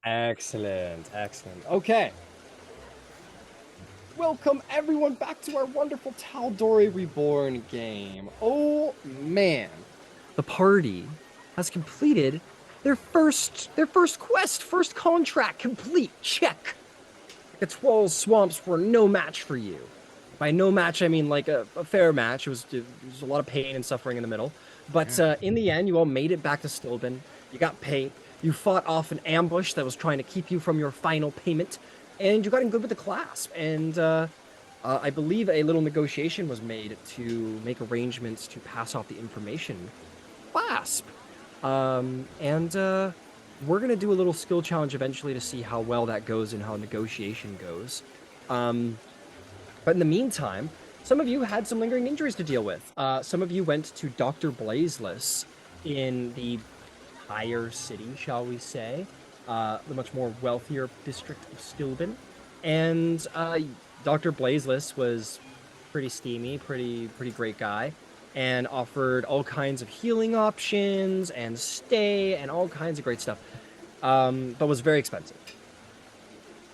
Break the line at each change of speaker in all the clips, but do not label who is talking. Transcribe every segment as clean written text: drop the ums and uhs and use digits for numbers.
Excellent, excellent. Okay. Welcome everyone back to our wonderful Tal'Dorei Reborn game. Oh man. The party has completed their first quest, first contract complete. Check. The Twelve Swamps were no match for you. By no match, I mean like a fair match. It was a lot of pain and suffering in the middle. But
Yeah.
in the end, you all made it back to Stilben. You got paid. You fought off an ambush that was trying to keep you from your final payment. And you got in good with the clasp. And I believe a little negotiation was made to make arrangements to pass off the information. Clasp. And we're going to do a little skill challenge eventually to see how well that goes and how negotiation goes. Um, but in the meantime, some of you had some lingering injuries to deal with. Some of you went to Dr. Blazeless in the higher city, shall we say, the much more wealthier district of Stilben. And Dr. Blazeless was pretty steamy, pretty great guy, and offered all kinds of healing options and stay and all kinds of great stuff, but was very expensive.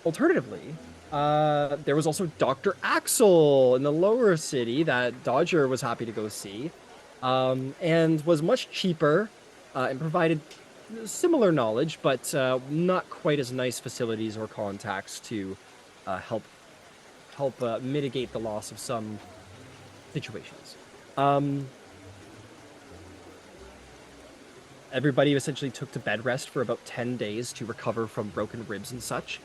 Alternatively, there was also Dr. Axel in the lower city that Dodger was happy to go see, and was much cheaper and provided similar knowledge, but not quite as nice facilities or contacts to help mitigate the loss of some situations. Everybody essentially took to bed rest for about 10 days to recover from broken ribs and such.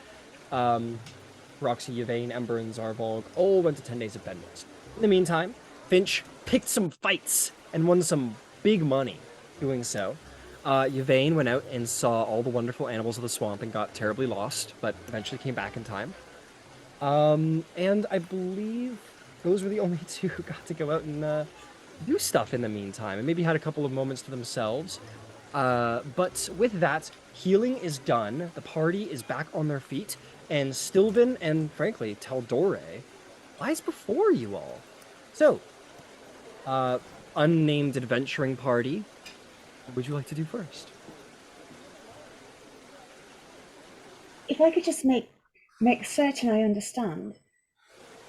Feroxi, Yvain, Ember, and Zarvolg all went to 10 days of bed rest. In the meantime, Finch picked some fights and won some big money doing so. Yvain went out and saw all the wonderful animals of the swamp and got terribly lost, but eventually came back in time. And I believe those were the only two who got to go out and do stuff in the meantime, and maybe had a couple of moments to themselves. But with that, healing is done. The party is back on their feet, and Stilben and, frankly, Tal'Dorei lies before you all. So, unnamed adventuring party, what would you like to do first?
If I could just make certain I understand.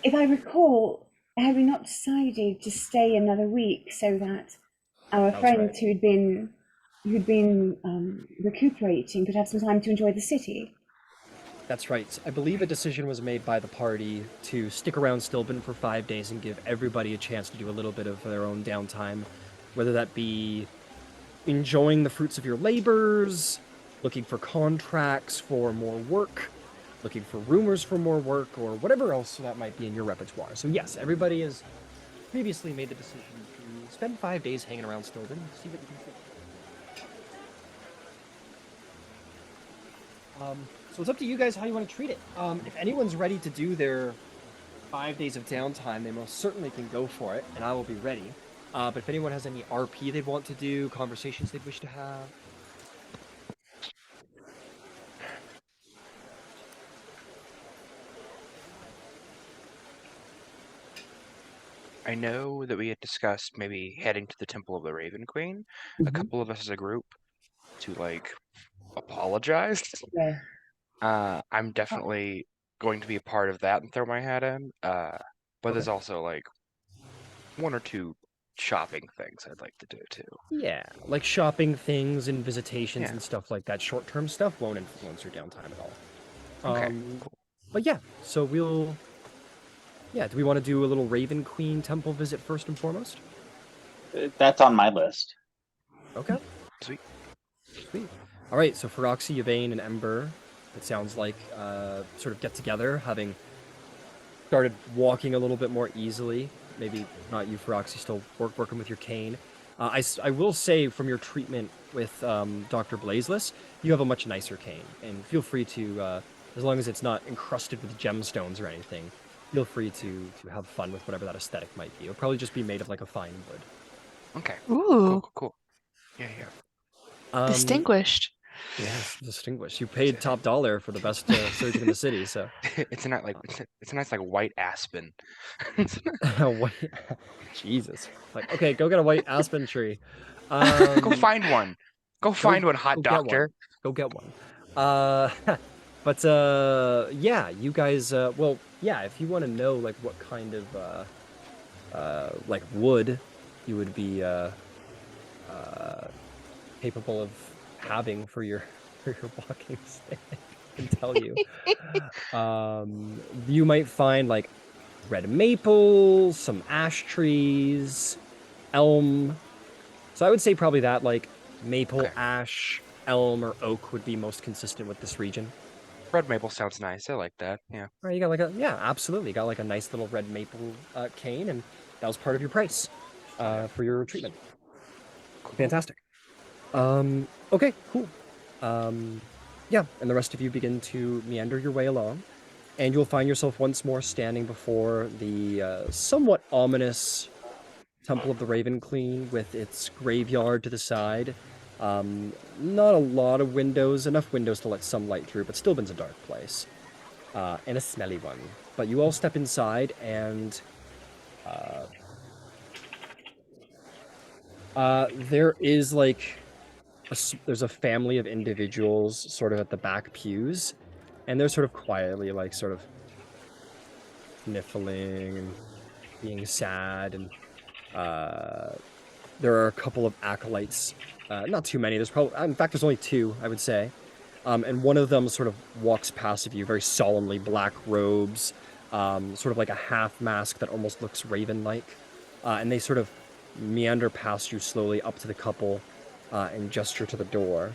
If I recall, had we not decided to stay another week so that our
Sounds
friends
right.
who'd been recuperating could have some time to enjoy the city?
That's right. I believe a decision was made by the party to stick around Stilben for 5 days and give everybody a chance to do a little bit of their own downtime, whether that be enjoying the fruits of your labors, looking for contracts for more work, looking for rumors for more work, or whatever else that might be in your repertoire. So yes, everybody has previously made the decision to spend 5 days hanging around Stilben, see what you can do. So it's up to you guys how you want to treat it. If anyone's ready to do their 5 days of downtime, they most certainly can go for it, and I will be ready. But if anyone has any RP they'd want to do, conversations they'd wish to have.
I know that we had discussed maybe heading to the Temple of the Raven Queen, a couple of us as a group, to like apologize.
Yeah.
I'm definitely going to be a part of that and throw my hat in. But there's
Okay.
also like one or two shopping things I'd like to do too.
Yeah, like shopping things and visitations
Yeah.
and stuff like that. Short-term stuff won't influence your downtime at all.
Okay. Cool.
But yeah, so yeah, do we want to do a little Raven Queen temple visit first and foremost?
That's on my list.
Okay.
Sweet.
Sweet. All right, so Feroxi, Yvain, and Ember, it sounds like sort of get together, having started walking a little bit more easily. Maybe not you, Feroxi, still working with your cane. I will say from your treatment with Dr. Blazeless, you have a much nicer cane, and feel free to, as long as it's not encrusted with gemstones or anything, feel free to have fun with whatever that aesthetic might be. It'll probably just be made of like a fine wood.
Okay.
Ooh,
Cool. Yeah.
distinguished.
Yes, distinguished. You paid top dollar for the best surgeon in the city, so.
It's a nice like white aspen.
White, Jesus. Like, okay, go get a white aspen tree.
Go find one. Go find one, hot
go get one.
doctor.
Go get one. But yeah, you guys. Well, yeah. If you want to know like what kind of like wood you would be capable of having for your walking stick, I can tell you. You might find like red maple, some ash trees, elm. So I would say probably that like maple,
Okay.
ash, elm, or oak would be most consistent with this region.
Red maple sounds nice. I like that. Yeah.
All right, you got like a yeah, absolutely. You got like a nice little red maple cane, and that was part of your price for your treatment.
Cool.
Fantastic. Okay, cool. Yeah, and the rest of you begin to meander your way along, and you'll find yourself once more standing before the somewhat ominous Temple of the Raven Queen with its graveyard to the side. Not a lot of windows, enough windows to let some light through, but Stilben's a dark place. And a smelly one. But you all step inside, and there is like there's a family of individuals sort of at the back pews, and they're sort of quietly like sort of sniffling and being sad, and there are a couple of acolytes, not too many. There's probably, in fact, there's only two, I would say. And one of them sort of walks past of you very solemnly, black robes, sort of like a half mask that almost looks raven-like. And they sort of meander past you slowly up to the couple and gesture to the door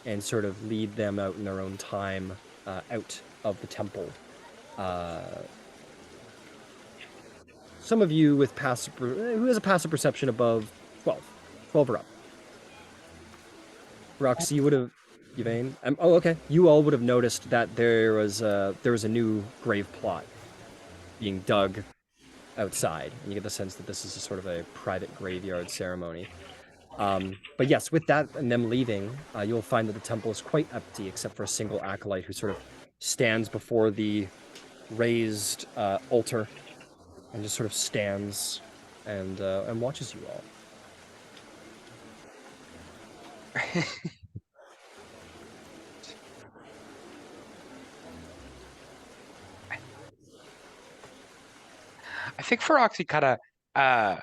and sort of lead them out in their own time out of the temple. Some of you with passive, who has a passive perception above 12, 12 or up. Feroxi, you would have, Yvain. Oh, okay. You all would have noticed that there was a new grave plot being dug outside, and you get the sense that this is a sort of a private graveyard ceremony. But yes, with that and them leaving, you'll find that the temple is quite empty, except for a single acolyte who sort of stands before the raised altar and just sort of stands and watches you all.
I think Feroxi kind of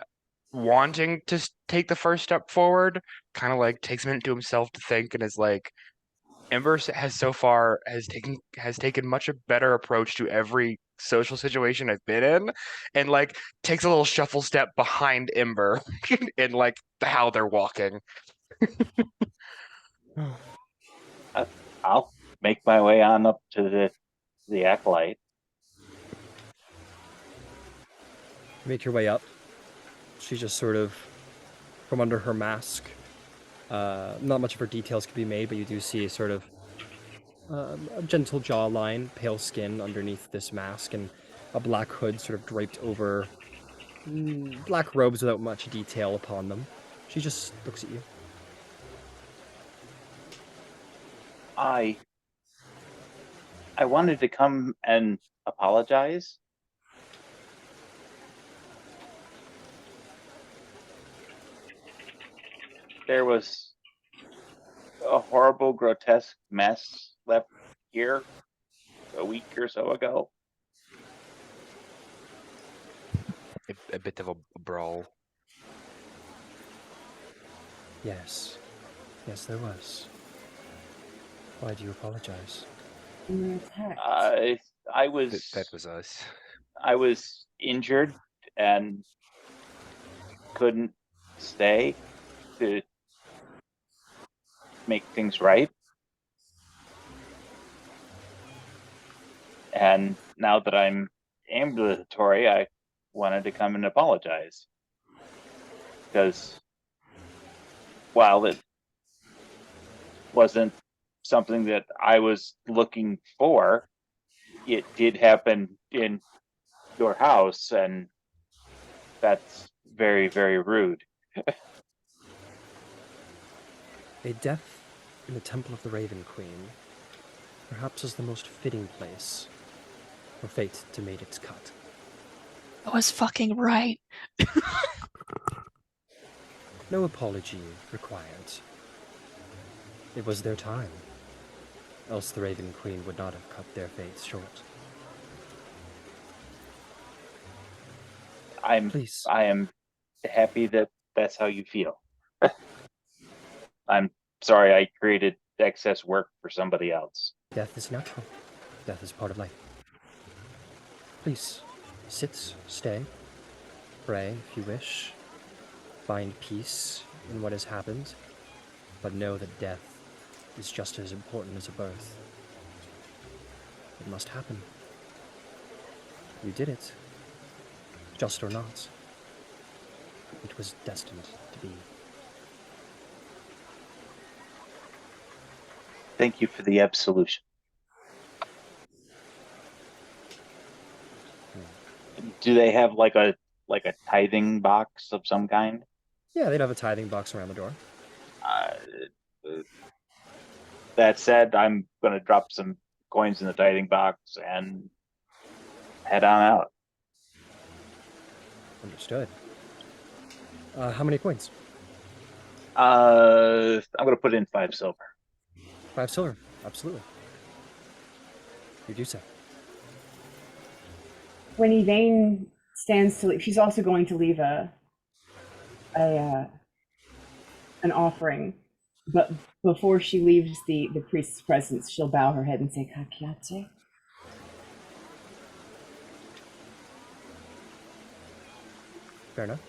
wanting to take the first step forward, kind of like takes a minute to himself to think, and is like, Ember has so far has taken much a better approach to every social situation I've been in, and like takes a little shuffle step behind Ember in like how they're walking.
I'll make my way on up to the acolyte.
Make your way up. She just sort of, from under her mask, not much of her details can be made, but you do see a sort of a gentle jawline, pale skin underneath this mask, and a black hood sort of draped over black robes without much detail upon them. She just looks at you.
I wanted to come and apologize. There was a horrible, grotesque mess left here a week or so ago.
A bit of a brawl.
Yes. Yes, there was. Why do you apologize?
We were attacked.
I was
That was us.
I was injured and couldn't stay to make things right. And now that I'm ambulatory, I wanted to come and apologize. Because while it wasn't something that I was looking for, it did happen in your house, and that's very, very rude.
A death in the Temple of the Raven Queen perhaps is the most fitting place for fate to make its cut.
I was fucking right.
No apology required. It was their time. else the Raven Queen would not have cut their fates short. Please.
I am happy that that's how you feel. I'm sorry I created excess work for somebody else.
Death is natural. Death is part of life. Please, sit, stay, pray if you wish. Find peace in what has happened, but know that death is just as important as a birth. It must happen. You did it. Just or not. It was destined to be.
Thank you for the absolution. Do they have like a tithing box of some kind?
Yeah, they'd have a tithing box around the door.
That said, I'm gonna drop some coins in the tithing box and head on out.
Understood. How many coins?
I'm gonna put in 5 silver.
5 silver. Absolutely. You do so.
When Elaine stands to leave, she's also going to leave an offering, but before she leaves the priest's presence, she'll bow her head and say, Kakiate.
Fair enough.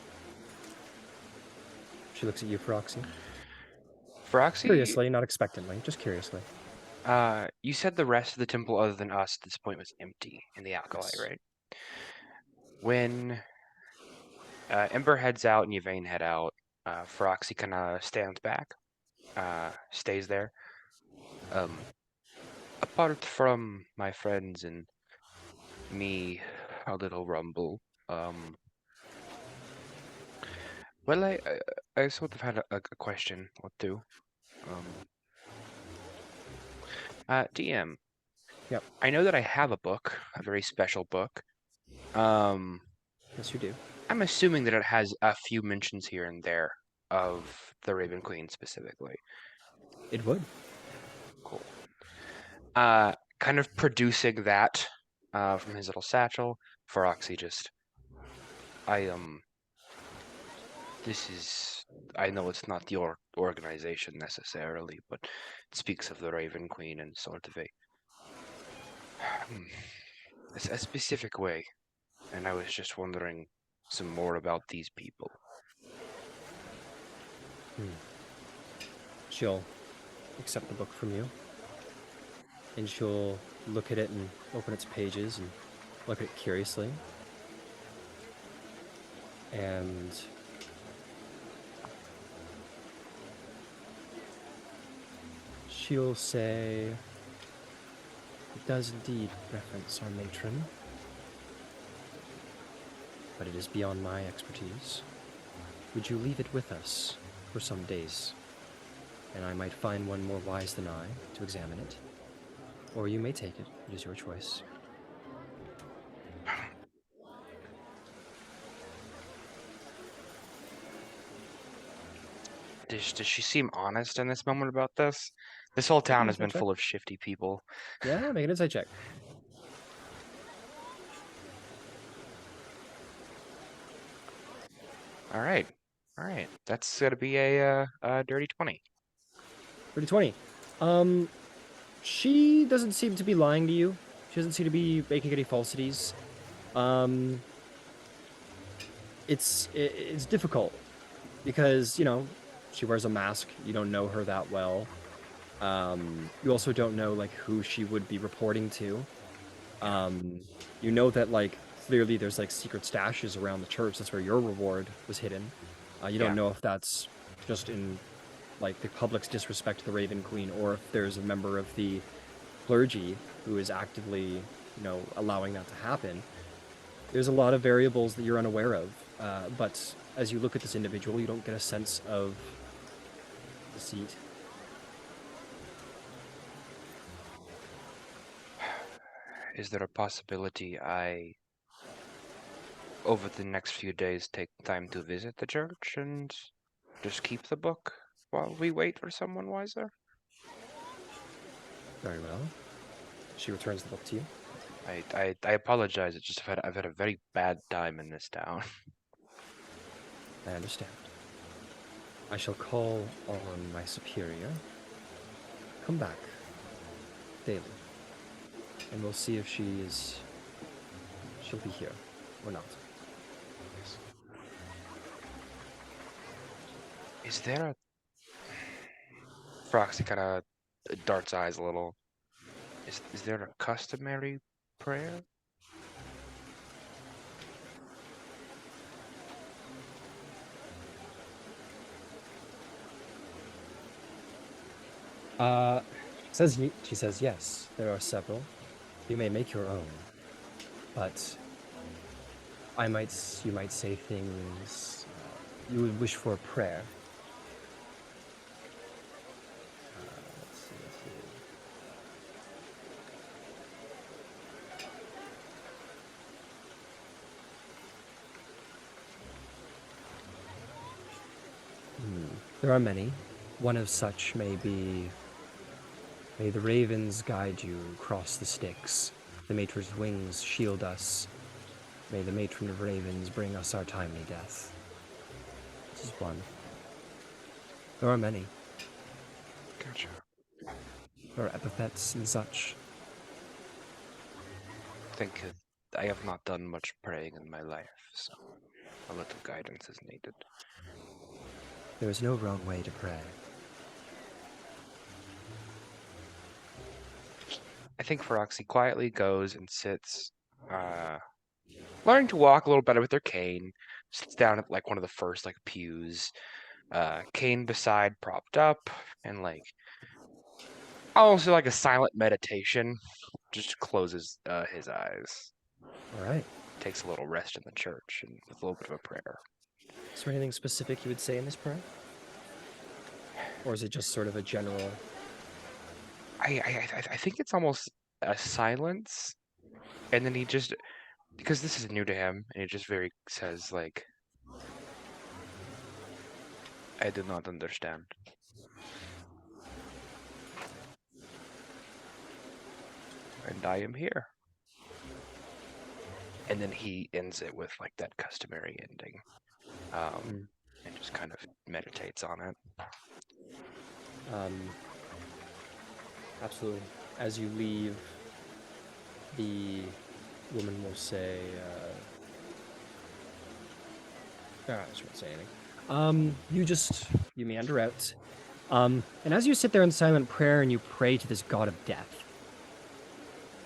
She looks at you, Feroxi.
Feroxi,
Curiously, not expectantly, just curiously.
you said the rest of the temple other than us at this point was empty in the Acolyte,
Yes.
right? When Ember heads out and Yvain head out, Feroxi kind of stands back, stays there. Apart from my friends and me, a little rumble. Well, I sort of had a question or two. DM.
Yep.
I know that I have a book, a very special book.
Yes, you do.
I'm assuming that it has a few mentions here and there of the Raven Queen specifically.
It would.
Cool. Kind of producing that from his little satchel. Feroxi just, this is, I know it's not your organization necessarily, but it speaks of the Raven Queen in sort of a specific way. And I was just wondering some more about these people.
She'll accept the book from you, and she'll look at it and open its pages and look at it curiously. And she'll say, it does indeed reference our matron, but it is beyond my expertise. Would you leave it with us for some days, and I might find one more wise than I to examine it? Or you may take it. It is your choice.
Does she seem honest in this moment about this? This whole town has been
insight check.
full of shifty people.
Yeah, make an insight check.
All right. That's gonna be a dirty 20.
Dirty 20. She doesn't seem to be lying to you. She doesn't seem to be making any falsities. It's difficult because, you know, she wears a mask. You don't know her that well. You also don't know, like, who she would be reporting to. You know that, like, clearly there's, like, secret stashes around the church. That's where your reward was hidden. You don't know if that's just in, like, the public's disrespect to the Raven Queen, or if there's a member of the clergy who is actively, you know, allowing that to happen. There's a lot of variables that you're unaware of, but as you look at this individual, you don't get a sense of deceit.
Is there a possibility I, over the next few days, take time to visit the church and just keep the book while we wait for someone wiser?
Very well. She returns the book to you.
I apologize. It's just I've had a very bad time in this town.
I understand. I shall call on my superior. Come back daily, and we'll see if she'll be here or not.
Is there a Feroxi kind of darts eyes a little? Is there a customary prayer?
She says yes, there are several. You may make your own, but you might say things. You would wish for a prayer. Let's see. There are many. One of such may be, may the ravens guide you across the Styx. The matron's wings shield us. May the matron of ravens bring us our timely death. This is one. There are many.
Gotcha.
There are epithets and such.
I think I have not done much praying in my life, so a little guidance is needed.
There is no wrong way to pray.
I think Feroxi quietly goes and sits, learning to walk a little better with their cane. Sits down at like one of the first like pews, cane beside propped up, and like almost like a silent meditation. Just closes his eyes.
All right.
Takes a little rest in the church and with a little bit of a prayer.
Is there anything specific you would say in this prayer? Or is it just sort of a general...
I think it's almost a silence, and then he just, because this is new to him, and he just very says like, I do not understand. And I am here. And then he ends it with like that customary ending, and just kind of meditates on it.
Absolutely. As you leave, the woman will say, I shouldn't say anything. You meander out. And as you sit there in silent prayer and you pray to this god of death,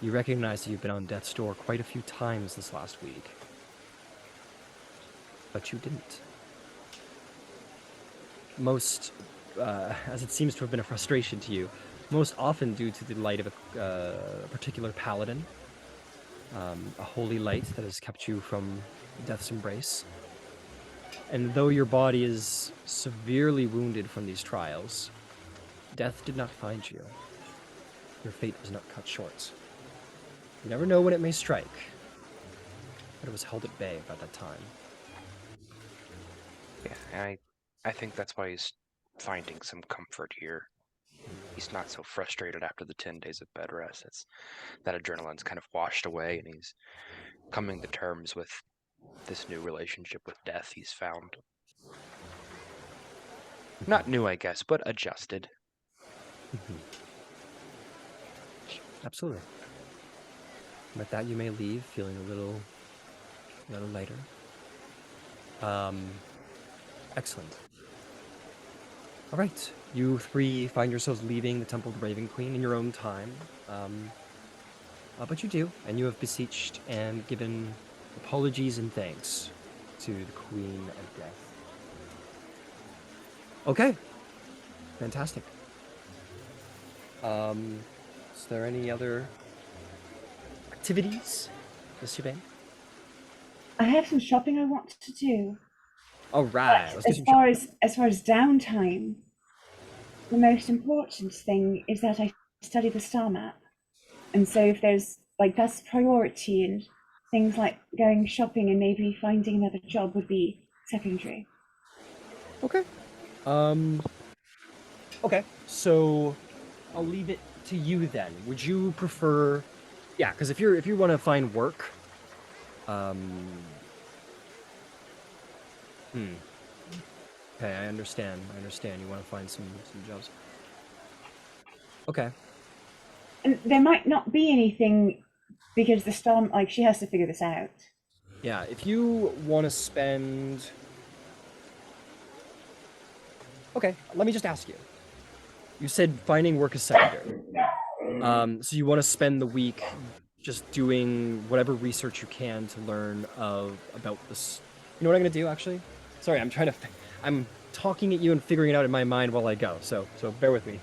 you recognize that you've been on death's door quite a few times this last week. But you didn't. Most, as it seems to have been a frustration to you, most often due to the light of a particular paladin, a holy light that has kept you from death's embrace. And though your body is severely wounded from these trials, death did not find you. Your fate was not cut short. You never know when it may strike, but it was held at bay by that time.
Yeah, and I think that's why he's finding some comfort here. He's not so frustrated after the 10 days of bed rest. It's that adrenaline's kind of washed away, and he's coming to terms with this new relationship with death he's found. Not new, I guess, but adjusted.
Absolutely. With that, you may leave feeling a little lighter. Excellent. All right, you three find yourselves leaving the Temple of the Raven Queen in your own time. But you do, and you have beseeched and given apologies and thanks to the Queen of Death. Okay, fantastic. Is there any other activities, Mr. Bain?
I have some shopping I want to do.
All right, let's do
As
some
far
shopping.
as far as downtime, the most important thing is that I study the star map, and so if there's like that's priority, and things like going shopping and maybe finding another job would be secondary.
Okay. Okay, so I'll leave it to you then. Would you prefer? Yeah, because if you want to find work, um, okay, I understand. I understand. You want to find some jobs. Okay.
And there might not be anything because the storm, like, she has to figure this out.
Yeah, if you want to spend. Okay, let me just ask you. You said finding work is secondary. So you want to spend the week just doing whatever research you can to learn about this. You know what I'm gonna do actually? Sorry, I'm talking at you and figuring it out in my mind while I go. So bear with me.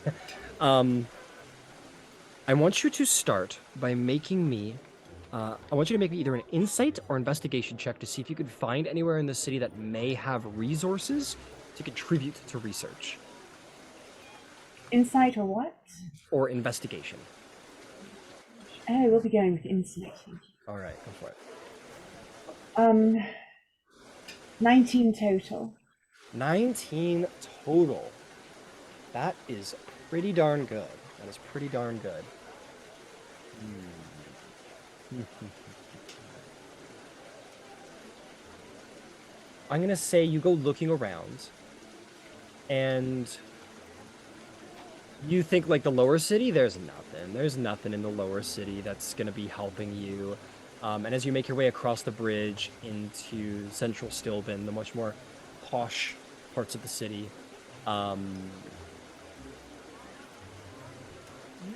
I want you to start by making me. I want you to make me either an insight or investigation check to see if you could find anywhere in the city that may have resources to contribute to research.
Insight or what?
Or investigation.
Oh, we'll be going with insight.
All right, go for it.
19 total.
19 total. That is pretty darn good. That is pretty darn good. I'm gonna say you go looking around, and you think like the lower city. There's nothing. There's nothing in the lower city that's gonna be helping you. And as you make your way across the bridge into central Stilben, the much more posh parts of the city,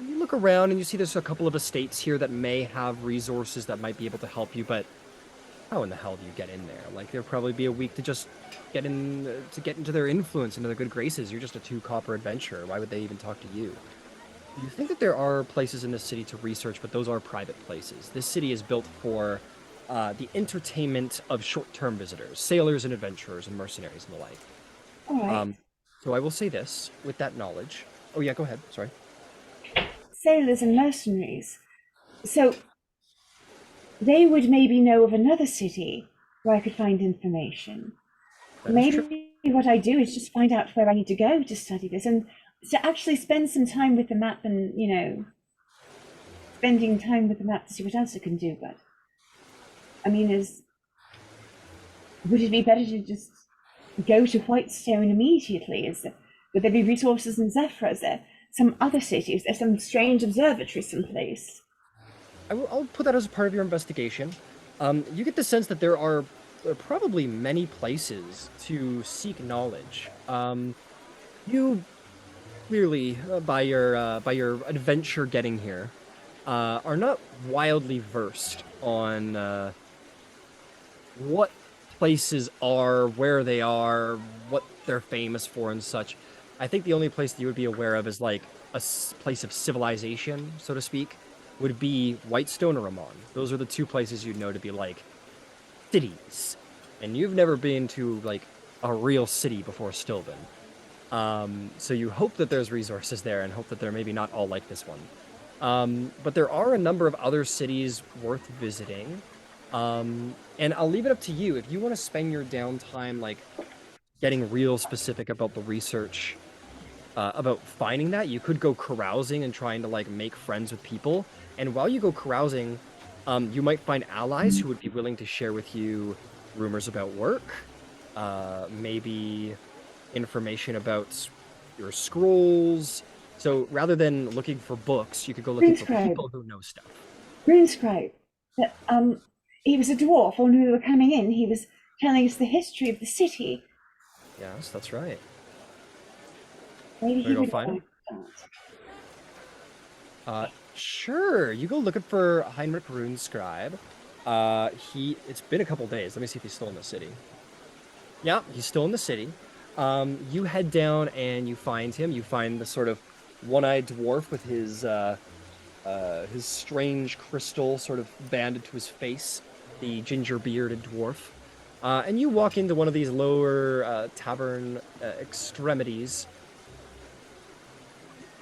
you look around and you see there's a couple of estates here that may have resources that might be able to help you, but how in the hell do you get in there? Like, there'll probably be a week to just get into their influence, into their good graces. You're just a 2 copper adventurer. Why would they even talk to you? You think that there are places in this city to research, but those are private places. This city is built for the entertainment of short-term visitors, sailors and adventurers and mercenaries and the like.
All right.
So I will say this, with that knowledge. Oh yeah, go ahead. Sorry.
Sailors and mercenaries. So they would maybe know of another city where I could find information. Maybe what I do is just find out where I need to go to study this, and to actually spend some time with the map, and spending time with the map to see what else I can do. But I mean, would it be better to just go to Whitestone immediately? Would there be resources in Zephyr? Is there some other city? Is there some strange observatory someplace?
I'll put that as a part of your investigation. You get the sense that there are probably many places to seek knowledge. You clearly, by your adventure getting here, are not wildly versed on what places are, where they are, what they're famous for, and such. I think the only place that you would be aware of is like a place of civilization, so to speak, would be Whitestone or Amon. Those are the 2 places you'd know to be like cities. And you've never been to like a real city before Stilben. So you hope that there's resources there and hope that they're maybe not all like this one. But there are a number of other cities worth visiting. And I'll leave it up to you. If you want to spend your downtime like getting real specific about the research, about finding that, you could go carousing and trying to like make friends with people. And while you go carousing, you might find allies who would be willing to share with you rumors about work, maybe information about your scrolls. So rather than looking for books, you could go looking for people who know stuff.
Runescribe. He was a dwarf. When we were coming in, he was telling us the history of the city.
Yes, that's right.
Maybe he would
find him.
Start.
Sure. You go looking for Heinrich Runescribe. It's been a couple days. Let me see if he's still in the city. Yeah, he's still in the city. You head down and you find him. You find the sort of one-eyed dwarf with his strange crystal sort of banded to his face, the ginger-bearded dwarf. And you walk into one of these lower tavern extremities.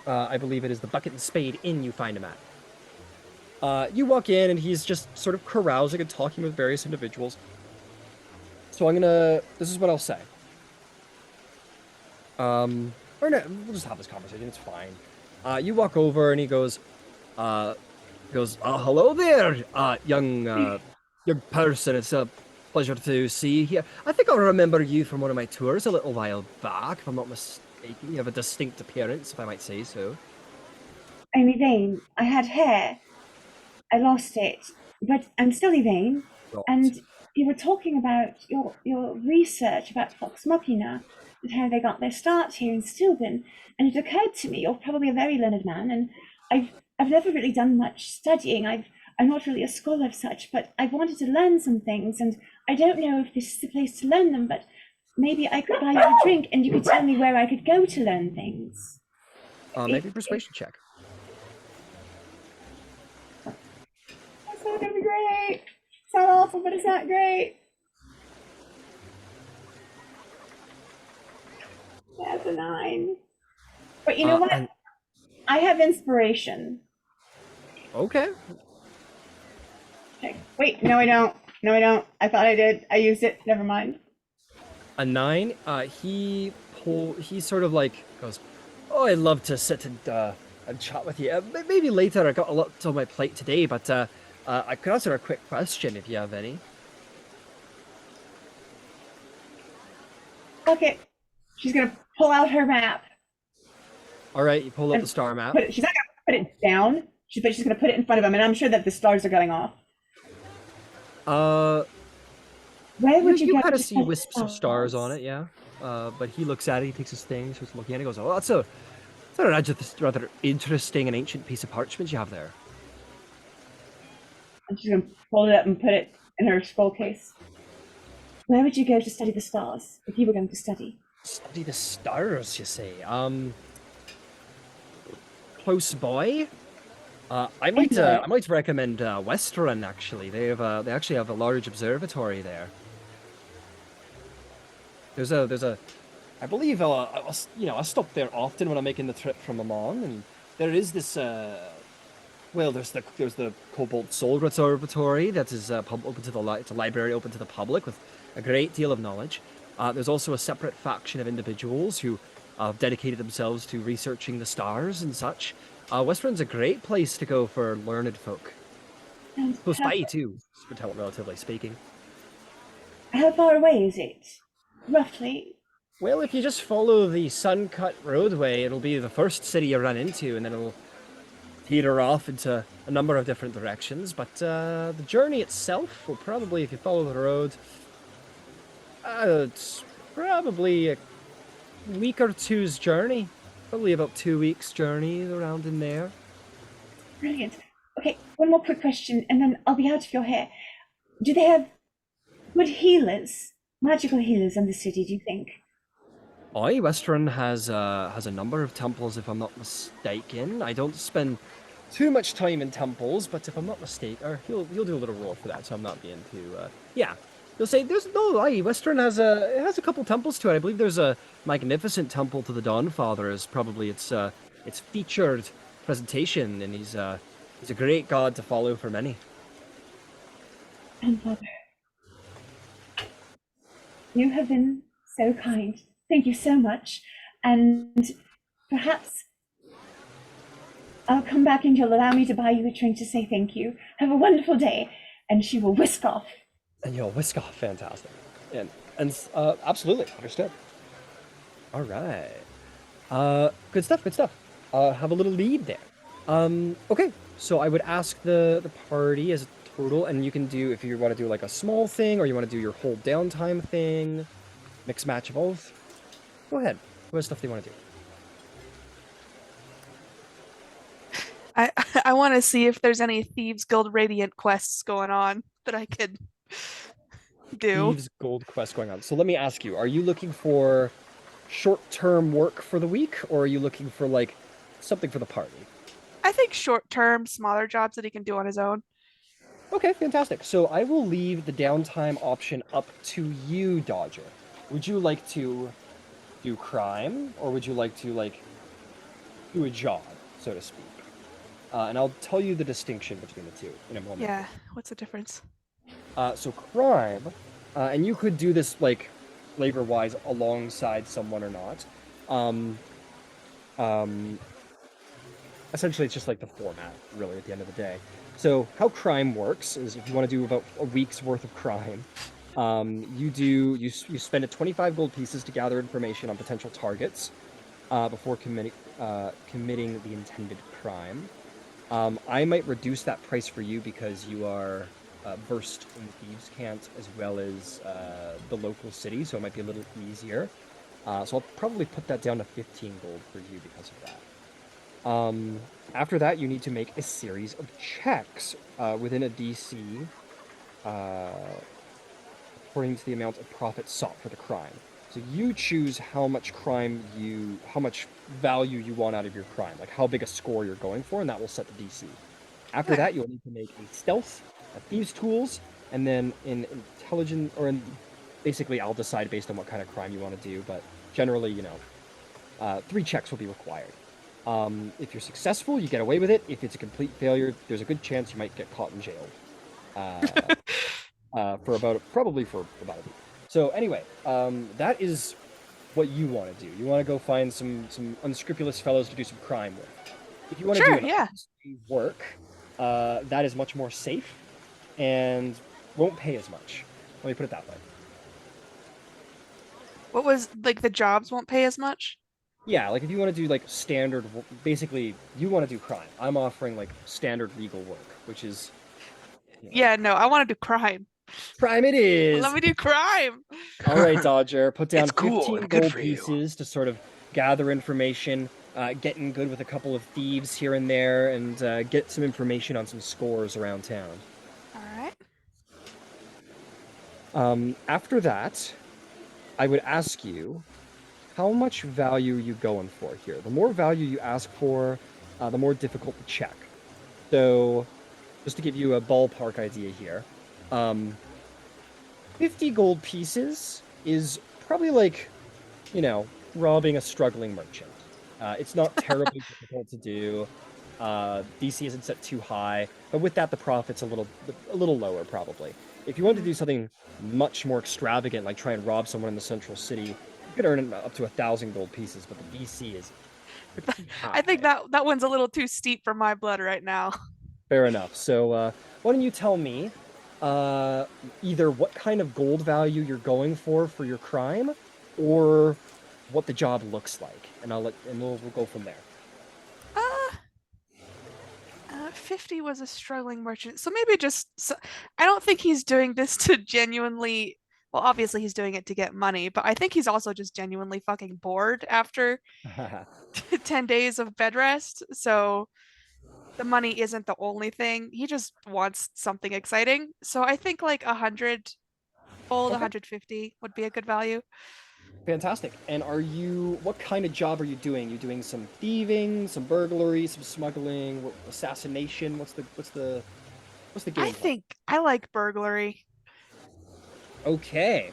I believe it is the Bucket and Spade Inn you find him at. You walk in and he's just sort of carousing and talking with various individuals. So this is what I'll say. Or no, we'll just have this conversation, it's fine. You walk over and he goes, hello there, young person. It's a pleasure to see you here. I think I remember you from one of my tours a little while back, if I'm not mistaken. You have a distinct appearance, if I might say so.
I'm Elaine. I had hair. I lost it, but I'm still Elaine.
Right.
And you were talking about your research about Vox Machina and how they got their start here in Stilben. And it occurred to me you're probably a very learned man, and I've never really done much studying. I'm not really a scholar of such, but I wanted to learn some things, and I don't know if this is the place to learn them, but maybe I could buy you a drink and you could tell me where I could go to learn things.
Maybe a persuasion check.
That's not gonna be great. It's not awful, but it's not great. That's a 9. But you know what?
And
I have inspiration.
okay.
Okay. Wait, no, I don't. No, I don't. I thought I did. I used it. Never mind.
A 9. He sort of like goes, "Oh, I'd love to sit and chat with you. Maybe later. I got a lot on my plate today, but I could answer a quick question if you have any."
Okay. She's gonna pull out her map.
All right, you pull up the star map.
She's not gonna put it down. But she's gonna put it in front of him, and I'm sure that the stars are going off. Where would you go
kind of
to
see
study
wisps of stars on it, yeah. But he looks at it, he takes his thing, starts looking at it, and goes, "Oh, that's a rather interesting and ancient piece of parchment you have there."
And she's gonna pull it up and put it in her scroll case. Where would you go to study the stars if you were going to study?
Study the stars, you say? Close by. I might recommend Westerun. Actually, they actually have a large observatory there. There's a, I believe I stop there often when I'm making the trip from Amon, and there is this there's the Cobalt Soul Observatory that is open to it's a library open to the public with a great deal of knowledge. There's also a separate faction of individuals who dedicated themselves to researching the stars and such. Westerun's a great place to go for learned folk. Close by too, relatively speaking.
How far away is it? Roughly?
Well, if you just follow the sun-cut roadway, it'll be the first city you run into, and then it'll teeter off into a number of different directions. But the journey itself will probably, if you follow the road, it's probably a week or two's journey. Probably about 2 weeks' journey around in there.
Brilliant. Okay, one more quick question, and then I'll be out of your hair. Do they have good healers, magical healers in the city, do you think?
Westerun has a number of temples, if I'm not mistaken. I don't spend too much time in temples, but if I'm not mistaken, or you'll do a little roll for that, so I'm not being too yeah. You'll say there's no lie. Westerun has a couple temples to it. I believe there's a magnificent temple to the Dawnfather is probably its featured presentation, and he's a great god to follow for many.
And Father, you have been so kind. Thank you so much. And perhaps I'll come back and you'll allow me to buy you a drink to say thank you. Have a wonderful day. And she will whisk off.
And you'll whisk off, fantastic. And absolutely, understood. All right. Good stuff, good stuff. Have a little lead there. Okay, so I would ask the party as a total, and you can do, if you want to do like a small thing, or you want to do your whole downtime thing, mix match of both. Go ahead. What stuff do you want to do?
I want to see if there's any Thieves Guild Radiant quests going on that I could do.
Thieves Gold quest going on. So let me ask you, are you looking for short-term work for the week, or are you looking for like something for the party?
I think short-term, smaller jobs that he can do on his own.
Okay, fantastic. So I will leave the downtime option up to you, Dodger. Would you like to do crime, or would you like to like do a job, so to speak? And I'll tell you the distinction between the two in a moment.
Yeah, what's the difference?
So crime, and you could do this like labor-wise alongside someone or not. essentially it's just like the format, really, at the end of the day. So how crime works is if you want to do about a week's worth of crime, you spend 25 gold pieces to gather information on potential targets before committing the intended crime. I might reduce that price for you because you are versed in the thieves' cant as well as the local city, so it might be a little easier. So I'll probably put that down to 15 gold for you because of that. After that, you need to make a series of checks within a DC according to the amount of profit sought for the crime. So you choose how much how much value you want out of your crime, like how big a score you're going for, and that will set the DC. After
Okay.
that, you'll need to make a stealth, a thieves' tools, and then in intelligent basically I'll decide based on what kind of crime you want to do, but generally, 3 checks will be required. If you're successful, you get away with it. If it's a complete failure, there's a good chance you might get caught and jailed. Probably for about a week. So anyway, that is what you want to do. You want to go find some unscrupulous fellows to do some crime with. If you want to do
Sure,
an
yeah.
honesty work, that is much more safe and won't pay as much. Let me put it that way.
What was like the jobs won't pay as much?
Yeah, like if you want to do like standard, basically you want to do crime. I'm offering like standard legal work, which is,
Yeah, no, I want to do crime.
crime it
Let
is.
me do crime.
All right, Dodger, put down
It's cool
15
and good
gold
for you.
pieces to sort of gather information, getting good with a couple of thieves here and there, and get some information on some scores around town.
All right.
After that, I would ask you how much value you going for here. The more value you ask for, the more difficult to check. So, just to give you a ballpark idea here, 50 gold pieces is probably like, robbing a struggling merchant. It's not terribly difficult to do. DC isn't set too high, but with that, the profit's a little lower probably. If you want to do something much more extravagant, like try and rob someone in the central city, you could earn up to 1,000 gold pieces, but the DC is pretty high.
I think that one's a little too steep for my blood right now.
Fair enough. So, why don't you tell me either what kind of gold value you're going for your crime, or what the job looks like, and we'll go from there.
50 was a struggling merchant. So maybe I don't think he's doing this to genuinely, well, obviously he's doing it to get money, but I think he's also just genuinely fucking bored after 10 days of bed rest. So the money isn't the only thing. He just wants something exciting. So I think like 100 gold,
Okay.
150 would be a good value.
Fantastic. And what kind of job are you doing? You doing some thieving, some burglary, some smuggling, assassination? What's the game
I
plan?
think I like burglary.
Okay.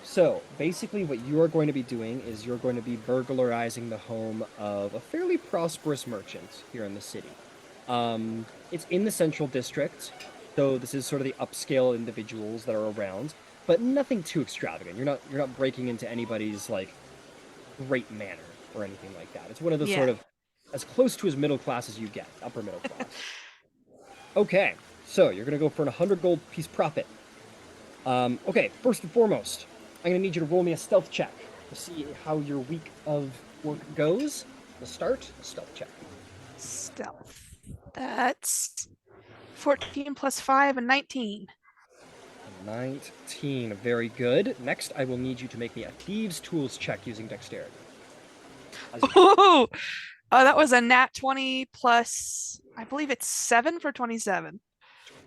So basically what you are going to be doing is you're going to be burglarizing the home of a fairly prosperous merchant here in the city. It's in the central district, so this is sort of the upscale individuals that are around, but nothing too extravagant. You're not breaking into anybody's like great manor or anything like that. It's one of the
Yeah.
sort of as close to as middle class as you get, upper middle class. Okay, so you're gonna go for an 100 gold piece profit. Okay, first and foremost, I'm gonna need you to roll me a stealth check to see how your week of work goes. To start, stealth check.
Stealth. That's 14 plus 5 and 19.
19, very good. Next, I will need you to make me a thieves' tools check using dexterity.
Oh, that was a nat 20 plus, I believe it's 7 for 27.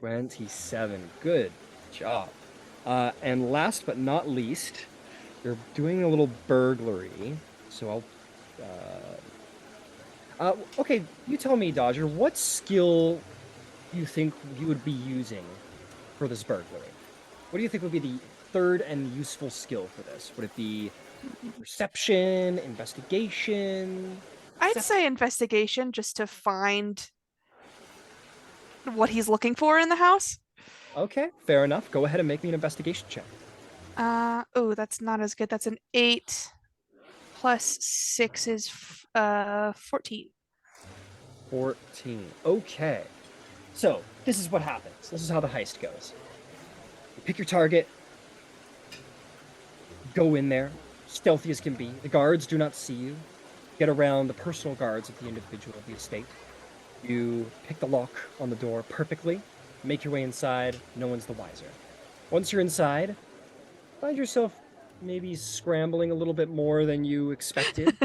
27, good job. And last but not least, you're doing a little burglary, so okay, you tell me, Dodger, what skill you think you would be using for this burglary? What do you think would be the third and useful skill for this? Would it be perception, investigation?
I'd say investigation just to find what he's looking for in the house.
Okay, fair enough. Go ahead and make me an investigation check.
Oh, that's not as good. That's an 8 plus 6 is 14.
14. Okay. So, this is what happens. This is how the heist goes. You pick your target, go in there, stealthy as can be. The guards do not see you. Get around the personal guards of the individual of the estate. You pick the lock on the door perfectly, make your way inside, no one's the wiser. Once you're inside, find yourself maybe scrambling a little bit more than you expected.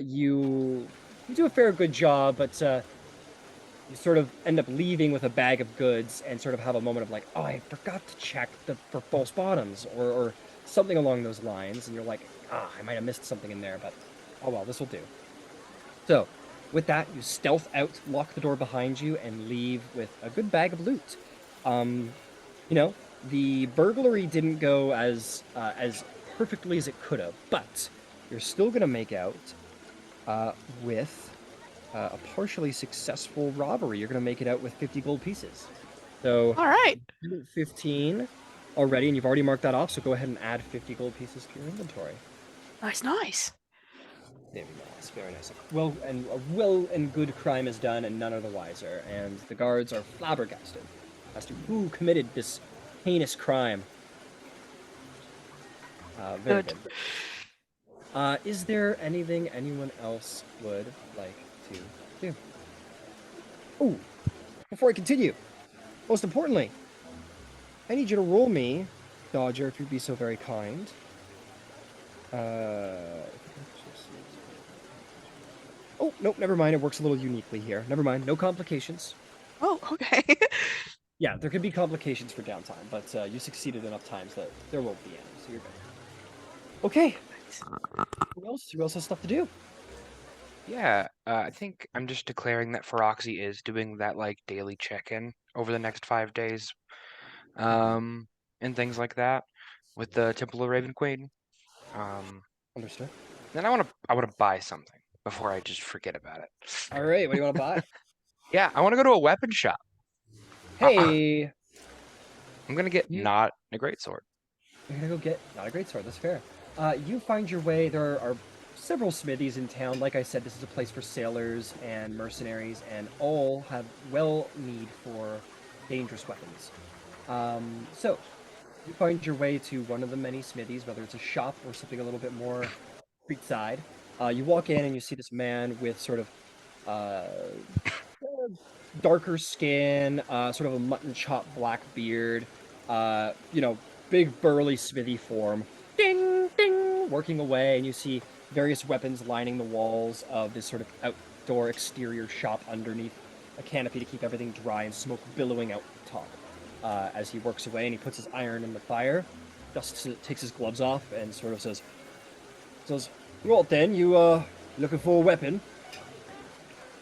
You do a fair good job, but you sort of end up leaving with a bag of goods and sort of have a moment of like, oh, I forgot to check for false bottoms or something along those lines, and you're like, I might have missed something in there, but oh well, this will do. So, with that, you stealth out, lock the door behind you, and leave with a good bag of loot. The burglary didn't go as perfectly as it could have, but you're still gonna make out with a partially successful robbery. You're gonna make it out with 50 gold pieces. So,
All right.
15 already, and you've already marked that off. So go ahead and add 50 gold pieces to your inventory.
Nice.
Very nice, very nice. Well and good crime is done, and none are the wiser. And the guards are flabbergasted as to who committed this heinous crime. Very
Good.
good. Is there anything anyone else would like to do? Oh, before I continue, most importantly, I need you to roll me, Dodger, if you'd be so very kind. Oh, nope, never mind. It works a little uniquely here. Never mind. No complications.
Oh, okay.
Yeah, there could be complications for downtime, but you succeeded enough times that there won't be any, so you're good. Okay. Who else? Who else has stuff to do?
Yeah, I think I'm just declaring that Feroxi is doing that like daily check-in over the next 5 days, and things like that with the Temple of Raven Queen.
Understood.
Then I wanna buy something before I just forget about it.
All right, what do you want to buy?
Yeah, I want to go to a weapon shop.
Hey,
I'm gonna get
You-
not a greatsword.
you're gonna go get not a great sword. That's fair. You find your way. There are several smithies in town. Like I said, this is a place for sailors and mercenaries, and all have need for dangerous weapons. So you find your way to one of the many smithies, whether it's a shop or something a little bit more street side. You walk in and you see this man with sort of uh, darker skin, sort of a mutton chop black beard, big burly smithy form. Ding, ding, working away, and you see various weapons lining the walls of this sort of outdoor exterior shop underneath a canopy to keep everything dry and smoke billowing out the top. As he works away and he puts his iron in the fire, takes his gloves off and sort of says, "Right then, you looking for a weapon?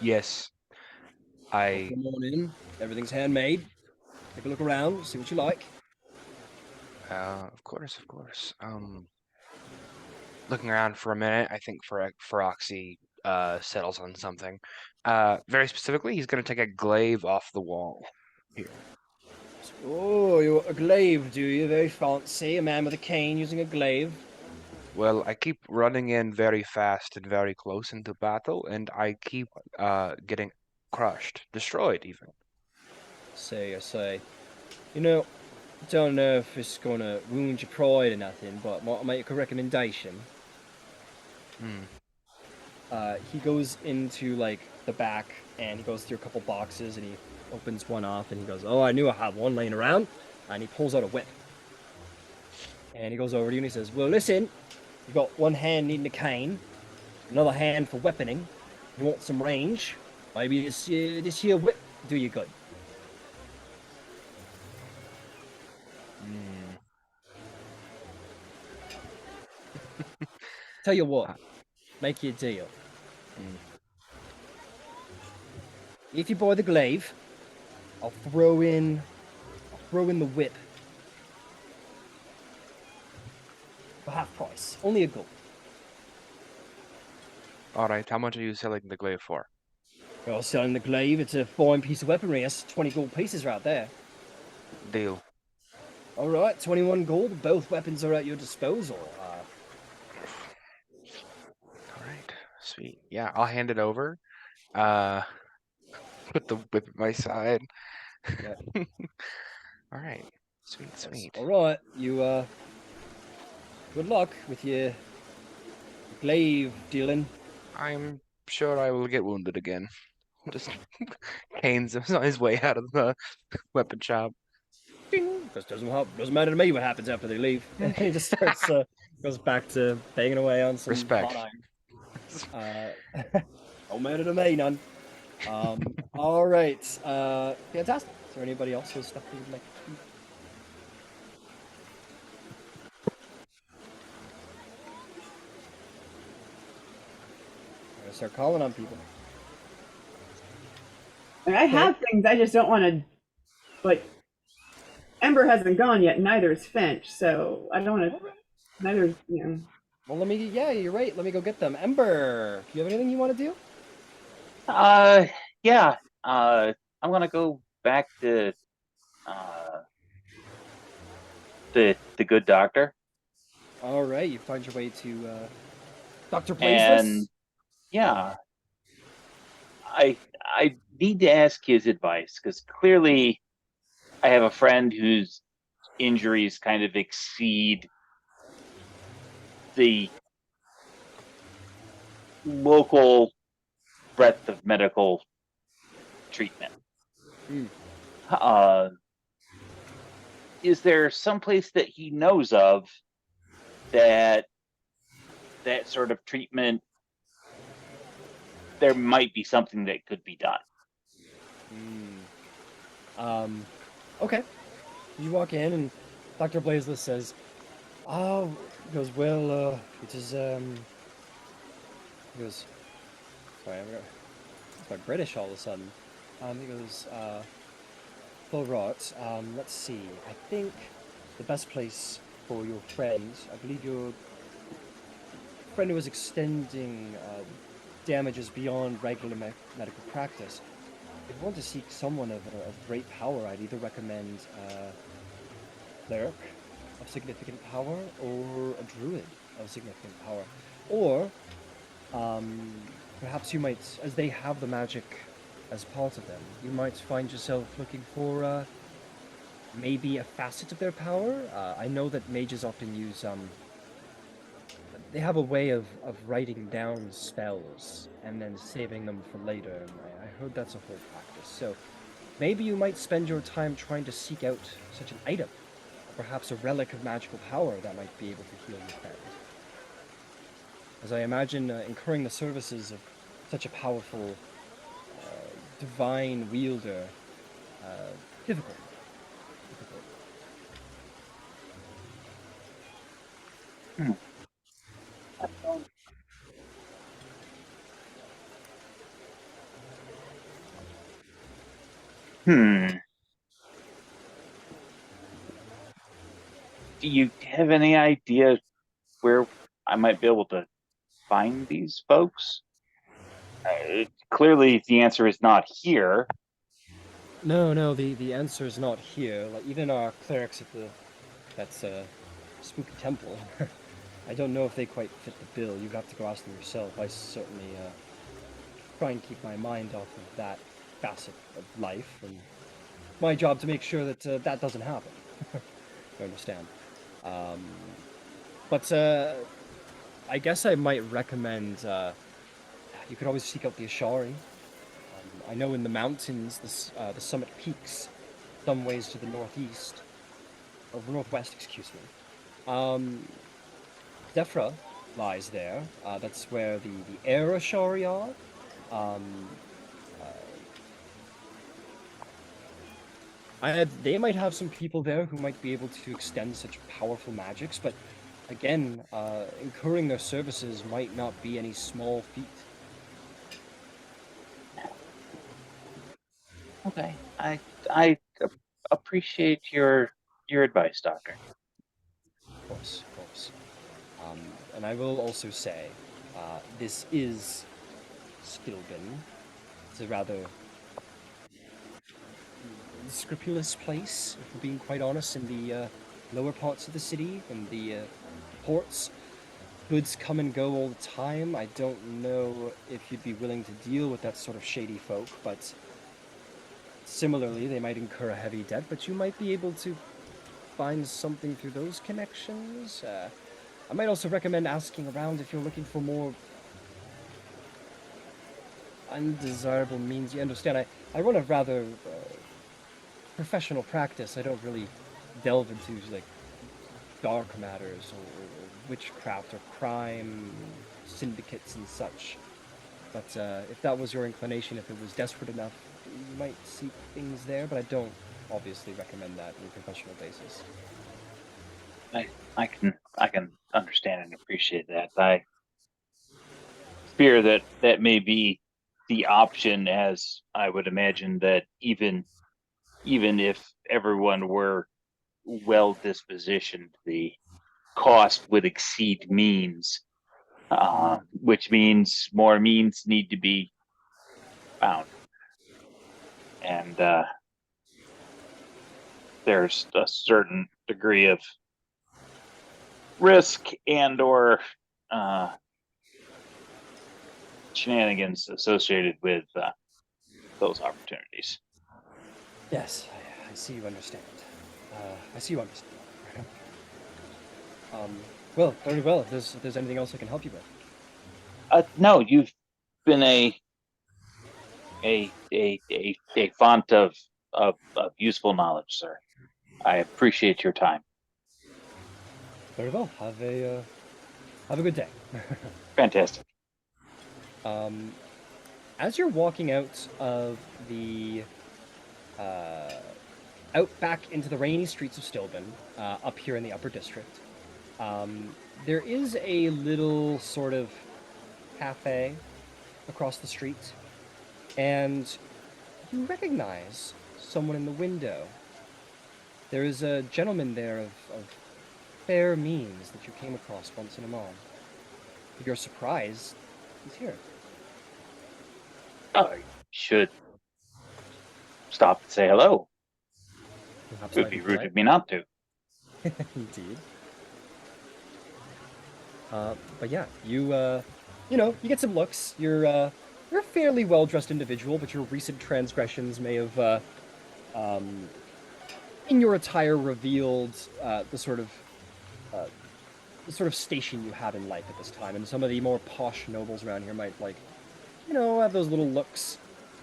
Yes, I
Come on in. Everything's handmade. Take a look around, see what you like."
of course. Looking around for a minute, I think Feroxi settles on something. Very specifically, he's gonna take a glaive off the wall here.
Oh, you want a glaive, do you? Very fancy. A man with a cane using a glaive.
Well, I keep running in very fast and very close into battle, and I keep getting crushed, destroyed even.
I say. You know, don't know if it's gonna wound your pride or nothing, but might make a recommendation.
Hmm.
He goes into like the back and he goes through a couple boxes and he opens one off and he goes, "Oh, I knew I had one laying around," and he pulls out a whip. And he goes over to you and he says, "Well, listen, you've got one hand needing a cane, another hand for weaponing. You want some range? Maybe this here whip do you good."
Hmm.
Tell you what,
Uh,
make you a deal.
hmm.
If you buy the glaive, I'll throw in the whip for half price. Only a gold.
All right, how much are you selling the glaive for?
Well, selling the glaive, it's a fine piece of weaponry. That's 20 gold pieces right there.
Deal.
All right, 21 gold. Both weapons are at your disposal.
All right, sweet. Yeah, I'll hand it over. Uh, Put the whip at my side.
Yeah.
All right. Sweet,
Yes.
sweet.
All right. You good luck with your glaive dealing.
I'm sure I will get wounded again. Just canes him on his way out of the weapon shop.
Because doesn't matter to me what happens after they leave. And he just starts goes back to banging away on some
Respect.
hot iron. Don't matter to me, none. All right. Fantastic. Is there anybody else who has stuff they would like to do? I'm gonna start calling on people.
And I have things, I just don't want to. Like, Ember hasn't gone yet, neither is Finch, so I don't want to. Neither, you know.
Well, yeah, you're right. Let me go get them. Ember, do you have anything you want to do?
Yeah. I'm gonna go back to uh the good doctor,
All right, you find your way to Dr.
and
Blazeless.
yeah, I need to ask his advice because clearly I have a friend whose injuries kind of exceed the local breadth of medical treatment.
Mm.
Uh, is there some place that he knows of that sort of treatment? There might be something that could be done.
Okay. You walk in and Dr. Blazeless says, "Oh," he goes, "Well, it is he goes, sorry, it's my British all of a sudden." He goes, "All right. Let's see. I think the best place for your friend, I believe your friend who was extending damages beyond regular medical practice. If you want to seek someone of great power, I'd either recommend cleric of significant power or a druid of significant power. Or perhaps you might, as they have the magic as part of them, you might find yourself looking for maybe a facet of their power. I know that mages often use they have a way of writing down spells and then saving them for later. And I heard that's a whole practice. So maybe you might spend your time trying to seek out such an item, or perhaps a relic of magical power that might be able to heal your friend. As I imagine incurring the services of such a powerful divine wielder, difficult. Difficult.
Hmm. Hmm. Do you have any idea where I might be able to find these folks? Clearly, the answer is not here.
No, the answer is not here. Like even our clerics at that's spooky temple. I don't know if they quite fit the bill. You have to go ask them yourself. I certainly try and keep my mind off of that facet of life, and my job to make sure that that doesn't happen. You understand? Um, but I guess I might recommend you could always seek out the Ashari. I know in the mountains, the summit peaks, some ways to the northeast, or northwest, excuse me. Zephra lies there. That's where the Air Ashari are. They might have some people there who might be able to extend such powerful magics, but again, incurring their services might not be any small feat.
Okay, I appreciate your advice, Doctor.
Of course, of course. And I will also say, this is Stilben. It's a rather scrupulous place, if we're being quite honest, in the lower parts of the city, in the ports. Goods come and go all the time. I don't know if you'd be willing to deal with that sort of shady folk, but Similarly, they might incur a heavy debt, but you might be able to find something through those connections. I might also recommend asking around if you're looking for more undesirable means. You understand, I run a rather professional practice. I don't really delve into like dark matters or witchcraft or crime syndicates and such. But if that was your inclination, if it was desperate enough, you might seek things there. But I don't obviously recommend that on a professional basis.
I can understand and appreciate that. I fear that that may be the option, as I would imagine that even if everyone were well dispositioned, the cost would exceed means, which means more means need to be found, and there's a certain degree of risk and or shenanigans associated with those opportunities.
Yes, I see you understand. I see you understand. Well, very well. If there's anything else I can help you with.
No, you've been a font of useful knowledge, sir. I appreciate your time.
Very well. Have a good day.
Fantastic.
As you're walking out of the out back into the rainy streets of Stilben, up here in the Upper District, there is a little sort of cafe across the street, and you recognize someone in the window. There is a gentleman there of fair means that you came across once in a while. To your surprise, he's here.
Oh, you should stop and say hello.
Perhaps
It would
I'd
be rude
polite.
of me not to.
Indeed. But yeah, you get some looks. You're a fairly well-dressed individual, but your recent transgressions may have, in your attire, revealed the sort of station you have in life at this time. And some of the more posh nobles around here might have those little looks.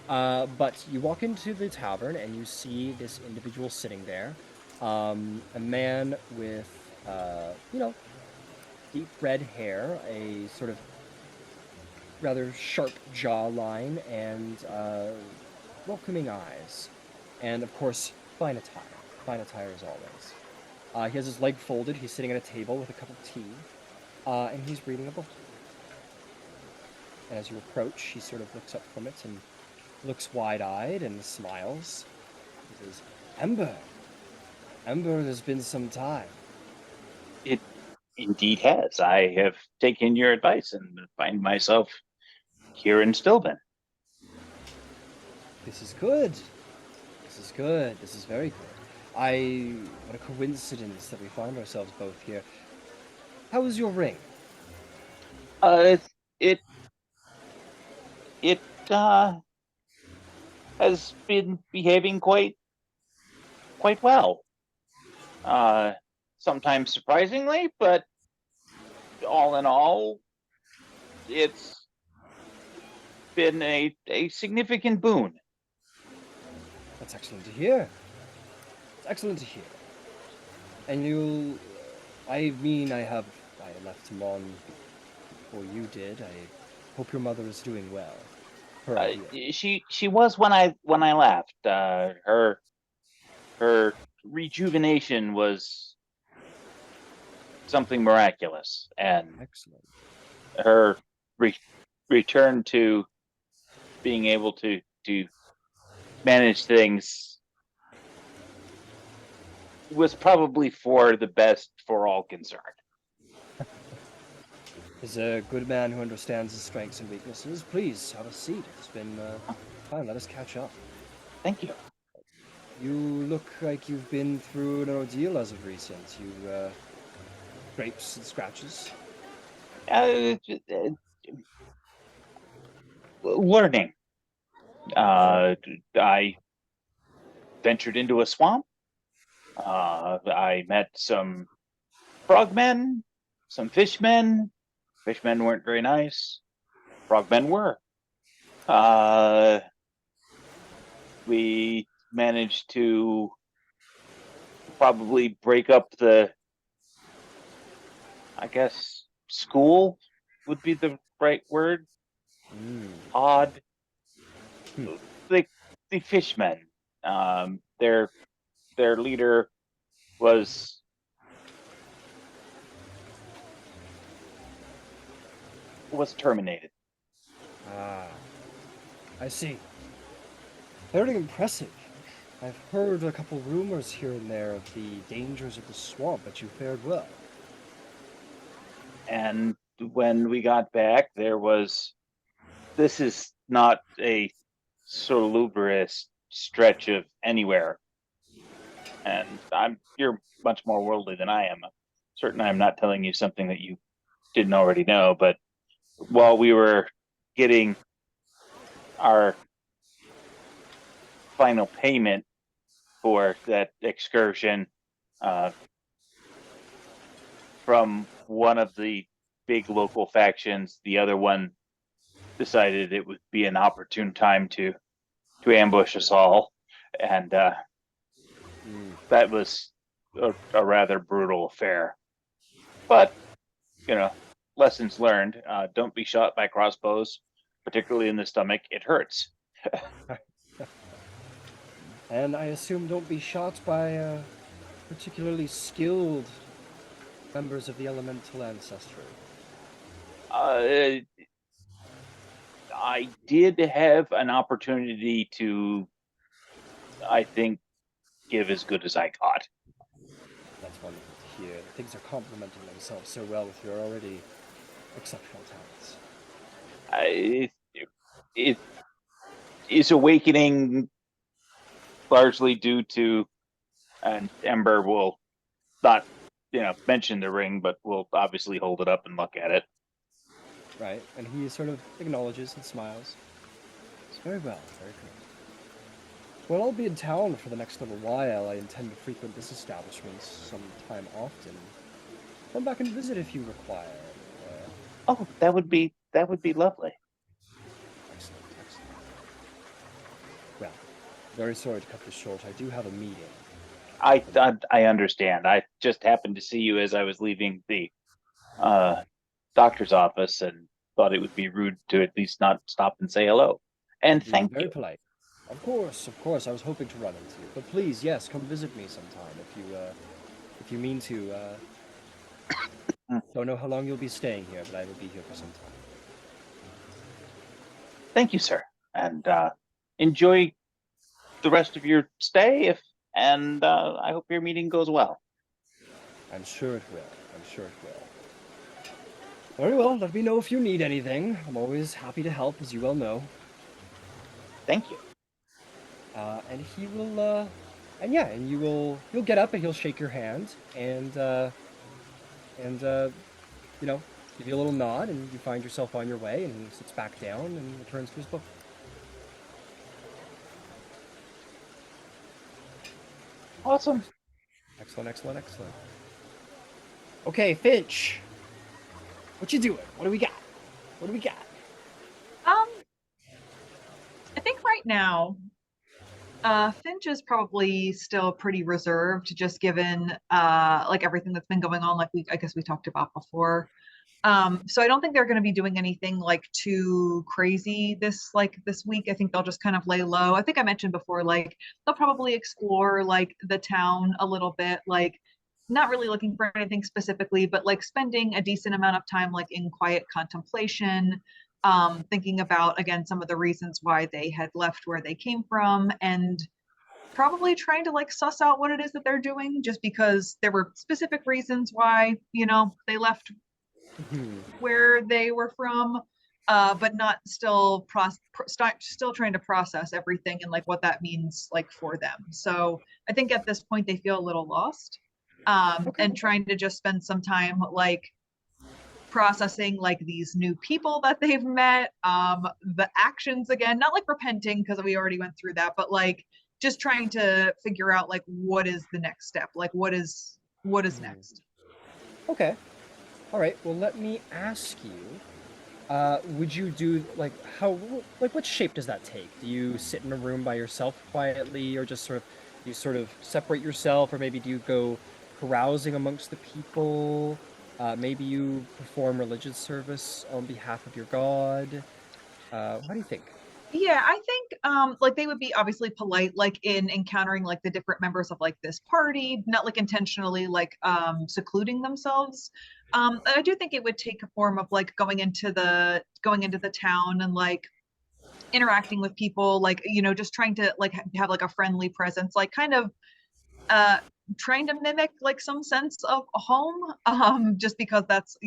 But you walk into the tavern and you see this individual sitting there, a man with, deep red hair, a sort of rather sharp jawline, and welcoming eyes. And of course, fine attire. Fine attire as always. He has his leg folded, he's sitting at a table with a cup of tea, and he's reading a book. And as you approach, he sort of looks up from it and looks wide-eyed and smiles. He says, Ember, there's been some time.
It indeed has. I have taken your advice and find myself here in Stilben.
This is good. This is good. This is very good. What a coincidence that we find ourselves both here. How is your ring?
It has been behaving quite well. Sometimes surprisingly, but all in all, it's been a significant boon.
That's excellent to hear. It's excellent to hear. And I mean, I left Mon before you did. I hope your mother is doing well. Her idea.
She was when I left. Her rejuvenation was something miraculous, and
Excellent.
her return to being able to manage things was probably for the best for all concerned.
Is a good man who understands his strengths and weaknesses. Please have a seat. It's been fine. Let us catch up.
Thank you.
You look like you've been through an ordeal as of recent. You scrapes and scratches.
Learning. I ventured into a swamp. I met some frogmen, some fishmen. Fishmen weren't very nice. Frogmen were. We managed to probably break up the, I guess, school would be the right word. Odd. The fishmen. Their leader was terminated.
Ah, I see. Very impressive. I've heard a couple rumors here and there of the dangers of the swamp, but you fared well.
And when we got back, this is not a salubrious stretch of anywhere. And you're much more worldly than I am. Certain I'm not telling you something that you didn't already know, but while we were getting our final payment for that excursion from one of the big local factions, the other one decided it would be an opportune time to ambush us all, and that was a rather brutal affair. But lessons learned: don't be shot by crossbows, particularly in the stomach. It hurts.
And I assume don't be shot by particularly skilled members of the elemental ancestry.
I did have an opportunity to, I think, give as good as I got.
That's wonderful to hear. Things are complementing themselves so well with your already exceptional talents.
It is awakening largely due to, and Ember will not, mention the ring, but will obviously hold it up and look at it.
Right, and he sort of acknowledges and smiles. It's very well, very good. Well, I'll be in town for the next little while. I intend to frequent this establishment sometime often. Come back and visit if you require.
Oh, that would be lovely.
Excellent, excellent. Well, very sorry to cut this short. I do have a meeting.
I understand. I just happened to see you as I was leaving the doctor's office and thought it would be rude to at least not stop and say hello. And thank you.
Very polite. Of course. I was hoping to run into you. But please, yes, come visit me sometime if you mean to. Don't know how long you'll be staying here, but I will be here for some time.
Thank you, sir. And enjoy the rest of your stay, and I hope your meeting goes well.
I'm sure it will. Very well, let me know if you need anything. I'm always happy to help, as you well know.
Thank you.
And he will, and you'll get up and he'll shake your hand and give you a little nod, and you find yourself on your way, and he sits back down and returns to his book.
Awesome.
Excellent. Okay, Finch. What you doing? What do we got?
I think right now, Finch is probably still pretty reserved, just given like everything that's been going on, like I guess we talked about before. So I don't think they're going to be doing anything like too crazy this week. I think they'll just kind of lay low. I think I mentioned before, like they'll probably explore like the town a little bit, like not really looking for anything specifically, but like spending a decent amount of time like in quiet contemplation, thinking about again some of the reasons why they had left where they came from, and probably trying to like suss out what it is that they're doing, just because there were specific reasons why they left where they were from, but not still still trying to process everything and like what that means like for them. So I think at this point they feel a little lost, and trying to just spend some time like processing like these new people that they've met, the actions again, not like repenting because we already went through that, but like just trying to figure out like what is the next step, like what is next.
Okay. All right. Well, let me ask you. Would you do like what shape does that take? Do you sit in a room by yourself quietly, or just sort of separate yourself, or maybe do you go carousing amongst the people? Maybe you perform religious service on behalf of your god. What do you think?
Yeah, I think like they would be obviously polite like in encountering like the different members of like this party, not like intentionally like secluding themselves. I do think it would take a form of like going into the town and like interacting with people, like just trying to like have like a friendly presence, like kind of uh trying to mimic like some sense of a home, just because that's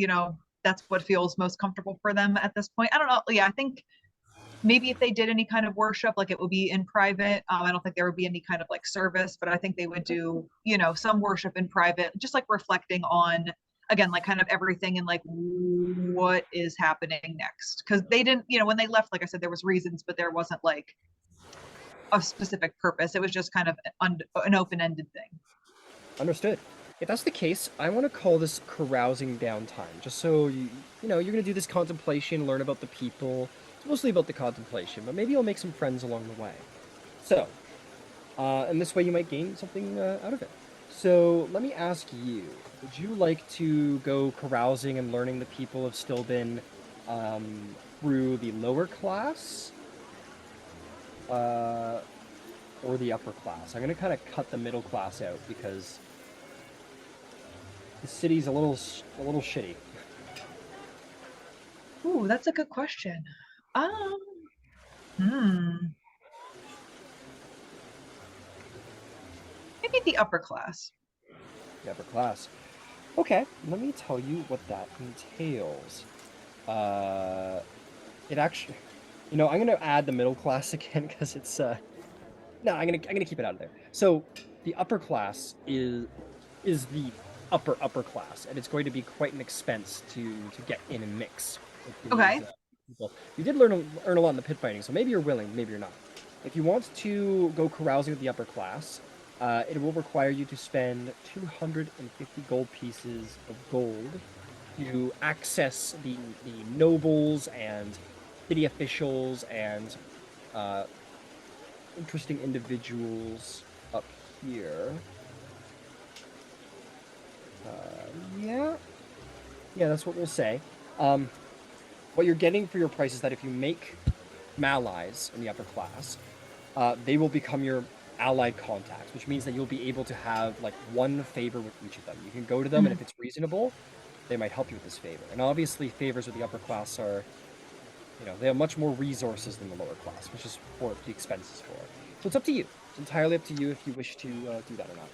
what feels most comfortable for them at this point. I don't know. Yeah, I think maybe if they did any kind of worship, like it would be in private. I don't think there would be any kind of like service, but I think they would do, some worship in private, just like reflecting on, again, like kind of everything and like what is happening next. Because they didn't, when they left, like I said, there was reasons, but there wasn't like a specific purpose. It was just kind of an open-ended thing.
Understood. If that's the case, I want to call this carousing downtime, just so you're gonna do this contemplation, learn about the people. It's mostly about the contemplation, but maybe you'll make some friends along the way. So, and this way you might gain something out of it. So let me ask you: would you like to go carousing and learning the people of Stilben through the lower class, or the upper class? I'm gonna kind of cut the middle class out because the city's a little shitty.
Ooh, that's a good question. Hmm. Maybe the upper class.
The upper class. Okay, let me tell you what that entails. It actually, I'm gonna add the middle class again because it's no, I'm gonna keep it out of there. So the upper class is the upper class, and it's going to be quite an expense to get in and mix with these
Okay.
people. You did earn a lot in the pit fighting, so maybe you're willing, maybe you're not. If you want to go carousing with the upper class, it will require you to spend 250 gold pieces of gold to access the nobles and city officials and interesting individuals up here. Yeah, that's what we'll say. What you're getting for your price is that if you make allies in the upper class, they will become your allied contacts, which means that you'll be able to have like one favor with each of them. You can go to them, and if it's reasonable, they might help you with this favor. And obviously, favors with the upper class are, they have much more resources than the lower class, which is what the expenses for. So it's up to you. It's entirely up to you if you wish to do that or not.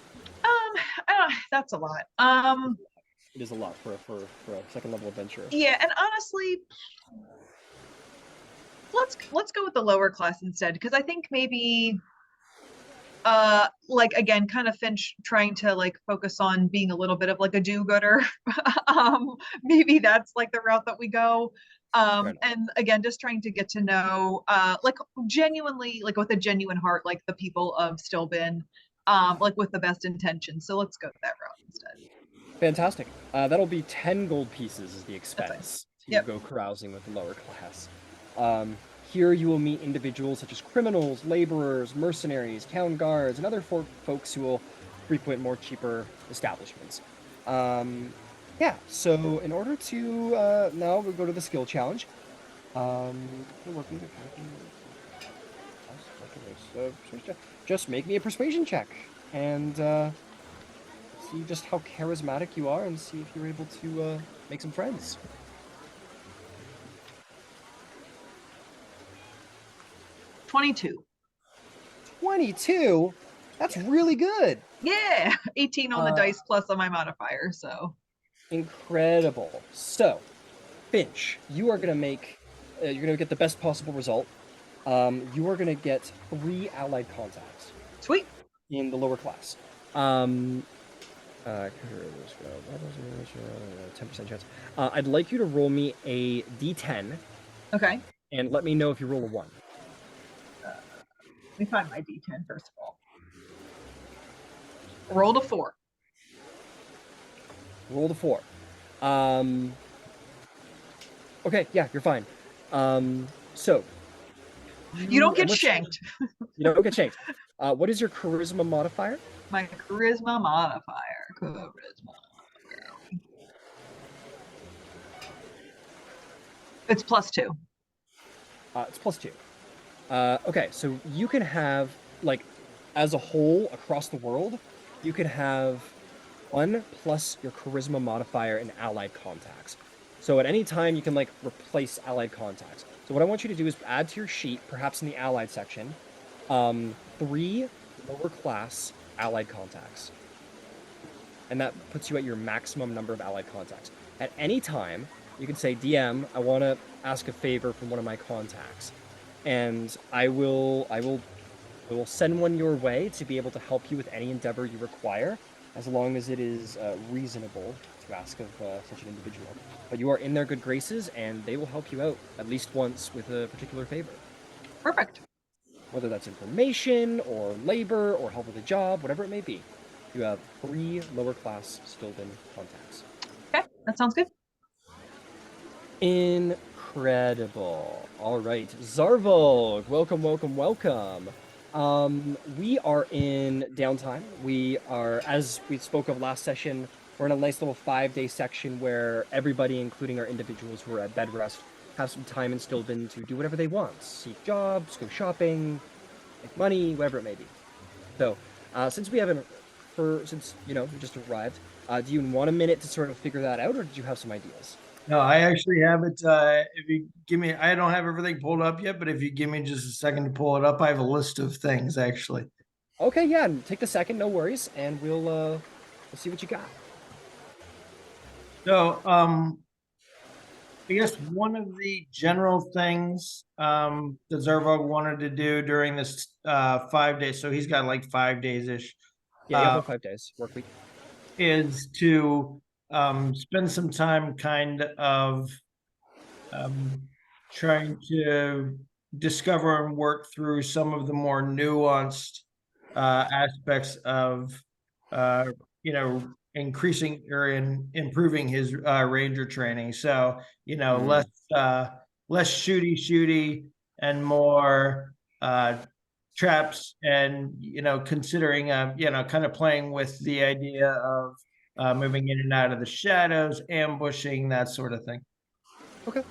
That's a lot.
It is a lot for a second level adventurer.
Yeah, and honestly, let's go with the lower class instead, because I think maybe like again, kind of Finch trying to like focus on being a little bit of like a do-gooder. Maybe that's like the route that we go. And again, just trying to get to know like genuinely, like with a genuine heart, like the people of Stilben, like with the best intentions. So let's go that route instead.
Fantastic. That'll be 10 gold pieces is the expense to
Yep.
go carousing with the lower class. Here you will meet individuals such as criminals, laborers, mercenaries, town guards, and other folks who will frequent more cheaper establishments. Yeah, so in order to, now we'll go to the skill challenge. Just make me a persuasion check, and see just how charismatic you are, and see if you're able to make some friends.
22.
22? That's really good.
Yeah, 18 on the dice plus on my modifier, so.
Incredible. So, Finch, you are going to make, you're going to get the best possible result. You are going to get 3 allied contacts.
Sweet.
In the lower class. 10% chance. I'd like you to roll me a d10.
Okay.
And let me know if you roll a 1.
Let me find my D10 first of all. Rolled a 4.
Roll the 4. Okay, yeah, you're fine. So
You don't get
and let's-
shanked.
You don't get shanked. What is your charisma modifier?
My charisma modifier. Charisma. It's +2.
It's +2. Okay, so you can have, like, as a whole across the world, you can have 1 plus your charisma modifier in allied contacts. So at any time, you can, like, replace allied contacts. So what I want you to do is add to your sheet, perhaps in the allied section, 3 lower class allied contacts. And that puts you at your maximum number of allied contacts. At any time, you can say, DM, I want to ask a favor from one of my contacts. And I will send one your way to be able to help you with any endeavor you require, as long as it is reasonable to ask of such an individual. But you are in their good graces, and they will help you out at least once with a particular favor.
Perfect.
Whether that's information, or labor, or help with a job, whatever it may be. You have 3 lower class Stilben contacts.
Okay, that sounds good.
Incredible. All right, Zarvolg, welcome, welcome, welcome. We are in downtime. We are, as we spoke of last session, we're in a nice little 5-day section where everybody, including our individuals who are at bed rest, have some time in Stilben to do whatever they want. Seek jobs, go shopping, make money, whatever it may be. So, since we haven't, since, you just arrived, do you want a minute to sort of figure that out, or did you have some ideas?
No, I actually have it. If you give me, I don't have everything pulled up yet, but if you give me just a second to pull it up, I have a list of things actually.
Okay, yeah, take the second, no worries, and we'll see what you got.
So, I guess one of the general things that Zervo wanted to do during this 5 days, so he's got like 5 days ish.
Yeah, you have about 5 days, work week.
Is to spend some time kind of trying to discover and work through some of the more nuanced aspects of increasing or improving his ranger training. So less shooty and more traps, and considering kind of playing with the idea of moving in and out of the shadows, ambushing, that sort of thing.
Okay.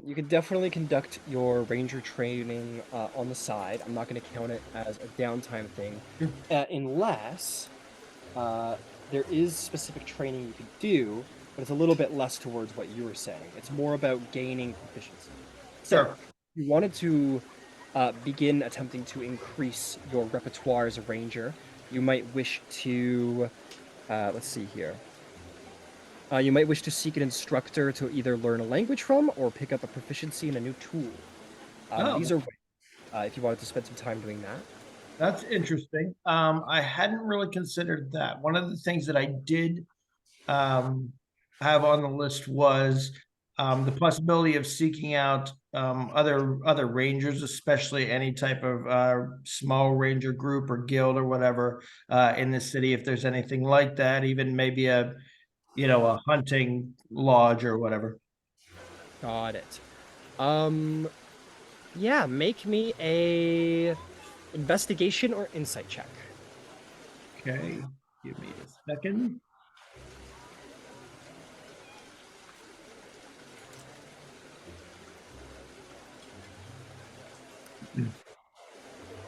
You can definitely conduct your ranger training on the side. I'm not going to count it as a downtime thing, unless there is specific training you could do, but it's a little bit less towards what you were saying. It's more about gaining proficiency. So,
Sure.
if you wanted to begin attempting to increase your repertoire as a ranger, you might wish to, let's see here. You might wish to seek an instructor to either learn a language from or pick up a proficiency in a new tool. These are ways, if you wanted to spend some time doing that.
That's interesting. I hadn't really considered that. One of the things that I did have on the list was the possibility of seeking out other rangers, especially any type of small ranger group or guild or whatever in the city, if there's anything like that, even maybe a hunting lodge or whatever.
Got it. Yeah, make me a investigation or insight check.
Okay, give me a second.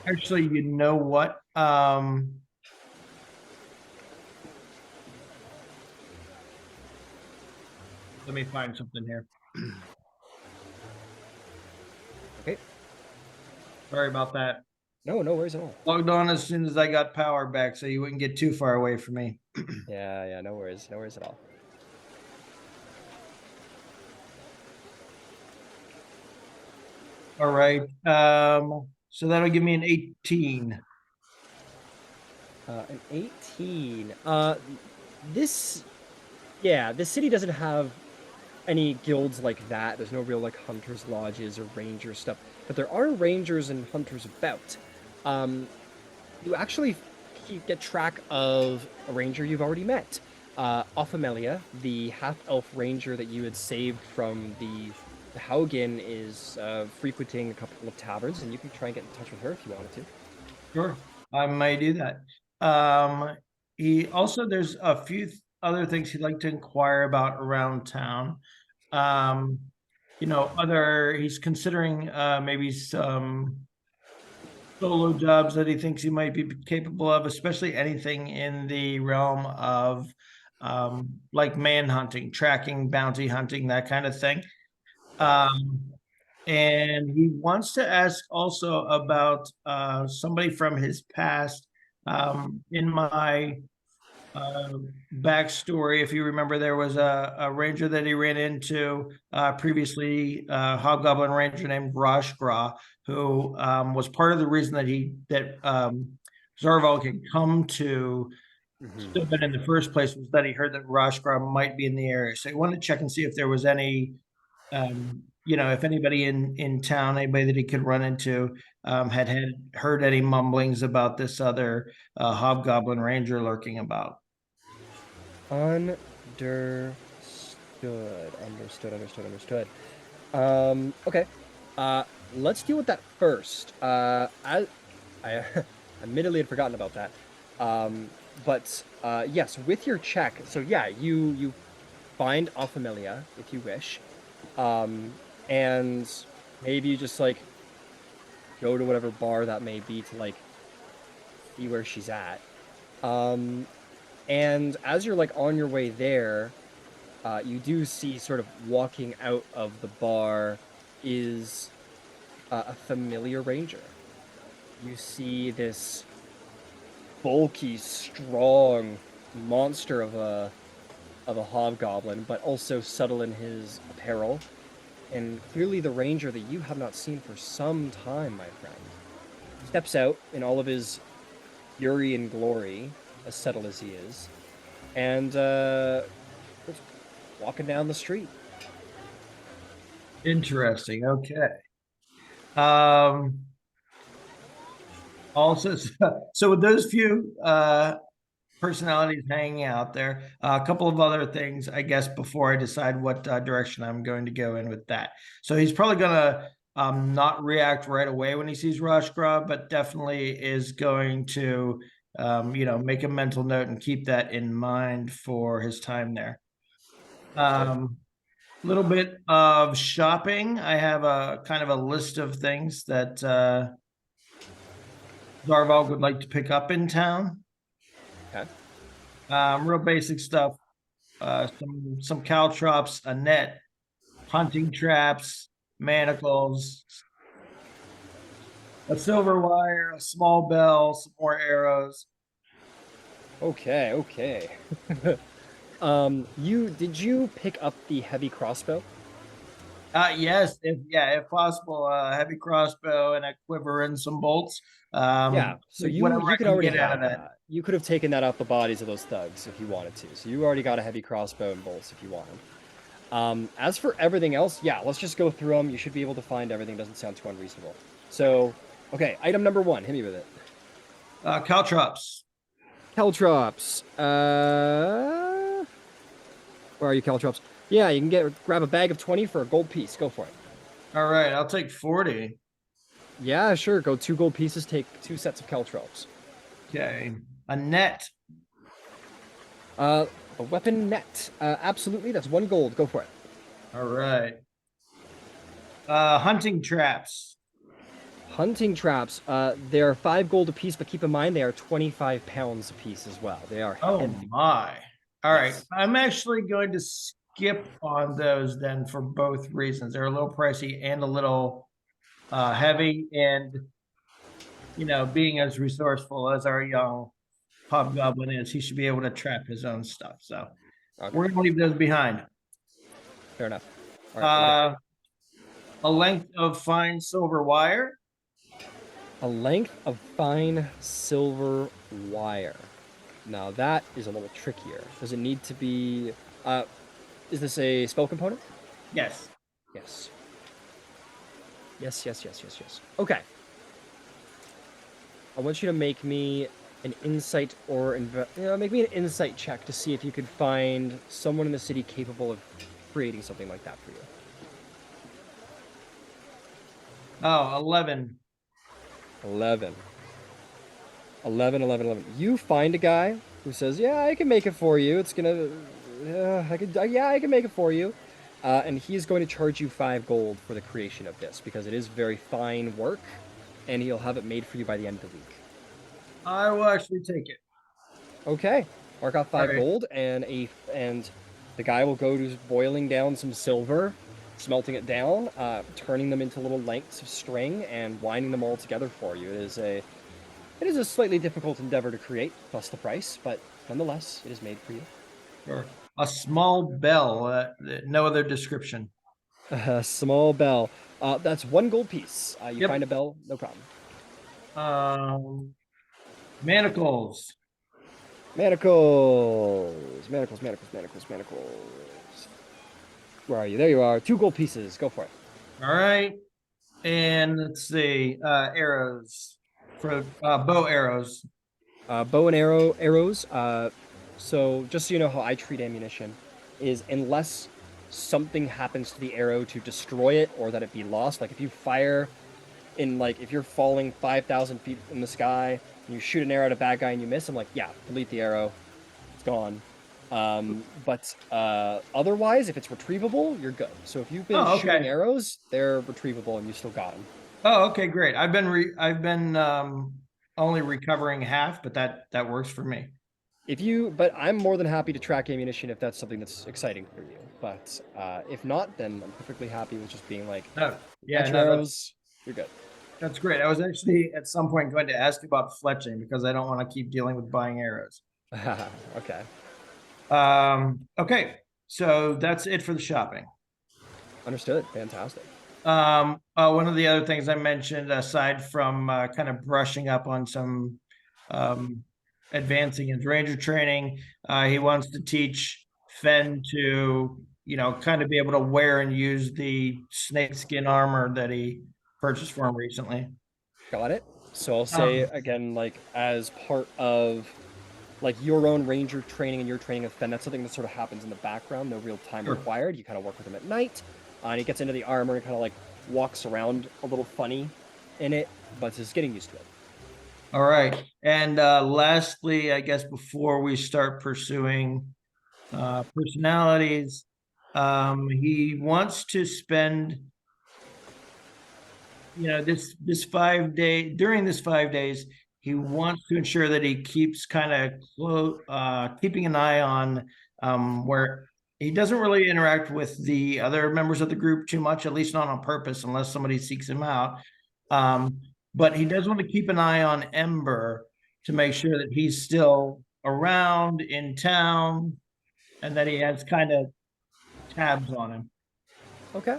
Actually, you know what? Let me find something here.
Okay.
Sorry about that.
No worries at all.
Logged on as soon as I got power back, so you wouldn't get too far away from me.
Yeah, no worries at all.
All right. So that'll give me an 18.
An 18. This city doesn't have any guilds like that. There's no real like hunters lodges or ranger stuff, but there are rangers and hunters about. You actually get track of a ranger you've already met. Ophemelia, the half-elf ranger that you had saved from the Haugen, is frequenting a couple of taverns, and you can try and get in touch with her if you wanted to.
Sure, I might do that. He also, there's a few other things he'd like to inquire about around town. He's considering maybe some solo jobs that he thinks he might be capable of, especially anything in the realm of like manhunting, tracking, bounty hunting, that kind of thing. And he wants to ask also about somebody from his past. In my backstory, if you remember, there was a ranger that he ran into previously, hobgoblin ranger named Rashgra, who was part of the reason that Zarval could come to Stilben in the first place, was that he heard that Rashgra might be in the area. So he wanted to check and see if there was any, if anybody in town, anybody that he could run into, had heard any mumblings about this other hobgoblin ranger lurking about.
Understood. Okay. Let's deal with that first. I admittedly had forgotten about that. But yes, with your check, so yeah, you find Ophemelia if you wish. And maybe you just like go to whatever bar that may be to like see where she's at. And as you're like on your way there, you do see sort of walking out of the bar is a familiar ranger. You see this bulky, strong monster of a hobgoblin, but also subtle in his apparel, and clearly the ranger that you have not seen for some time, my friend. Steps out in all of his fury and glory, as subtle as he is, and just walking down the street.
Interesting. Okay. Also, so with those few personalities hanging out there, a couple of other things, I guess, before I decide what direction I'm going to go in with that. So he's probably going to not react right away when he sees Rashgra, but definitely is going to, make a mental note and keep that in mind for his time there. Little bit of shopping. I have a kind of a list of things that Zarval would like to pick up in town.
Okay.
Real basic stuff. Some caltrops, a net, hunting traps, manacles, a silver wire, a small bell, some more arrows.
Okay. Did you pick up the heavy crossbow?
Yes, if possible, a heavy crossbow and a quiver and some bolts.
Yeah, so
whatever
you
I
could
can
already
get out
have
of that.
that. You could have taken that off the bodies of those thugs if you wanted to. So you already got a heavy crossbow and bolts if you wanted. As for everything else, yeah, let's just go through them. You should be able to find everything. Doesn't sound too unreasonable. So, okay, item number 1. Hit me with it.
Caltrops.
Caltrops. Where are you, Caltrops? Yeah, you can grab a bag of 20 for a gold piece. Go for it.
All right, I'll take 40.
Yeah, sure. Go 2 gold pieces. Take 2 sets of caltrops.
Okay, a net.
A weapon net. Absolutely. That's 1 gold. Go for it.
All right. Hunting traps.
Hunting traps. They are 5 gold a piece, but keep in mind they are 25 pounds a piece as well. They are
Oh
heavy.
my. All right.
Yes.
I'm actually going to skip on those then for both reasons. They're a little pricey and a little heavy, and being as resourceful as our young hobgoblin is, he should be able to trap his own stuff. So
Okay.
we're gonna leave those behind.
Fair enough. All right.
A length of fine silver wire.
A length of fine silver wire. Now that is a little trickier. Does it need to be? Is this a spell component?
Yes.
Yes. Yes. Okay. I want you to make me an insight or make me an insight check to see if you could find someone in the city capable of creating something like that for you.
Oh, 11.
11. 11, 11, 11. You find a guy who says, "Yeah, I can make it for you. It's gonna, I can make it for you," and he's going to charge you 5 gold for the creation of this because it is very fine work, and he'll have it made for you by the end of the week.
I will actually take it.
Okay, mark out 5
Alright.
gold, and the guy will go to boiling down some silver, smelting it down, turning them into little lengths of string, and winding them all together for you. It is a slightly difficult endeavor to create, plus the price, but nonetheless, it is made for you.
Sure. A small bell, no other description.
A small bell. That's 1 gold piece. You
Yep.
find a bell, no problem.
Manacles.
Manacles. Manacles. Where are you? There you are. 2 gold pieces. Go for it.
All right. And let's see, arrows for bow arrows.
Bow and arrows. So just so you know how I treat ammunition is unless something happens to the arrow to destroy it or that it be lost. Like if you fire if you're falling 5,000 feet in the sky and you shoot an arrow at a bad guy and you miss, I'm like, yeah, delete the arrow. It's gone. But otherwise, if it's retrievable, you're good. So if you've been shooting arrows, they're retrievable and you still got them.
Oh, okay, great. I've been only recovering half, but that works for me.
But I'm more than happy to track ammunition if that's something that's exciting for you. But if not, then I'm perfectly happy with just being like, arrows, you're good.
That's great. I was actually at some point going to ask you about fletching because I don't want to keep dealing with buying arrows.
Okay.
Okay, so that's it for the shopping.
Understood. Fantastic.
One of the other things I mentioned, aside from kind of brushing up on some advancing his ranger training, he wants to teach Fen to, kind of be able to wear and use the snakeskin armor that he purchased for him recently.
Got it. So I'll say again, as part of your own ranger training and your training of Fen, that's something that sort of happens in the background, no real time required. You kind of work with him at night, and he gets into the armor and kind of walks around a little funny in it, but just getting used to it.
All right. And lastly, I guess before we start pursuing personalities, he wants to spend, during this 5 days, he wants to ensure that he keeps kind of keeping an eye on where he doesn't really interact with the other members of the group too much, at least not on purpose, unless somebody seeks him out. But he does want to keep an eye on Ember to make sure that he's still around in town and that he has kind of tabs on him.
Okay.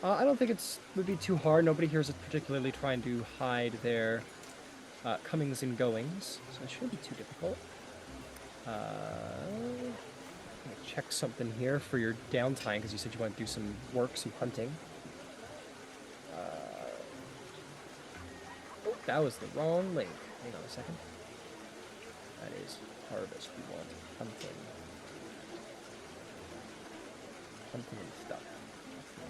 I don't think would be too hard. Nobody here is particularly trying to hide their comings and goings, so it shouldn't be too difficult. I'm gonna check something here for your downtime because you said you want to do some work, some hunting. That was the wrong link. Hang on a second. That is harvest. We want hunting. Hunting and stuff. That's the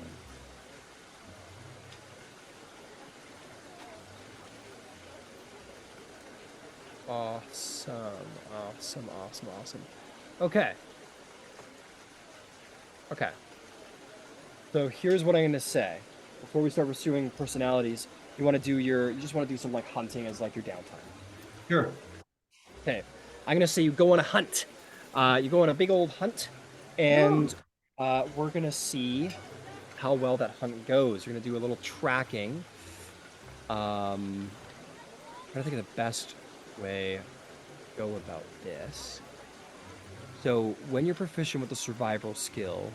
one. Awesome. Okay. So here's what I'm going to say. Before we start pursuing personalities, you just want to do some hunting as your downtime.
Sure.
Okay. I'm going to say you go on a hunt. You go on a big old hunt, and we're going to see how well that hunt goes. You're going to do a little tracking. I'm trying to think of the best way to go about this. So when you're proficient with the survival skill,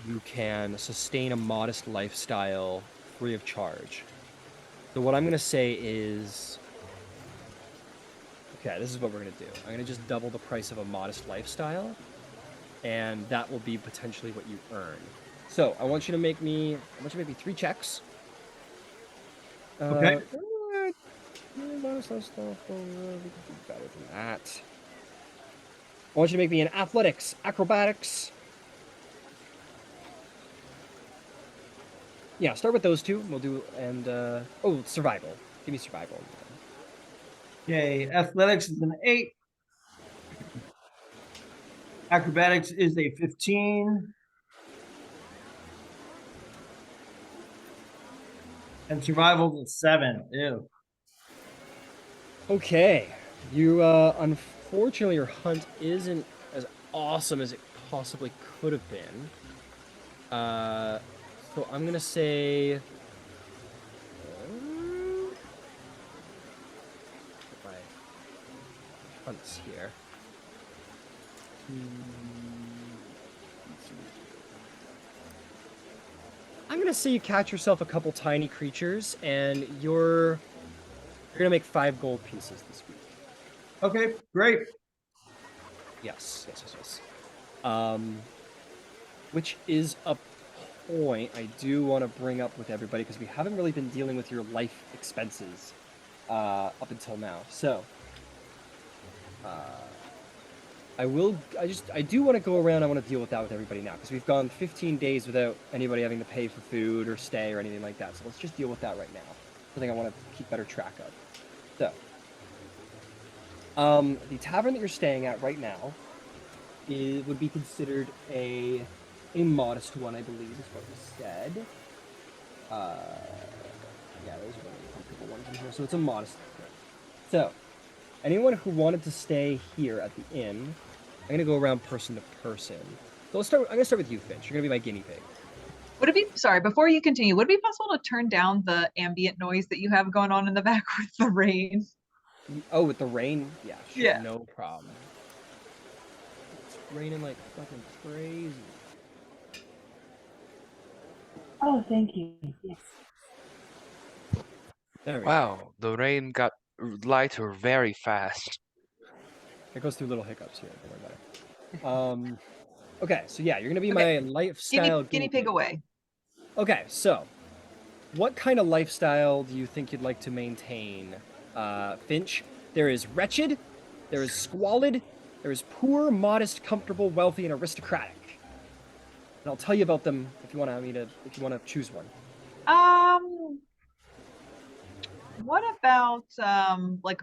you can sustain a modest lifestyle free of charge. So what I'm going to say is, okay, this is what we're going to do. I'm going to just double the price of a modest lifestyle, and that will be potentially what you earn. So I want you to make me 3 checks.
Okay.
Modest lifestyle. We can do better than that. I want you to make me an athletics, acrobatics. Yeah, start with those two. We'll do survival. Give me survival.
Okay, athletics is an 8. Acrobatics is a 15. And survival is a 7. Ew.
Okay. You unfortunately your hunt isn't as awesome as it possibly could have been. So I'm gonna say my hunts here. I'm gonna say you catch yourself a couple tiny creatures, and you're gonna make 5 gold pieces this week.
Okay, great.
Yes. Which is a point I do want to bring up with everybody because we haven't really been dealing with your life expenses up until now. So I do want to go around. I want to deal with that with everybody now because we've gone 15 days without anybody having to pay for food or stay or anything like that. So let's just deal with that right now. Something I want to keep better track of. So the tavern that you're staying at right now would be considered a modest one, I believe, is what was said. Yeah, those are the comfortable ones in here. So it's a modest one. So, anyone who wanted to stay here at the inn, I'm gonna go around person to person. So I'm gonna start with you, Finch. You're gonna be my guinea pig.
Would it be, sorry, before you continue, would it be possible to turn down the ambient noise that you have going on in the back with the rain?
Oh, with the rain? Yeah, sure,
Yeah.
no problem. It's raining like fucking crazy.
Oh, thank you. Yes.
There we go.
Wow, the rain got lighter very fast.
It goes through little hiccups here. Don't worry about it. Okay, so yeah, you're gonna be
Okay,
my lifestyle
Guinea pig away.
Okay, so what kind of lifestyle do you think you'd like to maintain, Finch? There is wretched, there is squalid, there is poor, modest, comfortable, wealthy, and aristocratic. And I'll tell you about them if you want to choose one.
What about like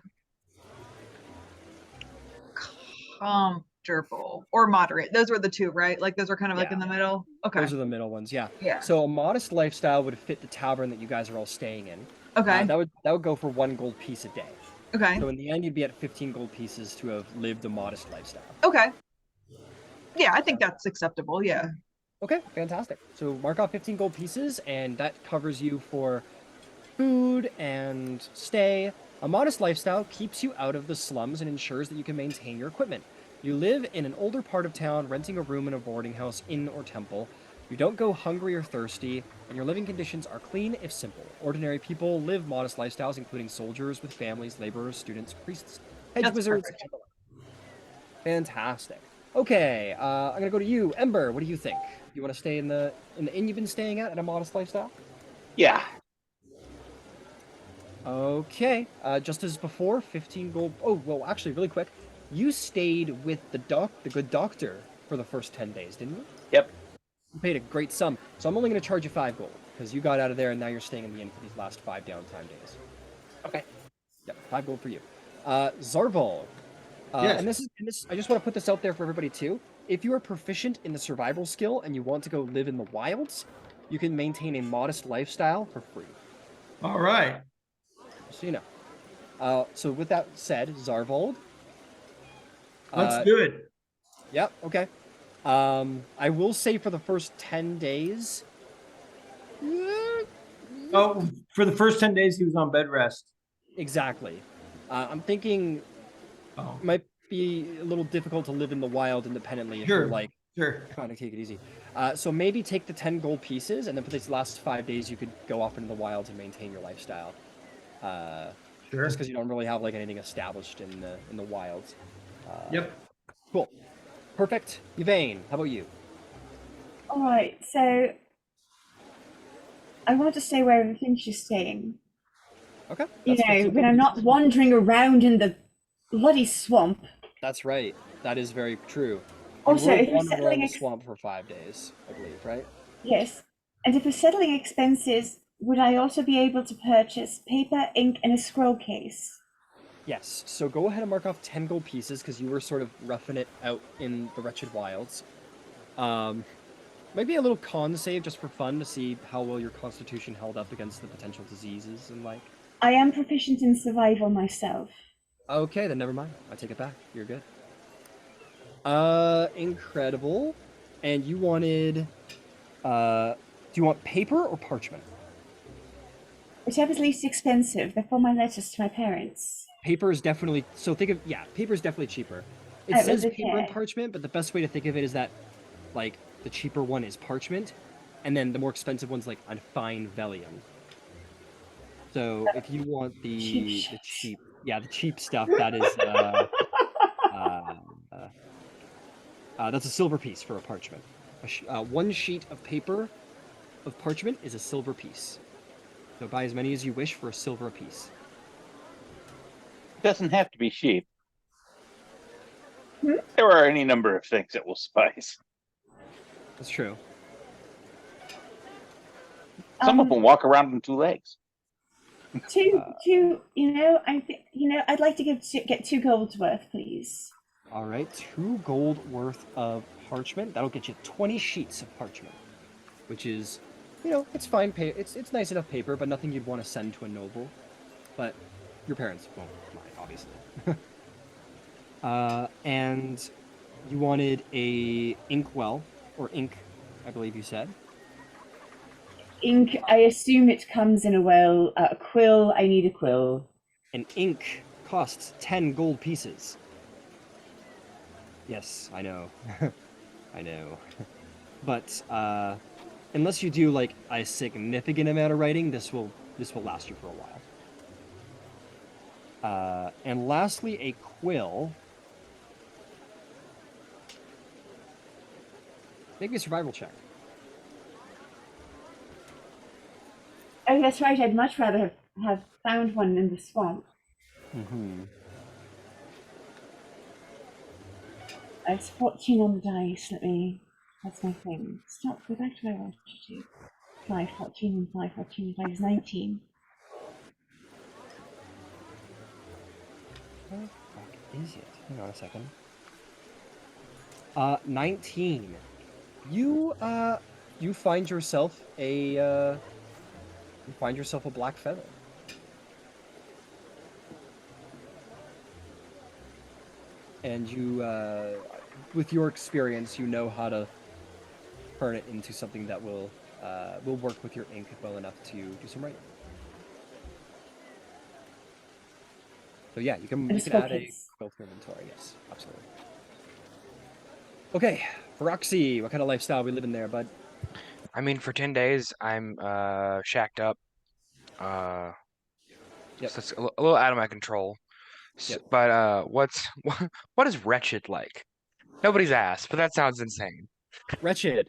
comfortable or moderate? Those were the two, right? Like those were kind of like in the middle. Okay.
Those are the middle ones, yeah.
Yeah.
So a modest lifestyle would fit the tavern that you guys are all staying in.
Okay.
That would go for 1 gold piece a day.
Okay.
So in the end, you'd be at 15 gold pieces to have lived a modest lifestyle.
Okay. Yeah, I think that's acceptable. Yeah.
Okay, fantastic. So mark off 15 gold pieces, and that covers you for food and stay. A modest lifestyle keeps you out of the slums and ensures that you can maintain your equipment. You live in an older part of town, renting a room in a boarding house, inn, or temple. You don't go hungry or thirsty, and your living conditions are clean if simple. Ordinary people live modest lifestyles, including soldiers with families, laborers, students, priests, hedge
That's
wizards.
perfect.
Fantastic. Okay, I'm gonna go to you, Ember. What do you think? You want to stay in the inn you've been staying at a modest lifestyle?
Yeah.
Okay, just as before, 15 gold. Oh, well, actually, really quick, you stayed with the good doctor for the first 10 days, didn't you?
Yep.
You paid a great sum, so I'm only going to charge you 5 gold because you got out of there and now you're staying in the inn for these last 5 downtime days.
Okay.
Yep, 5 gold for you. Zarval.
Yes.
And this, I just want to put this out there for everybody too. If you are proficient in the survival skill and you want to go live in the wilds, you can maintain a modest lifestyle for free.
All right.
So you know. So with that said, Zarvold.
Let's do it.
Yep. Okay. I will say for the first 10 days.
Oh, for the first 10 days, he was on bed rest.
Exactly. I'm thinking it might be a little difficult to live in the wild independently if you're like trying to take it easy. So maybe take the 10 gold pieces, and then for these last 5 days, you could go off into the wilds and maintain your lifestyle. Just because you don't really have like anything established in the wilds.
Yep.
Cool. Perfect. Yvain, how about you?
All right, so I want to stay wherever Finch is staying.
Okay.
You
That's
know,
15
when
gold
I'm not
pieces.
wandering around in the bloody swamp.
That's right. That is very true. You
Also,
were
if we're
wandering around
settling
the swamp for 5 days, I believe, right?
yes, and if we're settling expenses, would I also be able to purchase paper, ink, and a scroll case?
Yes. So go ahead and mark off 10 gold pieces because you were sort of roughing it out in the Wretched Wilds. Maybe a little con save just for fun to see how well your constitution held up against the potential diseases and like.
I am proficient in survival myself.
Okay, then never mind. I take it back. You're good. Incredible. And you wanted, do you want paper or parchment?
Whichever's least expensive. They're for my letters to my parents.
Paper is definitely, so think of, yeah, paper is definitely cheaper. It
Oh,
says
is it?
paper and
Yeah.
parchment, but the best way to think of it is that, like, the cheaper one is parchment, and then the more expensive one's like a fine vellum. So if you want
Cheap
the
shit.
cheap, yeah, the cheap stuff, that is that's a silver piece for a parchment. One sheet of paper of parchment is a silver piece. So buy as many as you wish for a silver apiece.
Doesn't have to be sheep.
Hmm?
There are any number of things that will suffice.
That's true.
Some of them walk around on two legs.
Two, you know, I'd like to get 2 gold worth, please.
All right, 2 gold worth of parchment. That'll get you 20 sheets of parchment, which is, it's fine. It's nice enough paper, but nothing you'd want to send to a noble. But your parents won't mind, obviously. And you wanted a inkwell or ink, I believe you said.
Ink, I assume it comes in a well. A quill, I need a quill.
An ink costs 10 gold pieces. Yes, I know. I know. But unless you do like a significant amount of writing, this will last you for a while. And lastly, a quill. Make me a survival check.
Oh, that's right. I'd much rather have found one in the swamp.
Mm-hmm.
It's 14 on the dice. That's my thing. Stop. Go back to where I wanted to. 5, 14, and 5, 14, and 5 is 19.
What the fuck is it? Hang on a second. 19. You find yourself a black feather. And you, with your experience, you know how to turn it into something that will work with your ink well enough to do some writing. So yeah, you can add a quill to your inventory. Yes, absolutely. Okay, Feroxi, what kind of lifestyle are we living there, bud?
I mean, for 10 days, I'm shacked up.
Yep.
So it's a little out of my control.
Yep.
But what is wretched like? Nobody's asked, but that sounds insane.
Wretched.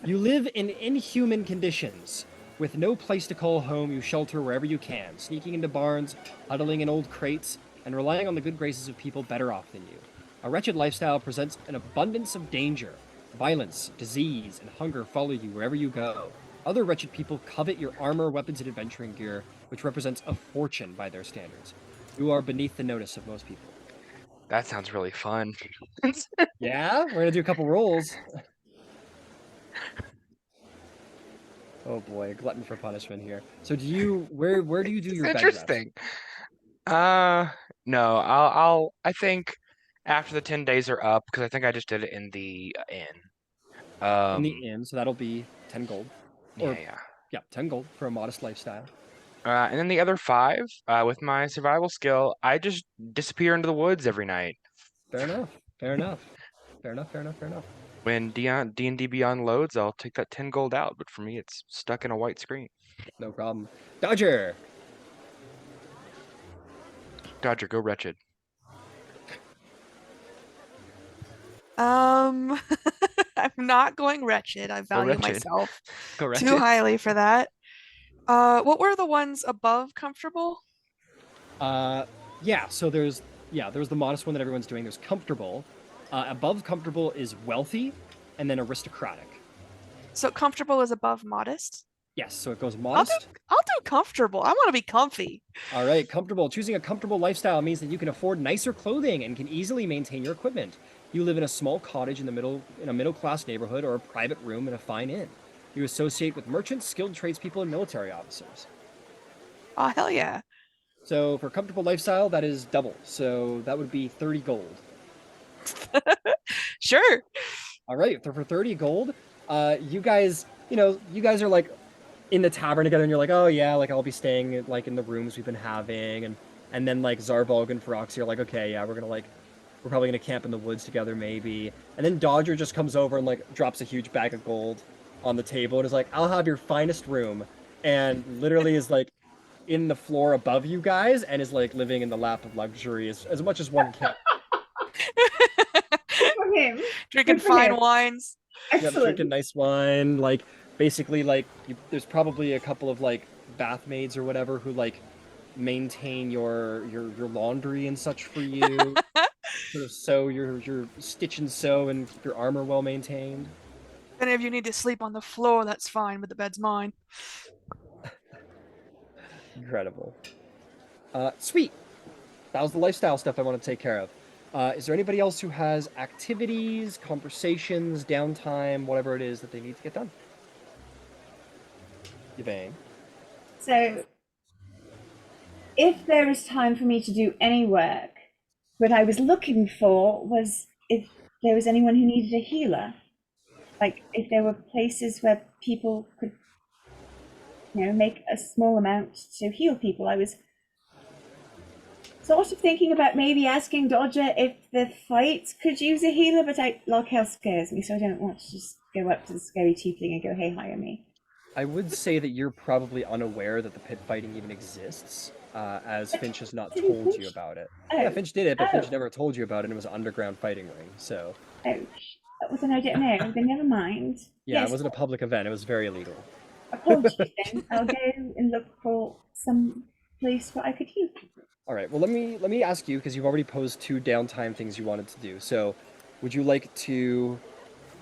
You live in inhuman conditions. With no place to call home, you shelter wherever you can, sneaking into barns, huddling in old crates, and relying on the good graces of people better off than you. A wretched lifestyle presents an abundance of danger. Violence, disease, and hunger follow you wherever you go. Other wretched people covet your armor, weapons, and adventuring gear, which represents a fortune by their standards. You are beneath the notice of most people.
That sounds really fun.
Yeah? We're gonna do a couple rolls. Oh boy, glutton for punishment here. So where do you do your bed rest?
Interesting. No, I think after the 10 days are up, because I think I just did it in the inn.
In the inn, so that'll be 10 gold. Or, yeah, 10 gold for a modest lifestyle.
And then the other 5, with my survival skill, I just disappear into the woods every night.
Fair enough. Fair enough. Fair enough. Fair enough. Fair enough.
When D&D Beyond loads, I'll take that 10 gold out, but for me, it's stuck in a white screen.
No problem. Dodger!
Dodger, go wretched.
I'm not going wretched. I value
wretched.
myself
Go wretched.
too highly for that. What were the ones above comfortable?
Yeah, so there's the modest one that everyone's doing. There's comfortable. Above comfortable is wealthy, and then aristocratic.
So comfortable is above modest.
Yes, so it goes
I'll do
modest.
I'll do comfortable. I want to be comfy.
All right, comfortable. Choosing a comfortable lifestyle means that you can afford nicer clothing and can easily maintain your equipment. You live in a small cottage in a middle-class neighborhood or a private room in a fine inn. You associate with merchants, skilled tradespeople, and military officers.
Oh hell yeah.
So for comfortable lifestyle, that is double. So that would be 30 gold.
Sure.
All right, so for 30 gold, you guys are like in the tavern together, and you're like, oh yeah, like I'll be staying like in the rooms we've been having, and then like Zarvolg and Feroxi are like, okay, yeah, we're probably gonna camp in the woods together maybe, and then Dodger just comes over and like drops a huge bag of gold on the table and is like, I'll have your finest room, and literally is like in the floor above you guys and is like living in the lap of luxury as much as one can.
For him.
Drinking
Good for
fine
him.
wines.
Yep,
Excellent.
drinking nice wine, like basically like there's probably a couple of like bath maids or whatever who like maintain your laundry and such for you. Sort of sew your stitch and sew and keep your armor well maintained.
If any of you need to sleep on the floor, that's fine, but the bed's mine.
Incredible. Sweet. That was the lifestyle stuff I want to take care of. Is there anybody else who has activities, conversations, downtime, whatever it is that they need to get done? Yvain.
So, if there is time for me to do any work, what I was looking for was if there was anyone who needed a healer. Like, if there were places where people could, make a small amount to heal people. I was sort of thinking about maybe asking Dodger if the fights could use a healer, but Larkel scares me, so I don't want to just go up to the scary tiefling and go, hey, hire me.
I would say that you're probably unaware that the pit fighting even exists, as Finch has not
Didn't
told you
Finch?
about it.
Oh.
Yeah, Finch did it, but
Oh.
Finch never told you about it, and it was an underground fighting ring, so...
Oh, then I don't know, then never mind.
Yeah,
Yes,
it wasn't a public event, it was very illegal.
apologies then. I'll go and look for some place where I could heal people.
All right, well, let me ask you, because you've already posed 2 downtime things you wanted to do. So, would you like to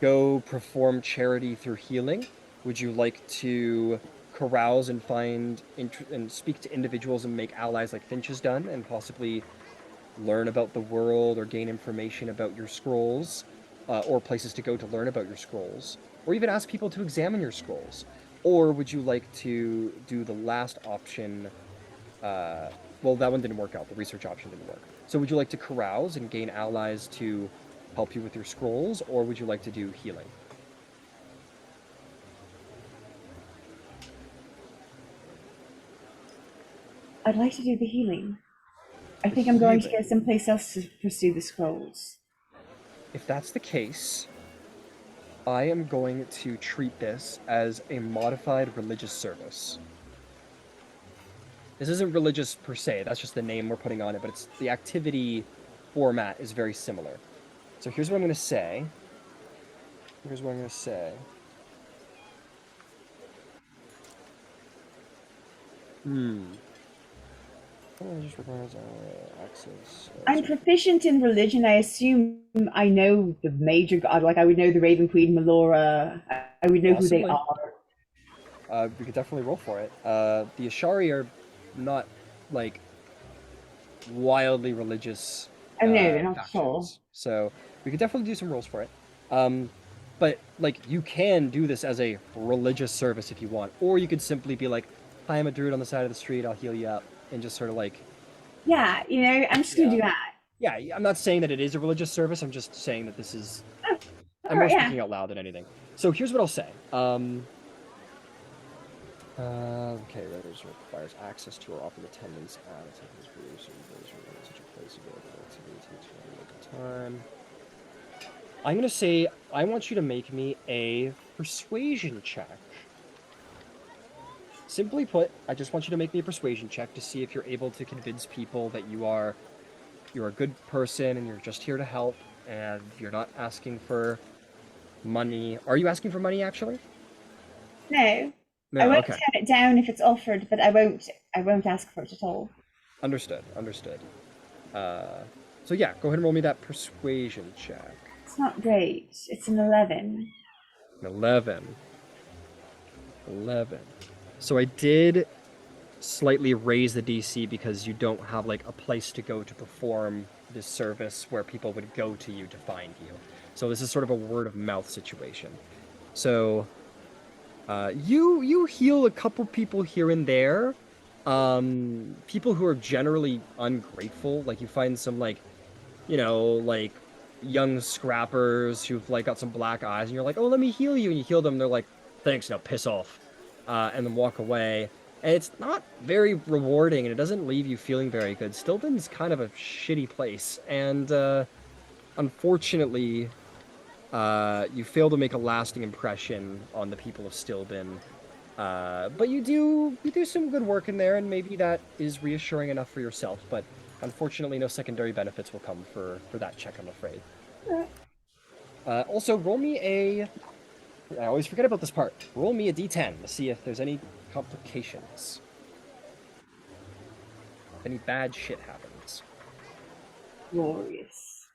go perform charity through healing? Would you like to carouse and and speak to individuals and make allies like Finch has done, and possibly learn about the world or gain information about your scrolls, or places to go to learn about your scrolls, or even ask people to examine your scrolls? Or would you like to do the last option? Well, that one didn't work out. The research option didn't work. So would you like to carouse and gain allies to help you with your scrolls, or would you like to do healing?
I'd like to do the healing. I
The
think I'm going to
healing.
go someplace else to pursue the scrolls.
If that's the case, I am going to treat this as a modified religious service. This isn't religious per se, that's just the name we're putting on it, but it's the activity format is very similar. So here's what I'm going to say. Here's what I'm going to say. Just requires access.
I'm proficient in religion. I assume I know the major god. Like I would know the Raven Queen, Melora. I would know who they
Possibly.
are.
We could definitely roll for it. The Ashari are not like wildly religious.
Oh no, they're not
factions.
at all.
So we could definitely do some rolls for it. But like you can do this as a religious service if you want, or you could simply be like, "Hi, I'm a druid on the side of the street. I'll heal you up," and just sort of like.
Yeah, I'm just gonna do that.
Yeah, I'm not saying that it is a religious service. I'm just saying that this is.
Oh,
I'm more
alright, yeah.
speaking out loud than anything. So here's what I'll say. Okay, Raiders requires access to or offered attendance at such a place available activity takes local time. I'm gonna say I want you to make me a persuasion check. Simply put, I just want you to make me a persuasion check to see if you're able to convince people that you're a good person and you're just here to help and you're not asking for money. Are you asking for money actually?
No,
No,
I won't
okay.
turn it down if it's offered, but I won't ask for it at all.
Understood. Understood. So yeah, go ahead and roll me that persuasion check.
It's not great. It's an 11.
11. 11. So I did slightly raise the DC because you don't have like a place to go to perform this service where people would go to you to find you. So this is sort of a word of mouth situation. So you heal a couple people here and there. People who are generally ungrateful. Like you find some like, like young scrappers who've like got some black eyes, and you're like, oh, let me heal you, and you heal them. And they're like, thanks, now piss off, and then walk away. And it's not very rewarding, and it doesn't leave you feeling very good. Stilben's kind of a shitty place, and unfortunately, you fail to make a lasting impression on the people of Stilben. But you do some good work in there, and maybe that is reassuring enough for yourself. But unfortunately, no secondary benefits will come for that check, I'm afraid. Also, roll me a... I always forget about this part. Roll me a d10 to see if there's any complications. If any bad shit happens.
Glorious.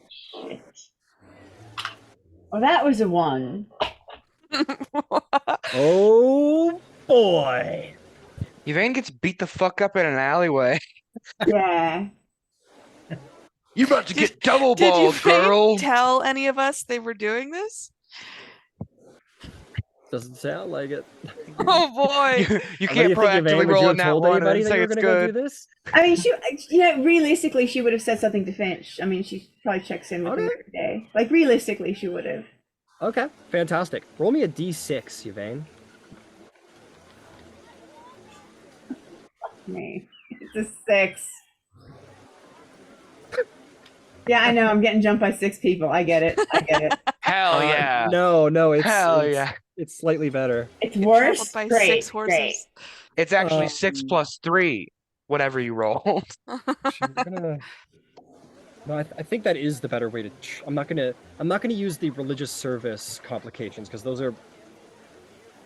Shit. Well, that was a 1.
Oh, boy!
Yvain gets beat the fuck up in an alleyway.
Yeah.
You about to get double
Did
balled, girl.
you tell any of us they were doing this?
Doesn't sound like it.
Oh boy!
You can't proactively roll in that one and say it's good.
Do this?
I mean, realistically, she would have said something to Finch. I mean, she probably checks in with him every day. Like, realistically, she would have.
Okay, fantastic. Roll me a d6, Yvain.
Me. It's a 6. Yeah, I know. I'm getting jumped by 6 people. I get it.
Hell yeah.
No,
yeah.
It's slightly better.
It's worse.
Trampled by
Great,
6 horses.
great.
It's actually 6 plus 3, whatever you roll.
No, I think that is the better way to. I'm not gonna use the religious service complications because those are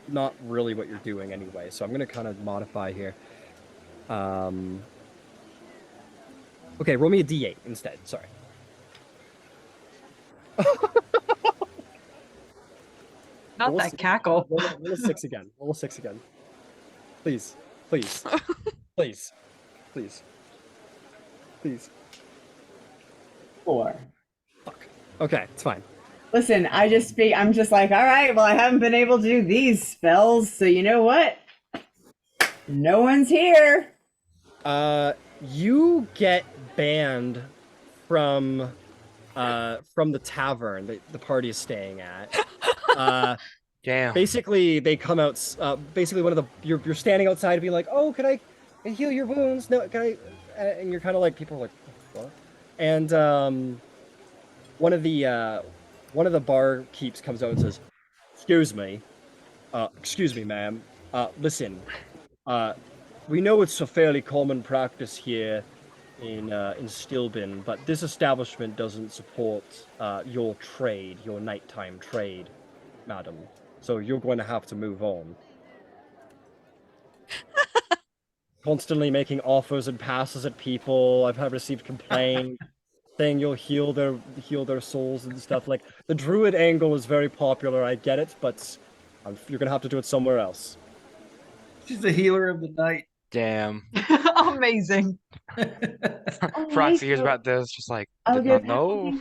not really what you're doing anyway. So I'm gonna kind of modify here. Okay, roll me a d8 instead. Sorry.
Not that cackle.
Roll a 6 again. Roll a 6 again. Please. Please. Please. Please. Please.
4.
Fuck. Okay, it's fine.
Listen, I'm just like, all right, well, I haven't been able to do these spells, so you know what? No one's here.
You get banned from the tavern the party is staying at.
Damn.
Basically, they come out. Basically, you're standing outside and be like, "Oh, can I heal your wounds? No, can I?" And you're kind of like, people are like, "What?" And one of the barkeeps comes out and says, excuse me, ma'am. Listen, we know it's a fairly common practice here in Stilben, but this establishment doesn't support your trade, your nighttime trade, madam. So you're going to have to move on. Constantly making offers and passes at people. I've received complaints saying you'll heal their souls and stuff. Like, the druid angle is very popular, I get it, but you're gonna have to do it somewhere else.
She's the healer of the night.
Damn.
Amazing.
Feroxi hears about this, just like,
I'll
did
go
not know.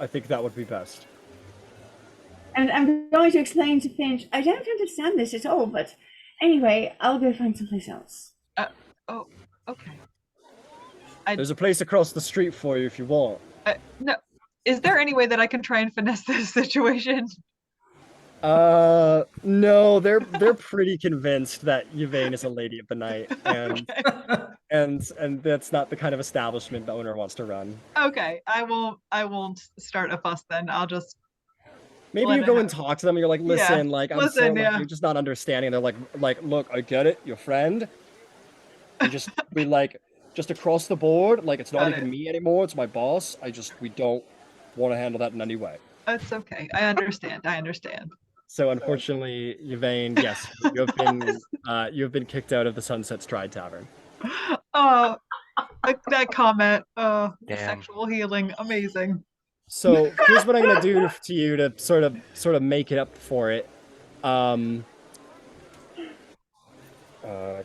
I think that would be best.
And I'm going to explain to Finch, I don't understand this at all, but anyway, I'll go find someplace else.
Oh, okay.
There's a place across the street for you if you want.
No, is there any way that I can try and finesse this situation?
No, they're pretty convinced that Yvain is a lady of the night, and and that's not the kind of establishment the owner wants to run.
Okay, I won't start a fuss then. I'll just
maybe you go and talk to them and you're like, listen, like I'm sorry,
yeah.
you're just not understanding. And they're like, look, I get it, your friend. And just be like, just across the board, like it's not even me anymore, it's my boss. We don't want to handle that in any way.
It's okay. I understand.
So unfortunately, Yvain, yes, you have been kicked out of the Sunset Stride Tavern.
Oh, that comment.
Damn.
Sexual healing, amazing.
So here's what I'm gonna do to you to sort of make it up for it. Give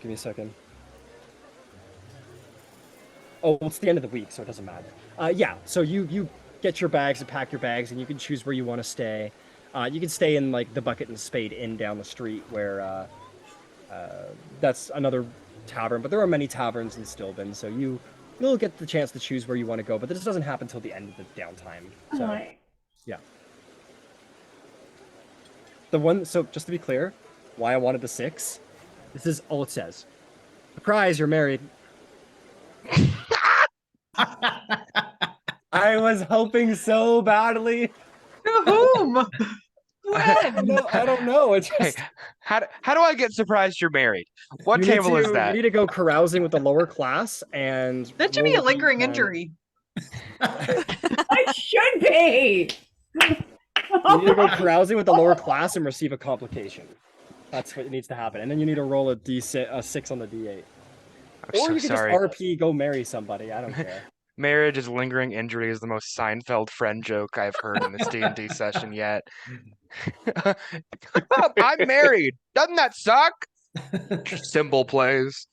me a second. Oh, it's the end of the week, so it doesn't matter. Yeah, so you get your bags and pack your bags, and you can choose where you want to stay. You can stay in like the Bucket and Spade Inn down the street, where that's another tavern. But there are many taverns in Stilben, so you'll get the chance to choose where you want to go. But this doesn't happen until the end of the downtime. So
Alright.
yeah. So just to be clear, why I wanted the 6, this is all it says. Surprise, you're married. I was hoping so badly.
To whom?
I don't know. It's
Hey,
just
how do I get surprised you're married? What table is that?
You need to go carousing with the lower class, and
That should be a
roll
lingering
D10.
injury.
I should be.
You need to go carousing with the lower class and receive a complication. That's what needs to happen, and then you need to roll a 6 on the D8.
I'm
Or
so
you can
sorry.
just RP, go marry somebody. I don't care.
Marriage is lingering injury is the most Seinfeld friend joke I've heard in this D&D session yet. I'm married. Doesn't that suck? Cymbal plays.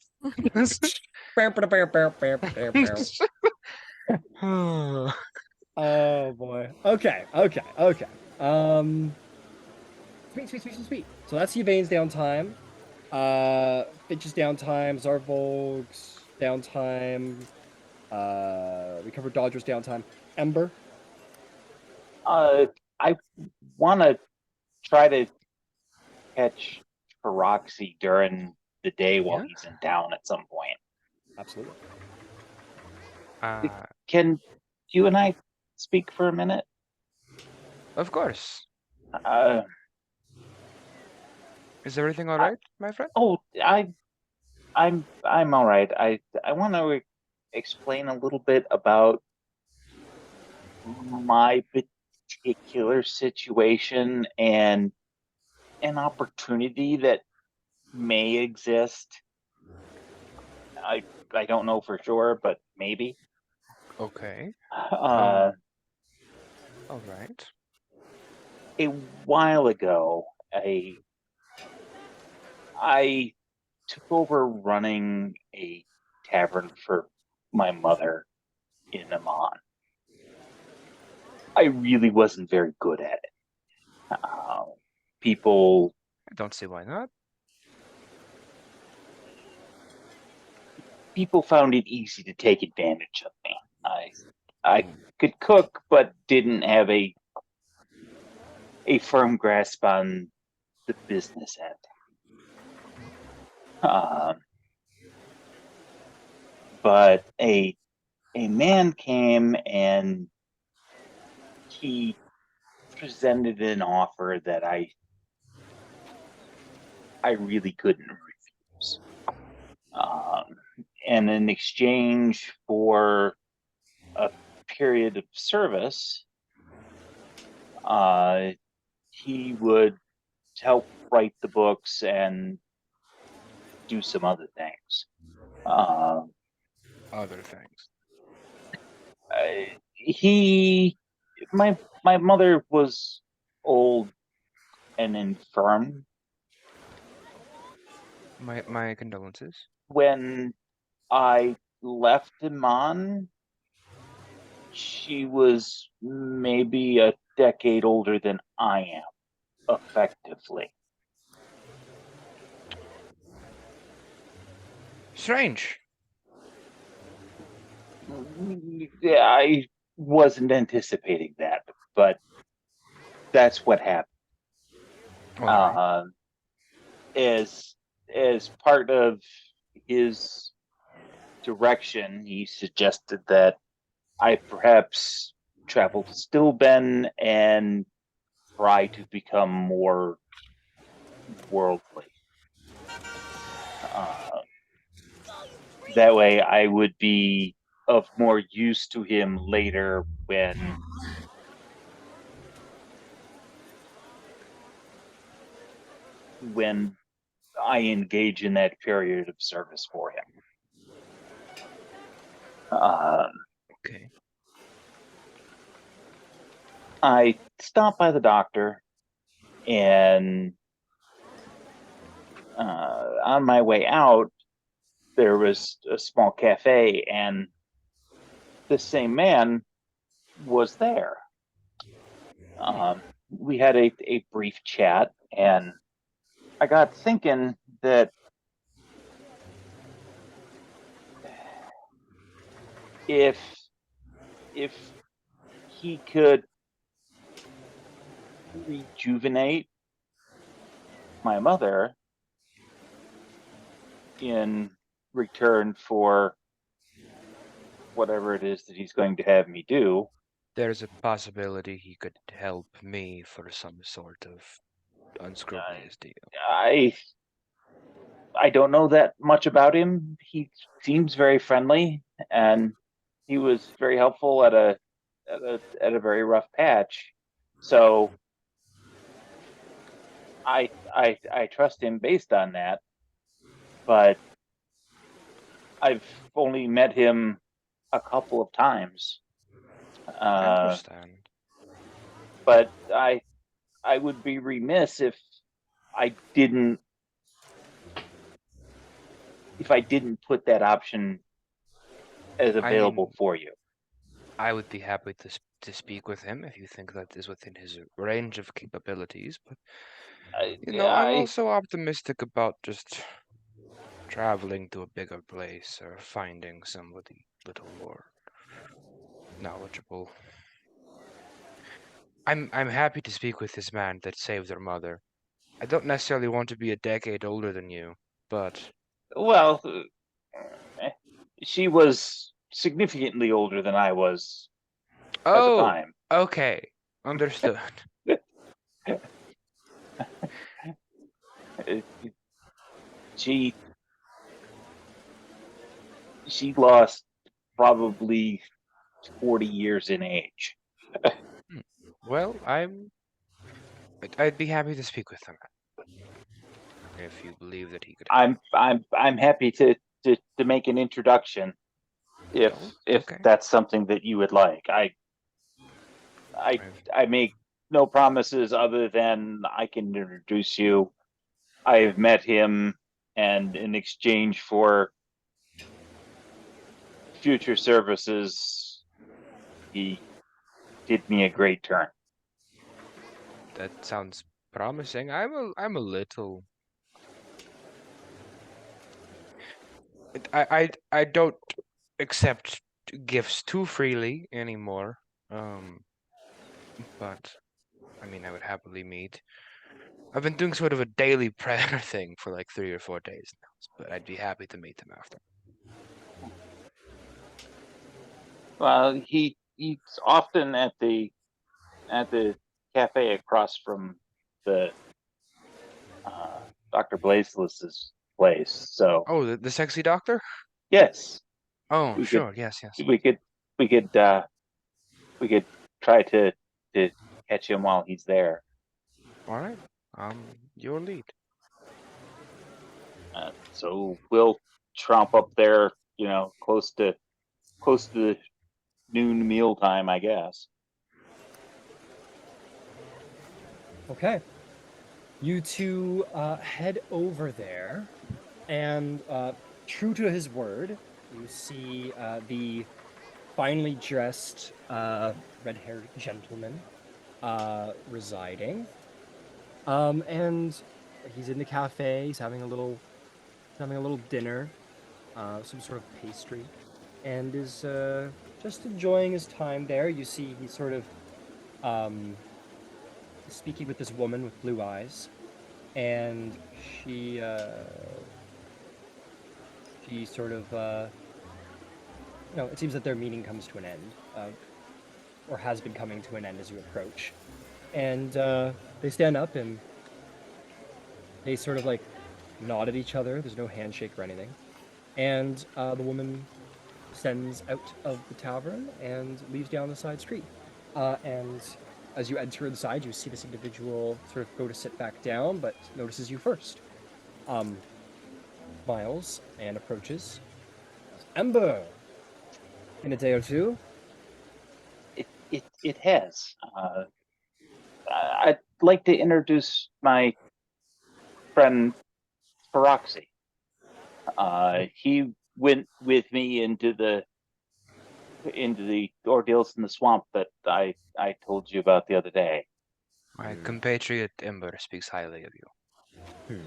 Oh boy. Okay. Sweet. So that's Yvain's downtime. Finch's downtime. Zarvolg's downtime. We covered Dodger's downtime. Ember.
I want to try to catch Feroxi during the day while
Yeah.
he's in town at some point.
Absolutely.
Can you and I speak for a minute?
Of course. Is everything all right, my friend?
Oh, I'm all right. I want to explain a little bit about my particular situation and an opportunity that may exist. I don't know for sure, but maybe.
Okay.
All
right.
A while ago, I took over running a tavern for my mother in Amman. I really wasn't very good at it. People
I don't see why not.
found it easy to take advantage of me. I could cook, but didn't have a firm grasp on the business end. But a man came and he presented an offer that I really couldn't refuse. And in exchange for a period of service, he would help write the books and do some other things.
Other things.
My mother was old and infirm.
My condolences.
When I left Iman, she was maybe a decade older than I am, effectively.
Strange.
I wasn't anticipating that, but that's what happened.
Right.
As part of his direction, he suggested that I perhaps travel to Stilben and try to become more worldly. That way I would be of more use to him later when when I engage in that period of service for him.
Okay.
I stopped by the doctor, and on my way out, there was a small cafe, and the same man was there. We had a brief chat, and I got thinking that if he could rejuvenate my mother in return for whatever it is that he's going to have me do,
There's a possibility he could help me for some sort of unscrupulous deal.
I don't know that much about him. He seems very friendly, and he was very helpful at a very rough patch. So I trust him based on that. But I've only met him a couple of times.
I understand.
But I would be remiss if I didn't put that option as available for you.
I would be happy to speak with him if you think that is within his range of capabilities, but I'm also optimistic about just traveling to a bigger place or finding somebody a little more knowledgeable. I'm happy to speak with this man that saved their mother. I don't necessarily want to be a decade older than you, but
Well, she was significantly older than I was at the time.
Okay, understood.
She lost probably 40 years in age.
Well, I'd be happy to speak with him if you believe that he could.
I'm happy to make an introduction if that's something that you would like. I make no promises other than I can introduce you. I've met him, and in exchange for future services, he did me a great turn.
That sounds promising. I'm a little. I don't accept gifts too freely anymore. But I mean, I would happily meet. I've been doing sort of a daily prayer thing for like 3 or 4 days now, but I'd be happy to meet him after.
Well, he's often at the cafe across from the Dr. Blazeless's place. So
the sexy doctor?
Yes.
Oh, sure. Yes.
We could try to catch him while he's there.
All right. Your lead.
So we'll tromp up there, close to the noon meal time, I guess.
Okay. You two head over there, and true to his word, you see the finely dressed red-haired gentleman residing. And he's in the cafe. He's having a little dinner, some sort of pastry, and is just enjoying his time there. You see, he's sort of speaking with this woman with blue eyes, and she sort of it seems that their meeting comes to an end, or has been coming to an end as you approach, and they stand up and they sort of like nod at each other. There's no handshake or anything, and the woman descends out of the tavern and leaves down the side street, and As you enter inside, you see this individual sort of go to sit back down, but notices you first. Smiles and approaches. Ember, in a day or two.
It has. I'd like to introduce my friend Feroxi. He went with me into the ordeals in the swamp that I told you about the other day.
My compatriot Ember speaks highly of you.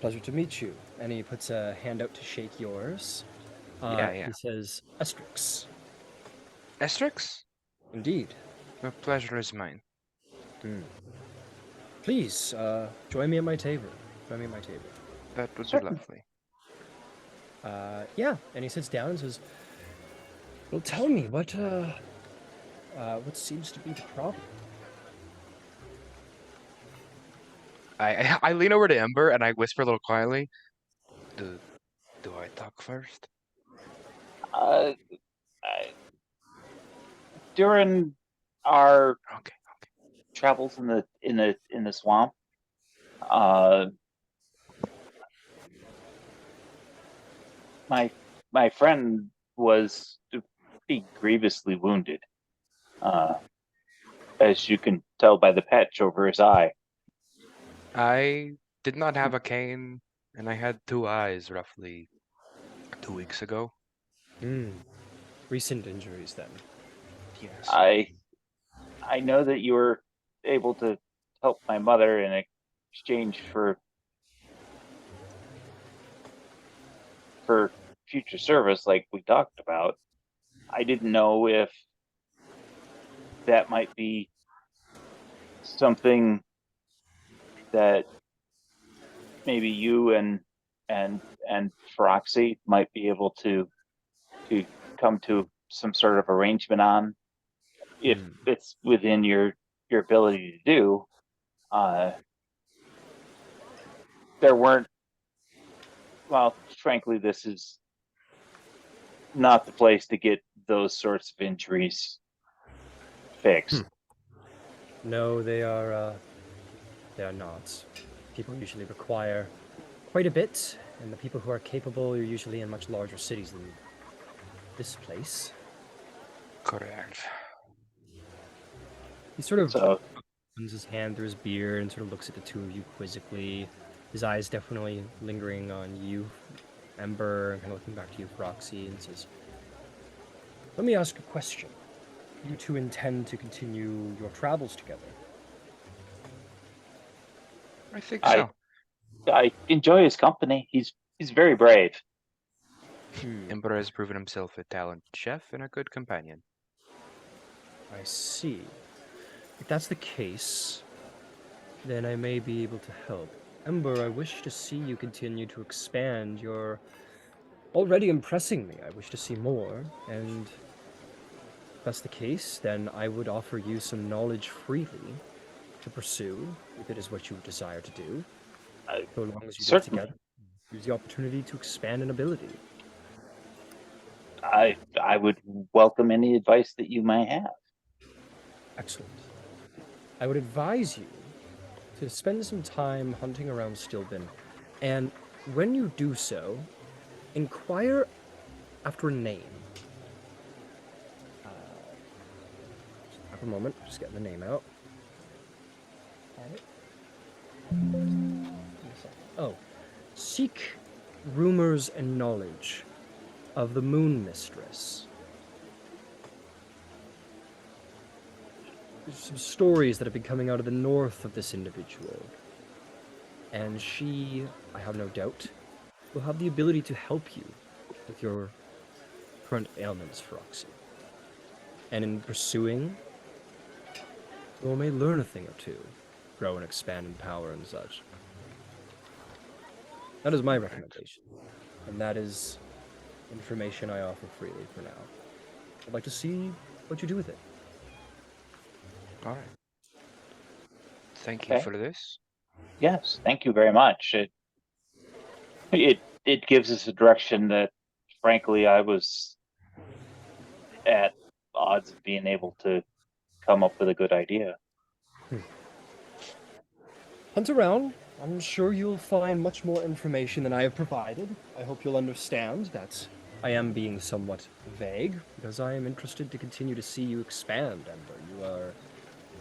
Pleasure to meet you. And he puts a hand out to shake yours.
Yeah.
He says, Estrix.
Estrix?
Indeed.
The pleasure is mine.
Please, join me at my table. Join me at my table.
That would be
Certainly.
lovely.
Yeah, and he sits down and says, well, tell me, what seems to be the problem?
I lean over to Ember and I whisper a little quietly. Do I talk first?
During our
Okay.
travels in the swamp, my friend was pretty grievously wounded, as you can tell by the patch over his eye.
I did not have a cane, and I had 2 eyes roughly 2 weeks ago.
Recent injuries, then.
Yes.
I know that you were able to help my mother in exchange for future service, like we talked about. I didn't know if that might be something that maybe you and Feroxi might be able to come to some sort of arrangement on, if it's within your ability to do. There weren't, well, frankly, this is not the place to get those sorts of injuries fixed.
No, they are not. People usually require quite a bit, and the people who are capable are usually in much larger cities than this place.
Correct.
He sort of
So
runs his hand through his beard and sort of looks at the two of you quizzically. His eyes definitely lingering on you, Ember, and kind of looking back to you, Feroxi, and says, let me ask a question. You two intend to continue your travels together?
I think so.
I enjoy his company. He's very brave.
Ember has proven himself a talented chef and a good companion.
I see. If that's the case, then I may be able to help. Ember, I wish to see you continue to expand. You're already impressing me. I wish to see more, and if that's the case, then I would offer you some knowledge freely to pursue, if it is what you desire to do. So long as you get
Certainly.
together, use the opportunity to expand an ability.
I would welcome any advice that you may have.
Excellent. I would advise you to spend some time hunting around Stilben, and when you do so, inquire after a name. Have a moment, just getting the name out. Oh, seek rumors and knowledge of the Moon Mistress. There's some stories that have been coming out of the north of this individual. And she, I have no doubt, will have the ability to help you with your current ailments, Feroxi. And in pursuing, you may learn a thing or two, grow and expand in power and such. That is my recommendation. And that is information I offer freely for now. I'd like to see what you do with it.
All right. Thank you
Okay.
for this.
Yes, thank you very much. It gives us a direction that, frankly, I was at odds of being able to come up with a good idea.
Hunt around. I'm sure you'll find much more information than I have provided. I hope you'll understand that I am being somewhat vague, because I am interested to continue to see you expand, Ember. You are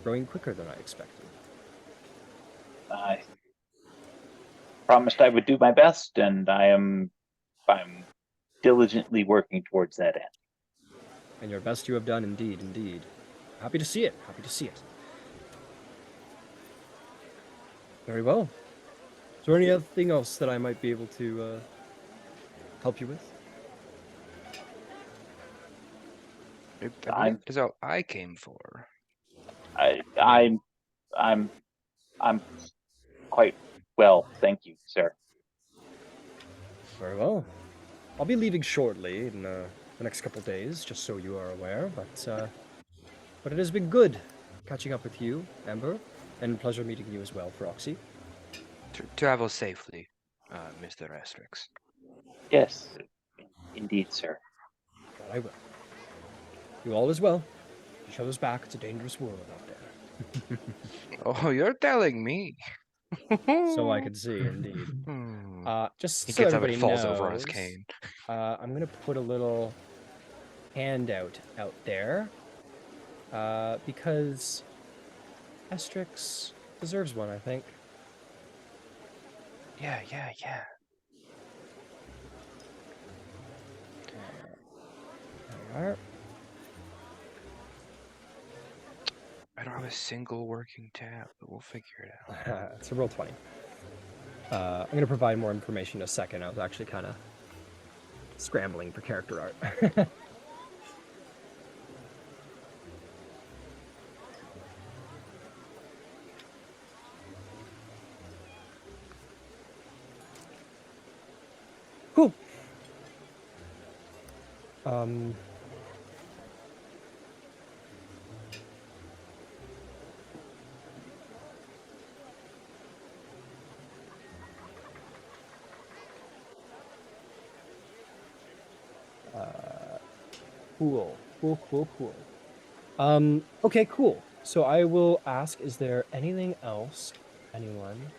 growing quicker than I expected.
I promised I would do my best, and I'm diligently working towards that end.
And your best you have done, indeed, indeed. Happy to see it. Happy to see it. Very well. Is there anything else that I might be able to help you with?
I believe is all I came for.
I'm quite well, thank you, sir.
Very well. I'll be leaving shortly in the next couple days, just so you are aware. But it has been good catching up with you, Ember, and pleasure meeting you as well, Feroxi.
Travel safely, Mr. Asterix.
Yes, indeed, sir.
But I will. You all as well. Each other's back. It's a dangerous world out there.
Oh, you're telling me.
So I can see, indeed. Just
He
so
gets up
everybody
and falls
knows,
over on his cane.
I'm gonna put a little handout out there because Asterix deserves one, I think.
Yeah.
There we are.
I don't have a single working tab, but we'll figure it out.
It's a roll 20. I'm gonna provide more information in a second. I was actually kind of scrambling for character art. Cool. Cool. Okay, cool. So I will ask, is there anything else anyone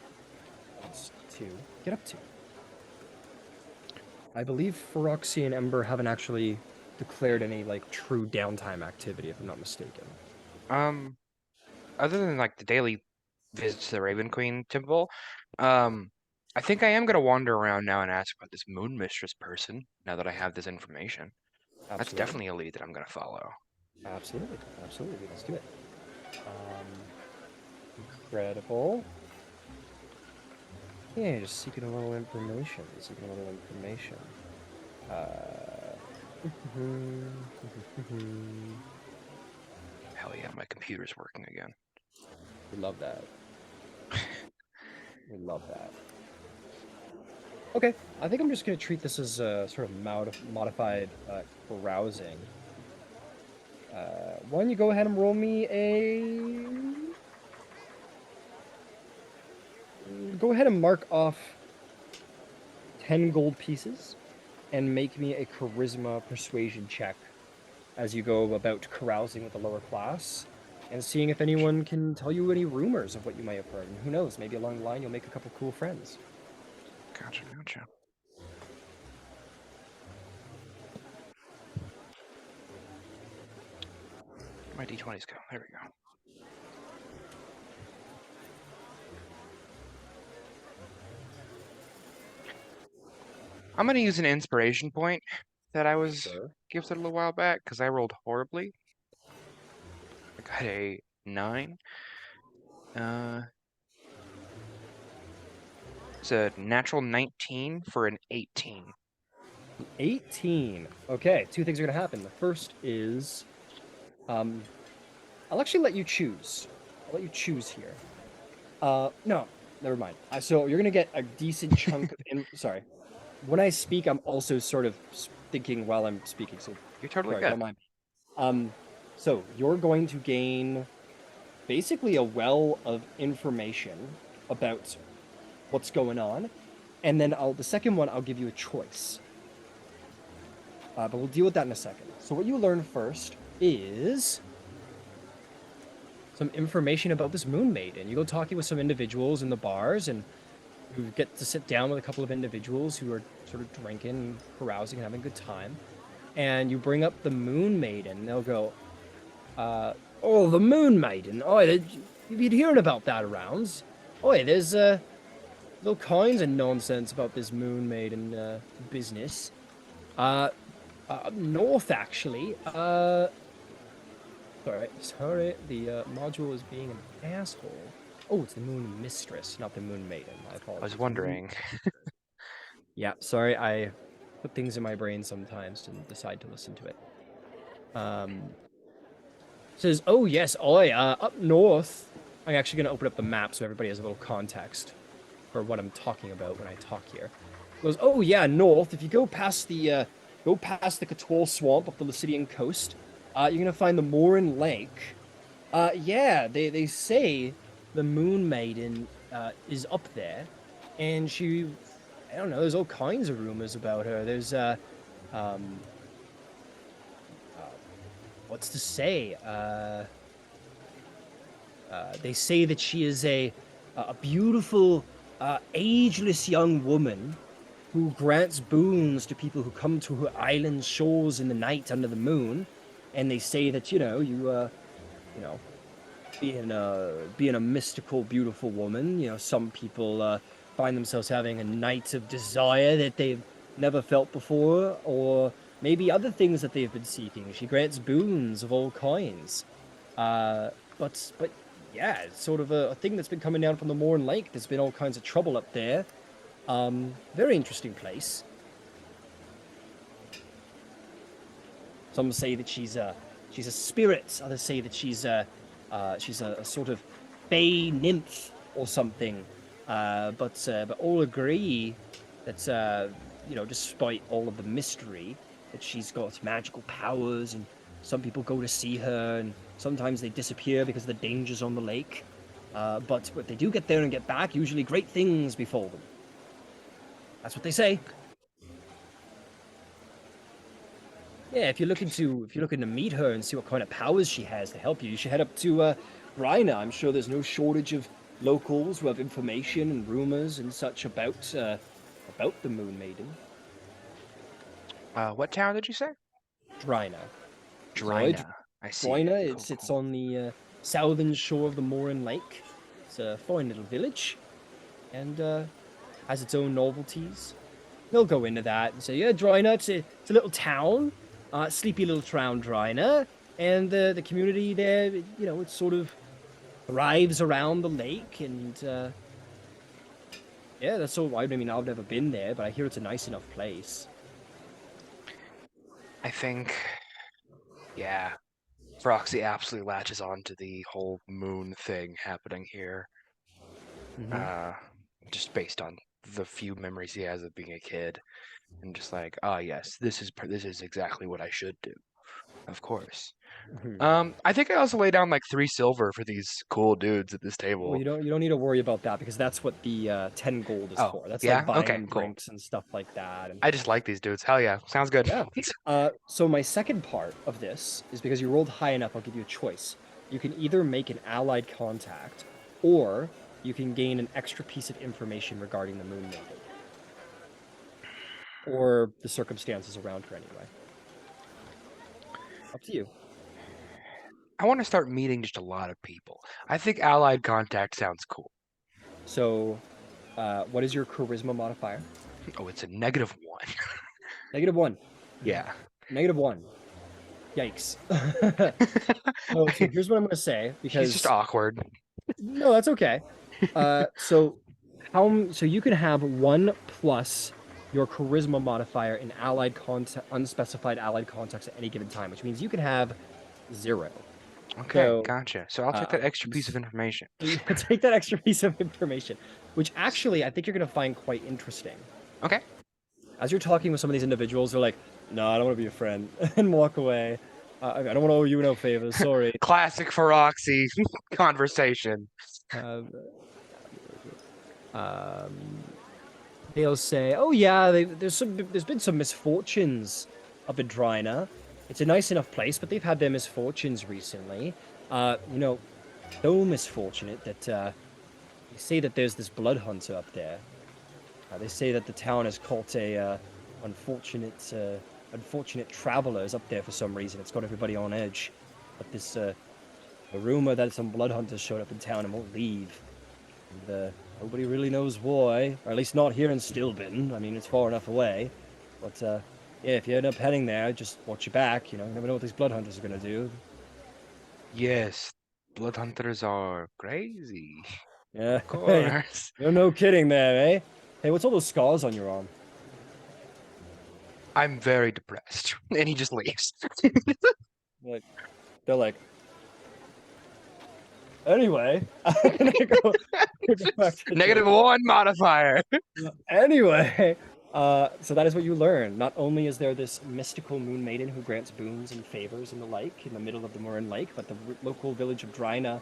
wants to get up to? I believe Feroxi and Ember haven't actually declared any, like, true downtime activity, if I'm not mistaken.
Other than like the daily visits to the Raven Queen temple, I think I am gonna wander around now and ask about this Moon Mistress person. Now that I have this information, that's
Absolutely.
definitely a lead that I'm gonna follow.
Absolutely. Let's do it. Incredible. Yeah, just seeking a little information.
Hell yeah, my computer's working again.
We love that. Okay, I think I'm just going to treat this as a sort of modified carousing. Why don't you go ahead and roll me a... Go ahead and mark off 10 gold pieces and make me a charisma persuasion check as you go about carousing with the lower class and seeing if anyone can tell you any rumors of what you may have heard. And who knows, maybe along the line you'll make a couple cool friends.
Gotcha. Where'd my D20s go? There we go. I'm gonna use an inspiration point that I was gifted a little while back because I rolled horribly. I got a 9. It's a natural 19 for an 18.
18. Okay, two things are going to happen. The first is, I'll actually let you choose. I'll let you choose here. No, never mind. So you're going to get a decent chunk of... Sorry. When I speak, I'm also sort of thinking while I'm speaking, so...
You're totally
sorry,
good.
Don't mind. So you're going to gain basically a well of information about what's going on, and then the second one, I'll give you a choice. But we'll deal with that in a second. So what you learn first is some information about this Moon Maiden. You go talking with some individuals in the bars, and you get to sit down with a couple of individuals who are sort of drinking, carousing, and having a good time. And you bring up the Moon Maiden, and they'll go, oh, the Moon Maiden. Oh, you've been hearing about that around. Oh, there's all kinds of nonsense about this Moon Maiden business. Up north, actually. Sorry, the module is being an asshole. Oh, it's the Moon Mistress, not the Moon Maiden. I apologize.
I was wondering.
Yeah, sorry, I put things in my brain sometimes and decide to listen to it. Says, oh yes, up north. I'm actually going to open up the map so everybody has a little context for what I'm talking about when I talk here. It goes, oh yeah, north. If you go past the Katoll Swamp up the Lucidian coast, you're going to find the Morin Lake. Yeah, they say the Moon Maiden is up there, and she, I don't know, there's all kinds of rumors about her. There's, what's to say? They say that she is a beautiful, ageless young woman who grants boons to people who come to her island shores in the night under the moon, and they say that being a mystical, beautiful woman, some people find themselves having a night of desire that they've never felt before, or maybe other things that they've been seeking. She grants boons of all kinds. But yeah, it's sort of a thing that's been coming down from the Morin Lake. There's been all kinds of trouble up there. Very interesting place. Some say that she's a spirit. Others say that she's a sort of fey nymph or something. But all agree that despite all of the mystery, that she's got magical powers, and some people go to see her, and sometimes they disappear because of the dangers on the lake. But if they do get there and get back, usually great things befall them. That's what they say. Yeah, if you're looking to meet her and see what kind of powers she has to help you, you should head up to Rhina. I'm sure there's no shortage of locals who have information and rumors and such about the Moon Maiden.
What town did you say?
Drina.
Drina. I see.
Drina,
Cool,
it sits
cool.
on the southern shore of the Morin Lake. It's a fine little village, and has its own novelties. They'll go into that and say, yeah, Drina, it's a little town, sleepy little town, Drina, and the community there, it sort of thrives around the lake, and yeah, that's all. I mean, I've never been there, but I hear it's a nice enough place.
I think, yeah, Feroxi absolutely latches on to the whole moon thing happening here. Just based on the few memories he has of being a kid, and just like, yes, this is exactly what I should do. Of course. I think I also lay down like 3 silver for these cool dudes at this table.
Well, you don't need to worry about that, because that's what the 10 gold is for. That's
yeah?
like buying
Okay,
them
cool.
drinks and stuff like that. And
I just like these dudes. Hell yeah, sounds good.
yeah. So my second part of this is, because you rolled high enough, I'll give you a choice. You can either make an allied contact, or you can gain an extra piece of information regarding the Moon Maiden, or the circumstances around her anyway. Up to you.
I want to start meeting just a lot of people. I think allied contact sounds cool.
So, what is your charisma modifier?
Oh, it's a -1.
-1.
Yeah.
-1. Yikes. So here's what I'm gonna say, because
He's just awkward.
no, that's okay. So you can have 1 plus your charisma modifier in unspecified allied contacts at any given time, which means you can have 0.
Okay,
So,
gotcha. So I'll take that extra piece of information.
Take that extra piece of information, which actually I think you're gonna find quite interesting.
Okay.
As you're talking with some of these individuals, they're like, "No, I don't want to be a friend," and walk away. I don't want to owe you no favors. Sorry.
Classic Feroxi conversation.
They'll say, "Oh yeah, there's been some misfortunes up in Drina. It's a nice enough place, but they've had their misfortunes recently. so misfortunate that they say that there's this blood hunter up there. They say that the town has caught a unfortunate travelers up there for some reason. It's got everybody on edge. But this a rumor that some blood hunters showed up in town and won't leave. And nobody really knows why, or at least not here in Stilben. I mean, it's far enough away. But yeah, if you end up heading there, just watch your back. You never know what these blood hunters are gonna do.
Yes, blood hunters are crazy.
Yeah,
Of course.
you're no kidding there, eh? Hey, what's all those scars on your arm?
I'm very depressed. And he just leaves.
Like, they're like, anyway, and I go back to
-1 modifier.
Anyway, so that is what you learn. Not only is there this mystical moon maiden who grants boons and favors and the like in the middle of the Morin Lake, but the local village of Dryna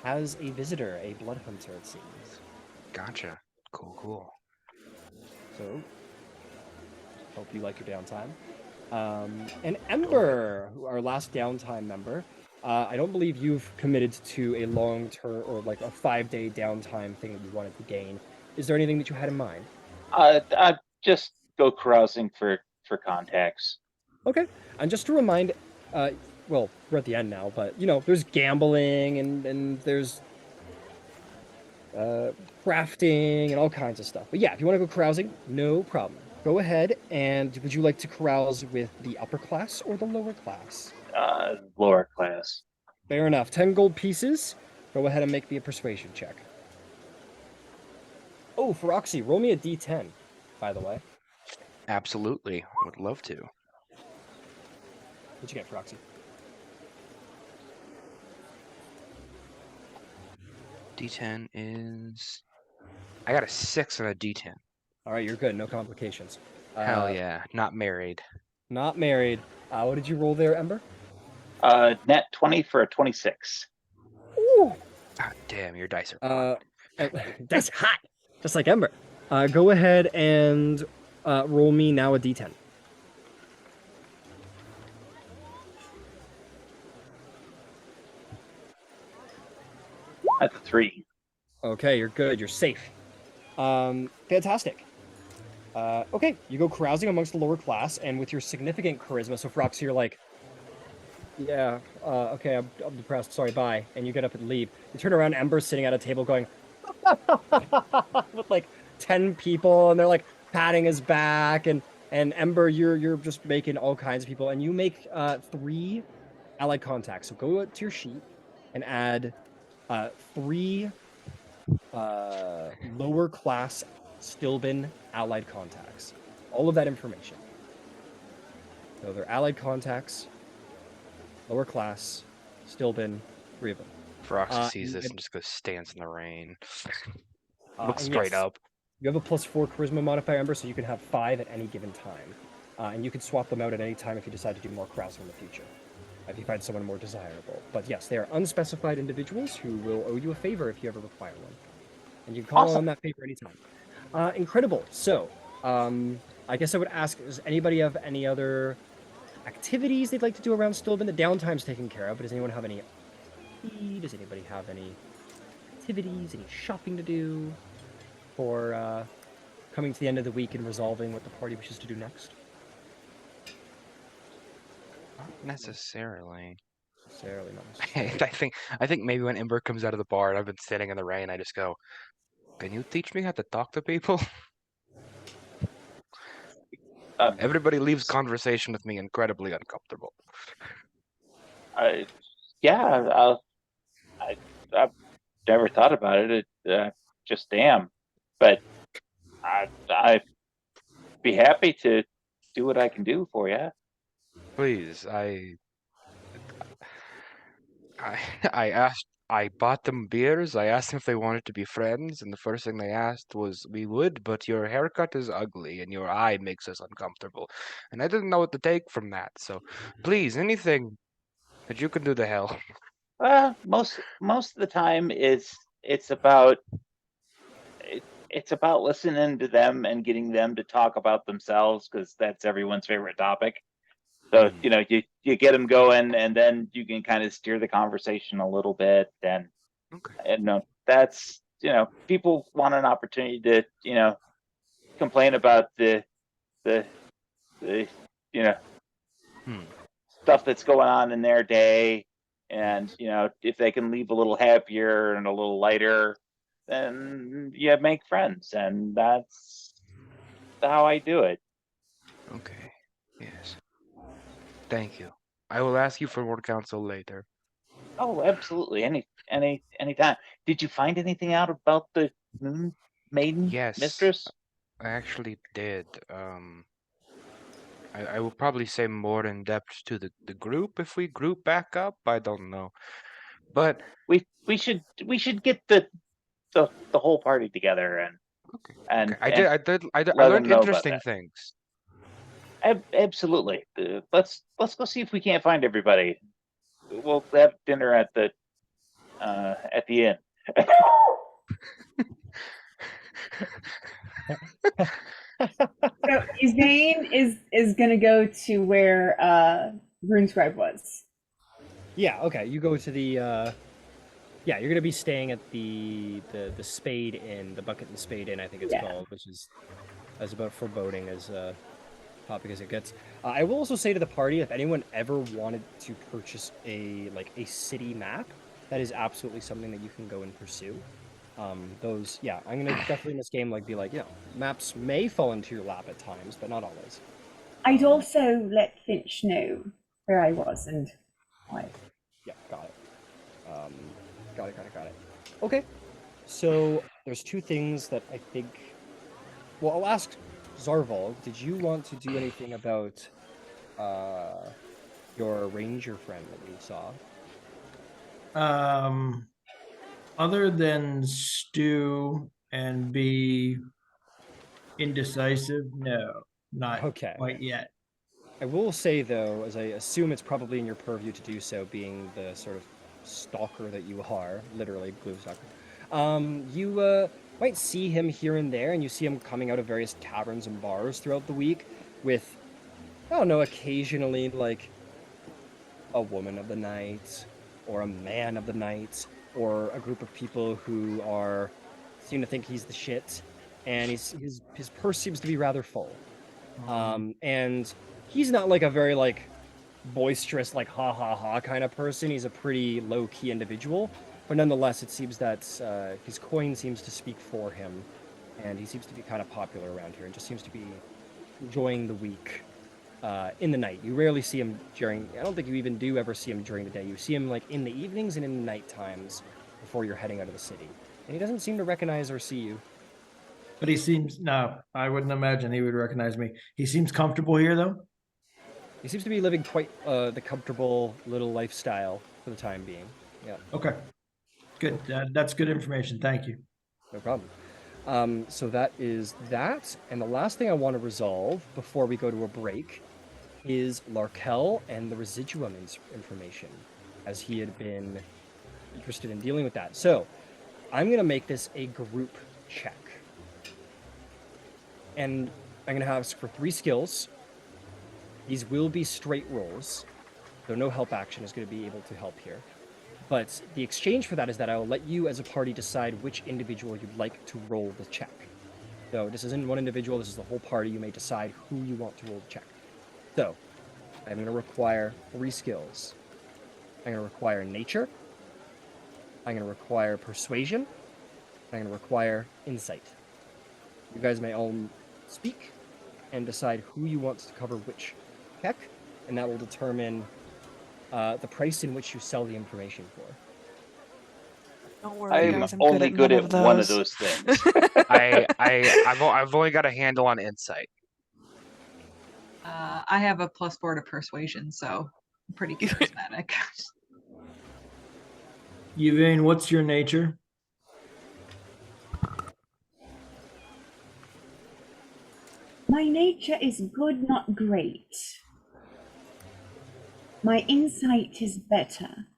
has a visitor, a blood hunter, it seems.
Gotcha. Cool.
So, hope you like your downtime. And Ember, our last downtime member, I don't believe you've committed to a long-term or like a 5-day downtime thing that you wanted to gain. Is there anything that you had in mind?
I just go carousing for contacts.
Okay, and just to remind, well, we're at the end now, but there's gambling and there's crafting and all kinds of stuff. But yeah, if you want to go carousing, no problem. Go ahead, and would you like to carouse with the upper class or the lower class?
Lower class.
Fair enough. 10 gold pieces. Go ahead and make me a persuasion check. Oh, Feroxi, roll me a d10, by the way.
Absolutely. Would love to.
What'd you get, Feroxi?
D10 is... I got a 6 and a D10.
All right, you're good. No complications.
Hell yeah. Not married.
Not married. What did you roll there, Ember?
Net 20 for a 26.
Ooh.
God damn, your dice are
That's hot. Just like Ember. Go ahead and roll me now a d10.
That's a 3.
Okay, you're good. You're safe. Fantastic. Okay, you go carousing amongst the lower class, and with your significant charisma, so Feroxi, you're like, yeah, okay, I'm depressed, sorry, bye. And you get up and leave. You turn around, Ember's sitting at a table going, with like 10 people, and they're like patting his back, and Ember, you're just making all kinds of people, and you make 3 allied contacts. So go to your sheet and add 3 lower class Stilben allied contacts. All of that information. So they're allied contacts, lower class, Stilben, 3 of them.
Feroxi sees this and just goes stands in the rain. Looks
and
straight
yes,
up.
You have a +4 charisma modifier, Ember, so you can have 5 at any given time. And you can swap them out at any time if you decide to do more carousing in the future, if you find someone more desirable. But yes, they are unspecified individuals who will owe you a favor if you ever require one. And you can call on that favor anytime. Incredible. So, I guess I would ask, does anybody have any other activities they'd like to do around Stilben? The downtime's taken care of, but does anyone have any... Does anybody have any activities, any shopping to do for coming to the end of the week and resolving what the party wishes to do next?
Not necessarily.
Necessarily, not necessarily.
I think maybe when Ember comes out of the bar and I've been sitting in the rain, I just go, "Can you teach me how to talk to people?" Everybody leaves conversation with me incredibly uncomfortable.
Yeah, I've never thought about it. Just am, but I'd be happy to do what I can do for you.
Please, I bought them beers. I asked them if they wanted to be friends, and the first thing they asked was, "We would, but your haircut is ugly and your eye makes us uncomfortable." And I didn't know what to take from that. So, please, anything that you can do to help.
Most of the time it's about listening to them and getting them to talk about themselves, because that's everyone's favorite topic. So, you get them going, and then you can kind of steer the conversation a little bit. And,
Okay.
that's, people want an opportunity to, complain about the,
Hmm.
stuff that's going on in their day. And, if they can leave a little happier and a little lighter, then you make friends. And that's how I do it.
Okay. Yes. Thank you. I will ask you for more counsel later.
Oh, absolutely. Anytime. Did you find anything out about the Moon Maiden
Yes,
Mistress?
I actually did. I will probably say more in depth to the group if we group back up. I don't know, but
We should get the whole party together and
okay.
and
Okay.
and
I
let them
learned
know about
interesting
that.
things.
Absolutely. Let's go see if we can't find everybody. We'll have dinner at the inn.
So Yvain is gonna go to where RuneScribe was.
Yeah, okay. You go to the yeah, you're gonna be staying at the Spade Inn, the Bucket and Spade Inn, I think it's
Yeah.
called, which is as about foreboding as topic as it gets. I will also say to the party, if anyone ever wanted to purchase a city map, that is absolutely something that you can go and pursue. Those, yeah, I'm gonna definitely in this game be like, maps may fall into your lap at times, but not always.
I'd also let Finch know where I was and why.
Yeah, got it. Got it. Okay, so there's two things that I think. Well, I'll ask Zarval. Did you want to do anything about your ranger friend that you saw?
Other than stew and be indecisive, no, not
Okay.
quite yet.
I will say though, as I assume it's probably in your purview to do so, being the sort of stalker that you are, literally glue stalker. You might see him here and there, and you see him coming out of various taverns and bars throughout the week with, I don't know, occasionally a woman of the night, or a man of the night, or a group of people who seem to think he's the shit, and his purse seems to be rather full. And he's not a very boisterous ha ha ha kind of person. He's a pretty low key individual, but nonetheless, it seems that his coin seems to speak for him, and he seems to be kind of popular around here, and just seems to be enjoying the week. In the night, you rarely see him during. I don't think you even do ever see him during the day. You see him in the evenings and in the night times before you're heading out of the city, and he doesn't seem to recognize or see you.
But no, I wouldn't imagine he would recognize me. He seems comfortable here, though.
He seems to be living quite the comfortable little lifestyle for the time being. Yeah.
Okay, good. That's good information. Thank you.
No problem. So that is that. And the last thing I want to resolve before we go to a break is Larkel and the residuum information, as he had been interested in dealing with that. So I'm going to make this a group check. And I'm going to ask for 3 skills. These will be straight rolls, though no help action is going to be able to help here. But the exchange for that is that I will let you as a party decide which individual you'd like to roll the check. So this isn't one individual, this is the whole party. You may decide who you want to roll the check. So I'm going to require 3 skills. I'm going to require nature. I'm going to require persuasion. I'm going to require insight. You guys may all speak and decide who you want to cover which check, and that will determine the price in which you sell the information for.
Don't worry,
I'm
guys. I'm
only good
none
at
of
one of
those.
those things.
I've only got a handle on insight.
I have a +4 to persuasion, so I'm pretty charismatic.
Yvain, what's your nature?
My nature is good, not great. My insight is better.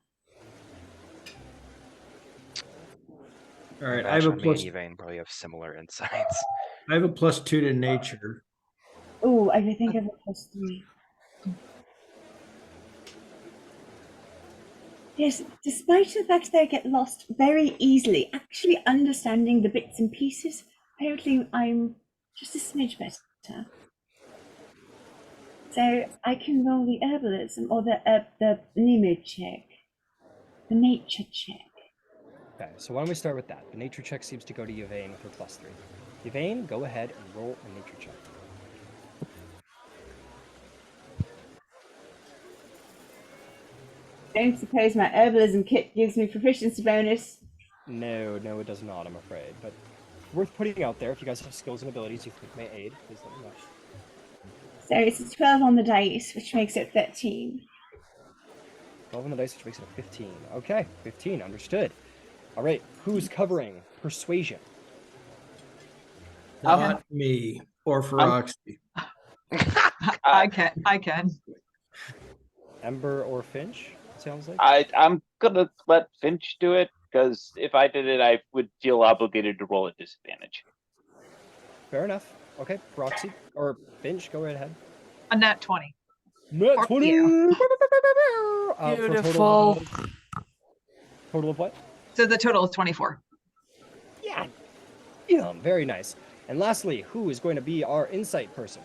All right, I have a
Me and
plus.
Yvain probably have similar insights.
I have a +2 to nature.
Oh, I think I have a +3. Yes, despite the fact they get lost very easily, actually understanding the bits and pieces, apparently I'm just a smidge better. So I can roll the herbalism or the Nemo check, the nature check.
Okay, so why don't we start with that? The nature check seems to go to Yvain with her +3. Yvain, go ahead and roll a nature check.
Don't suppose my herbalism kit gives me proficiency bonus.
No, it does not, I'm afraid. But worth putting out there. If you guys have skills and abilities you think may aid, please let me know.
So it's a 12 on the dice, which makes it 13.
12 on the dice, which makes it a 15. Okay, 15, understood. All right, who's covering persuasion?
Not me or Feroxi.
I can.
Ember or Finch, sounds like?
I'm gonna let Finch do it, because if I did it, I would feel obligated to roll at disadvantage.
Fair enough. Okay, Roxy or Finch, go right ahead.
A nat 20.
Nat
Fuck
20!
you.
For a
Beautiful.
total of what?
So the total is 24.
Yeah, very nice. And lastly, who is going to be our insight person?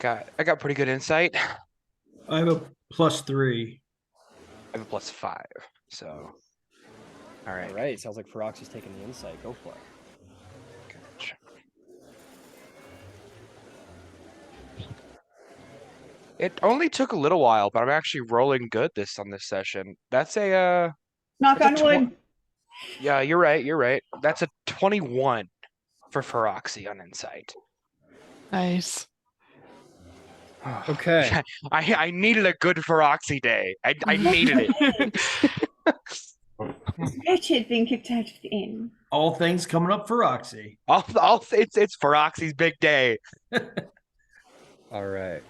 I got pretty good insight. I
I have a +3.
have a +5. So, all right.
All right, sounds like Feroxi's taking the insight. Go for it.
Gotcha. It only took a little while, but I'm actually rolling good on this session. That's a
Knock
That's
on
a
wood.
yeah, you're right. That's a 21 for Feroxi on insight.
Nice.
Okay.
I needed a good Feroxi day. I needed it.
Wretched being kicked out of the inn.
All things coming up for Roxy.
It's Feroxi's big day.
All right.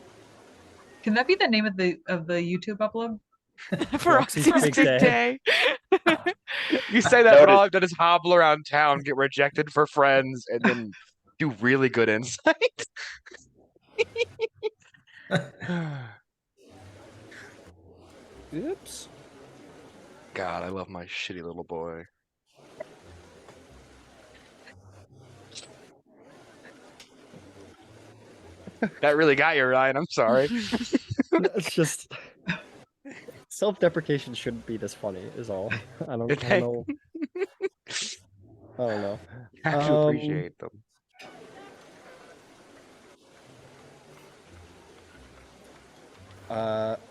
Can that be the name of the YouTube upload?
Feroxi's
Feroxi's
big
big
day.
You say that, but all
Noted.
I've done is hobble around town, get rejected for friends, and then do really good insight.
Oops.
God, I love my shitty little boy. That really got you, Ryan. I'm sorry.
It's just self-deprecation shouldn't be this funny. Is all. I don't know. I don't know.
I have to appreciate them.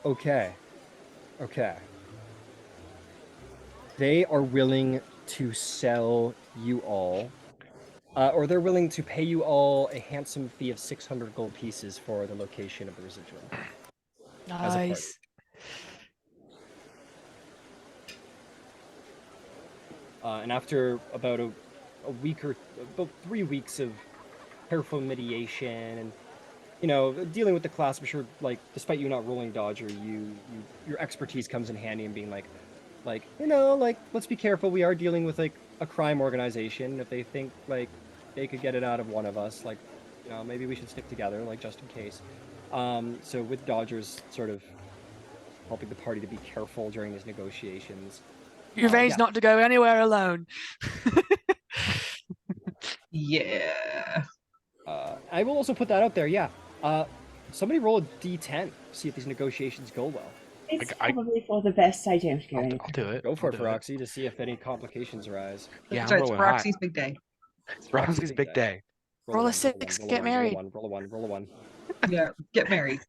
Okay. They are willing to sell you all, or they're willing to pay you all a handsome fee of 600 gold pieces for the location of the residuum. As a party.
Nice.
And after about a week or about 3 weeks of careful mediation and dealing with the class, I'm sure, like, despite you not rolling Dodger, your expertise comes in handy in being like, let's be careful. We are dealing with, like, a crime organization. If they think, like, they could get it out of one of us, like, maybe we should stick together, like, just in case. So with Dodger's sort of helping the party to be careful during these negotiations.
Your veins
yeah.
not to go anywhere alone.
Yeah.
I will also put that out there, yeah. Somebody roll a d10, see if these negotiations go well.
It's probably for the best I don't go anywhere.
I'll do it.
Go for
I'll
it,
do
Feroxi, to see if any complications arise.
Yeah,
That's
I'm
right. It's
rolling high.
Feroxi's big day.
It's Feroxi's big day.
Roll a 6, get married.
Roll a one.
Yeah. Get married.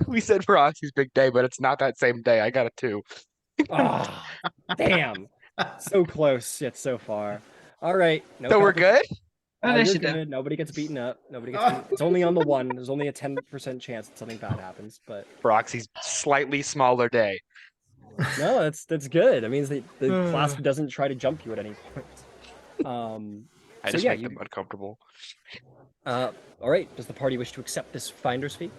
We said Feroxi's big day, but it's not that same day. I got a 2.
Ah, damn. So close, yet so far. All right. No
So we're good?
You're
Initiative.
good. Nobody gets beaten up. It's only on the one. There's only a 10% chance that something bad happens, but
Feroxi's slightly smaller day.
no, that's good. It means the class doesn't try to jump you at any point.
I
So
just
yeah,
make them uncomfortable.
all right. Does the party wish to accept this finder's fee?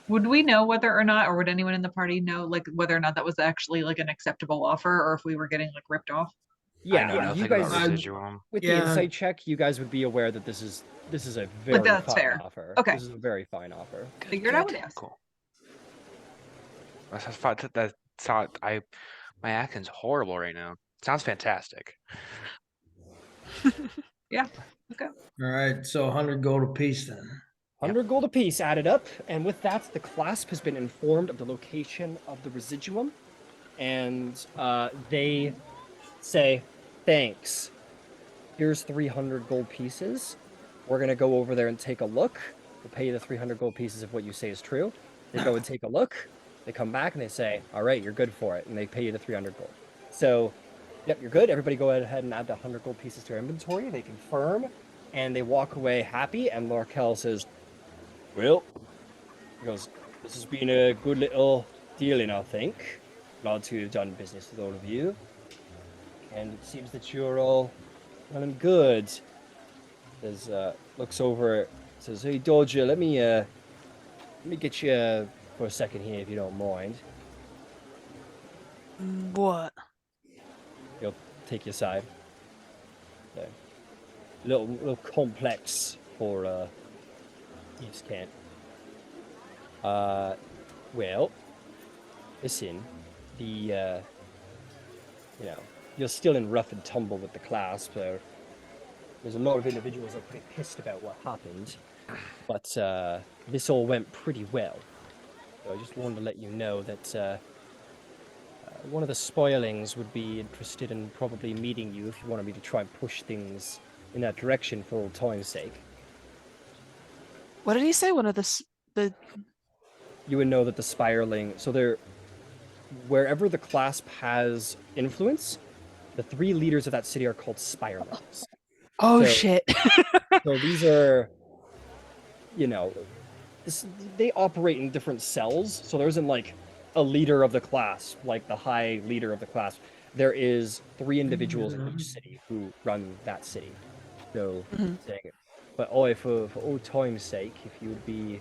Would we know whether or not, or would anyone in the party know, like, whether or not that was actually like an acceptable offer, or if we were getting like ripped off?
I know
Yeah,
nothing
you
about
guys
residuum.
with the
Yeah.
insight check, you guys would be aware that this is a very
that's
fine
fair.
offer.
Okay.
This is a very fine offer.
Figured I would ask.
Cool. My accent's horrible right now. Sounds fantastic.
Yeah. Okay.
All right, so 100 gold apiece then.
100 gold apiece added up, and with that, the clasp has been informed of the location of the residuum, and they say, thanks. Here's 300 gold pieces. We're going to go over there and take a look. We'll pay you the 300 gold pieces if what you say is true. They go and take a look. They come back and they say, all right, you're good for it. And they pay you the 300 gold. So, yep, you're good. Everybody go ahead and add the 100 gold pieces to your inventory. They confirm and they walk away happy. And Larkel says, well, he goes, this has been a good little dealing, I think. Glad to have done business with all of you. And it seems that you're all running good. Says, looks over, says, hey, Dodger, let me get you for a second here, if you don't mind.
What?
He'll take you aside. So, little complex for, East Kent. Well, listen, you're still in rough and tumble with the class, so there's a lot of individuals that are pretty pissed about what happened, but this all went pretty well. So I just wanted to let you know that one of the spoilings would be interested in probably meeting you if you wanted me to try and push things in that direction for old time's sake.
What did he say? One of the
You would know that the spiraling, so wherever the clasp has influence, the 3 leaders of that city are called spiralings.
Oh,
So-
shit.
So these are, they operate in different cells. So there isn't like a leader of the class, like the high leader of the class. There is 3 individuals in each city who run that city. So, saying it. But for old time's sake, if you would be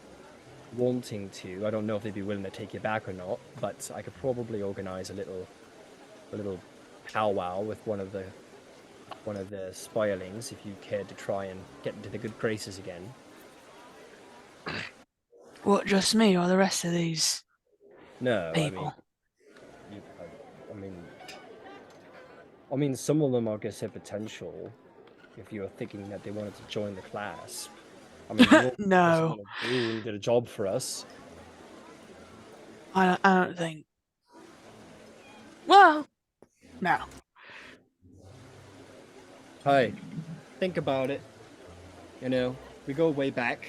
wanting to, I don't know if they'd be willing to take you back or not, but I could probably organize a little powwow with one of the spiralings if you cared to try and get into the good graces again.
What, just me or the rest of these
No,
people?
I mean, some of them, I guess, have potential. If you were thinking that they wanted to join the class, I mean, you
No.
did a job for us.
I don't think. Well, no.
Hey, think about it. We go way back.